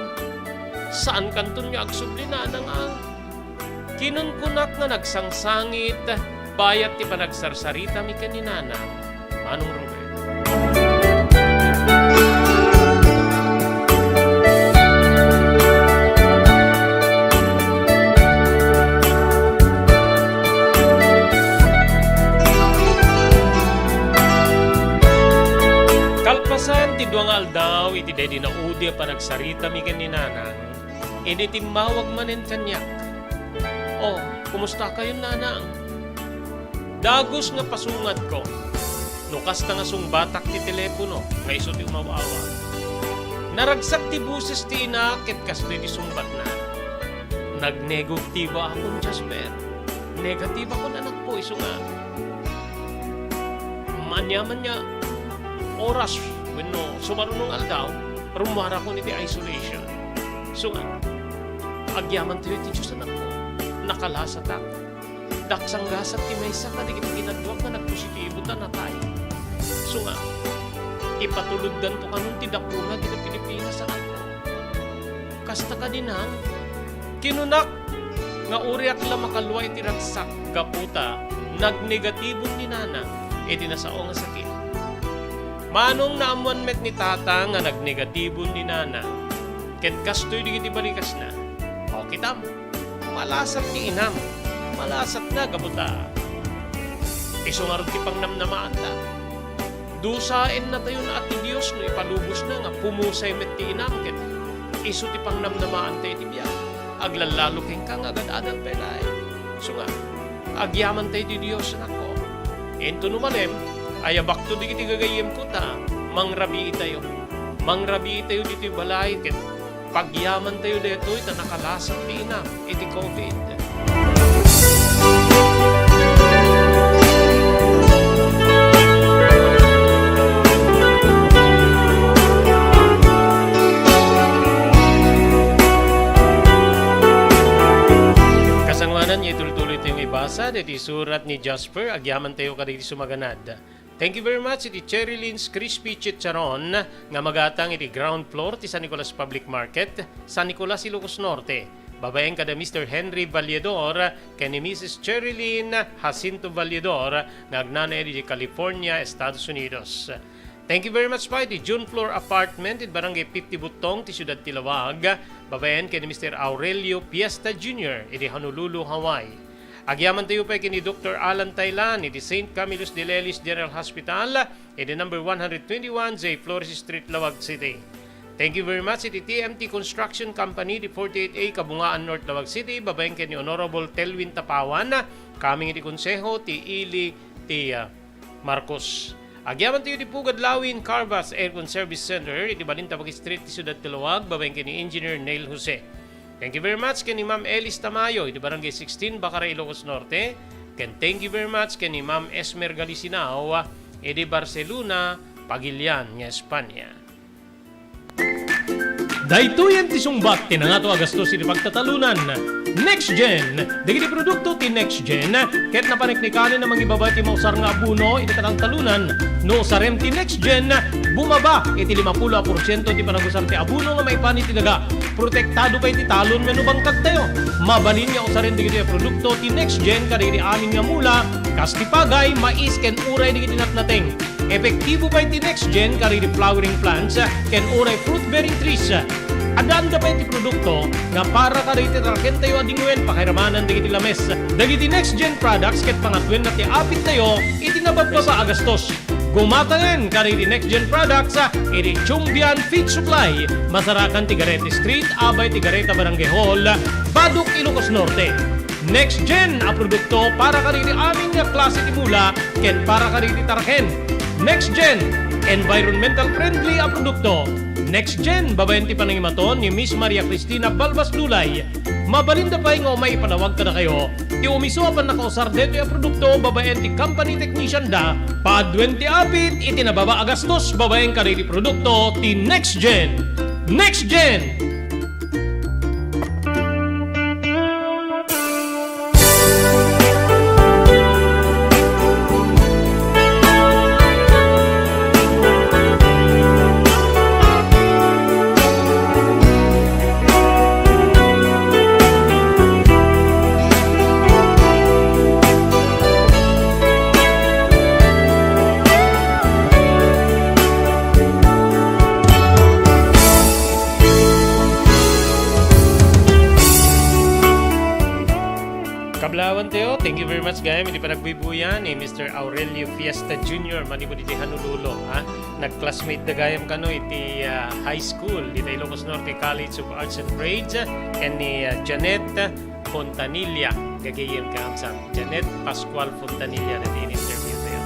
Saan kanton nga agsubli na nga? Kinunkunak nga nagsangsangit, bayat ti panagsarsarita mi kaninana. Manong Robert. Kalpasan ti duang aldaw iti dedi na udi panagsarita mi kaninana. Edi timawag manen kanyak. Oh, kumusta kayo nanang? Dagos nga pasungat ko. Nukas na nga sungbatak ti telepono, nga iso ti umawawa. Naragsak ti buses ti ina, ket kasdo ti sungbat na. Nagnegatiba akong Jasper. Negativa ko anak po, iso nga. Manyaman niya, oras, when no, sumarunong aldaw, rumara ko ni ti isolation. So nga, agyaman tayo ti Diyos anak ko. Nakalasat ako. Daksang gasat ti maysa ka, di kita ginadwag na nagpositibo ta na tayo. So nga, ipatulugdan to kanun ti dakuna kita Pilipinas sa ako. Kasta ka dinan, kinunak, nga uri at la makalway ti ragsak, gaputa, nagnegatibong ni nana, iti nasao nga sakit. Manong naamuan met ni tata nga nagnegatibong ni nana, ket kastoy di kiti balikas na, o kitam. Malasat ti inam. Malasat na gabuta. Iso nga rin ti pangnamnamaan ta. Dusain na tayo na at ni Diyos no ipalubos na nga pumusay met ti inam. Ket iso ti pangnamnamaan tayo ti biyak. Aglalalo keng kang agad-adal pelay. So nga, agyaman tayo ti Diyos na ko. Ento numalem, ayabak to di kiti gagayem ko ta. Mangrabi tayo. Mangrabi tayo dito balay. Ket pagyaman tayo dito, ita nakalasang di na, iti COVID. Kasangwanan niya tuloy-tuloy tayong ibasa, dito surat ni Jasper, agyaman tayo ka dito sumaganad. Thank you very much iti Cherry Lynn's Crispy Chicharon nga magatang iti ground floor ti San Nicolas Public Market, San Nicolas, Ilocos Norte. Babaeng kada Mr. Henry Valledor ken ni Mrs. Cherry Lynn Jacinto Valledor nga agnana iti California, Estados Unidos. Thank you very much pa iti June Floor Apartment iti Barangay 50 Butong ti Ciudad Tilawag. Babaeng ken ni Mr. Aurelio Piesta Jr. iti Honolulu, Hawaii. Agyaman tayo pa kini Dr. Alan Taylan iti St. Camillus de Lelis General Hospital iti number 121 J. Flores Street, Lawag City. Thank you very much iti TMT Construction Company di 48A Kabungaan North, Lawag City. Babaeng kini Honorable Telwin Tapawan kaming iti konseho ti Ili ti Marcos. Agyaman tayo di Pugad Lawin Carvas Aircon Service Center iti Balintawak Street ti Ciudad Tilawag. Babaeng kini Engineer Neil Jose. Thank you very much kay ni Ma'am Elis Tamayo, iti Barangay 16, Bacaray, Ilocos Norte. Ken thank you very much kay ni Ma'am Esmer Galicinao, iti Barcelona, Pagilian, Espanya. Daytoyan ti sungbat ti nangato agastos iti pagtatalunan. Next Gen, dagiti produkto ti Next Gen, ket napaniknikanin na mangibaba ti mausar nga abuno iti katang talunan. No sarem ti Next Gen, bumaba iti 50% ti panagusar ti abuno nga maipani ti daga. Protektado pa iti talon nga bangkag tayo. Mabalin nga usaren digiti produkto ti Next Gen kadagiti amin nga mula, kas ti pagay, mais ken uray digiti natnateng. Epektibo pa iti Next Gen kadagiti flowering plants ken uray fruit bearing trees. Adanda pa iti produkto nga para kadagiti tarken tayo adingwen pakiramanan digiti lames. Dagiti Next Gen products ket pangatwen na ti apit tayo iti nabababa agastos. Gumatangen kadagiti Next Gen products iti Chumbian Feed Supply, Masarakan Tigarete Street, Abay Tigareta Barangay Hall, Baduk Ilocos Norte. Next Gen a produkto para kadagiti amin nga klase ti mula ken para kadagiti tarken. Next Gen environmental friendly a produkto. Next Gen, babayan ti panangimaton ni Miss Maria Cristina Balbas Lulay. Mabalinda pa nga may panawag ka na kayo. Ti umiso apan nakausar dito yung produkto, babayan ti company technician da. Padwen ti apit, iti nababa agastos, babayan ka rin ti produkto, ti Next Gen. Next Gen! Kablawan tayo, thank you very much gayam. Hindi pa nagbibuyan ni Mr. Aurelio Fiesta Jr. Manibod iti Hanululo. Nag-classmate na gayam kano iti high school dito Ilocos Norte College of Arts and Trades and ni Janet Fontanilla. Gagayam ka Janet Pascual Fontanilla na din-interview tayo.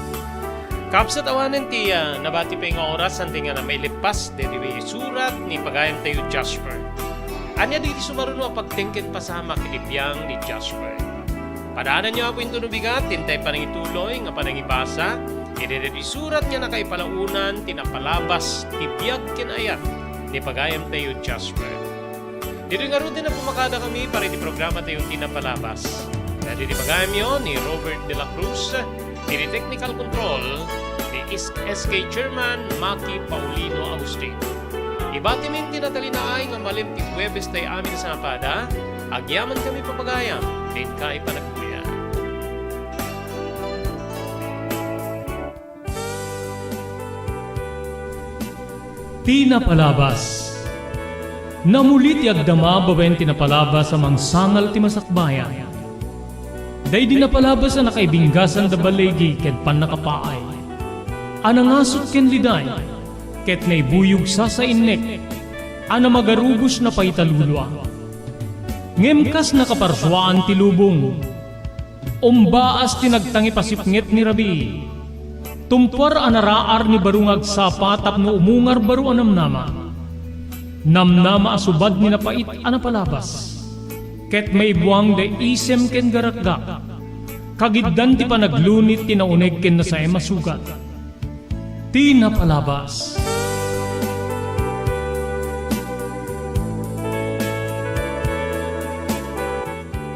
Kapsat awanan ti nabati pa yung oras santi nga na may lipas dito may surat ni pagayam tayo Jasper. Anya dito sumaruno pagtingkit pasama kinipyang ni Jasper. Padaanan niyo ako yung bigat, tintay pa nang ituloy, nga pa nang ibasa, surat niya na kay palaunan, tinapalabas, tibiyag kinayat, ni pagayam tayo Jasper. Dito nga rin din na pumakada kami para di programa tayo tinapalabas. Dito di pagayam yun ni Robert De La Cruz, di Technical Control, ni SK Chairman Maki Paulino Agustin. Ibatimin tinatalinaay nga malim ti Huwebes tayo amin sa pada, agyaman kami papagayam, din ka ipanagkuya. Tinapalabas. Namulit ti agdama babaen tinapalabas amang sangal ti masakbayan. Day di napalabas na nakaibinggasan da balegi ket pan nakapaay. Anangasot ken liday ket naibuyog sa innek. Ana magarubos na paitalulwa. Ngemkas nakaparswaan ti lubong. Umbaas tinagtangi pasipnget ni Rabi. Tumpar anaraar ni barungag sapa tapno umungar baru anamnama. Namnama asubad ni napait anapalabas. Ket may buwang da isem ken garakgak. Kagiddan ti panaglunit tinauneg ken na sa emasugat. Tinapalabas.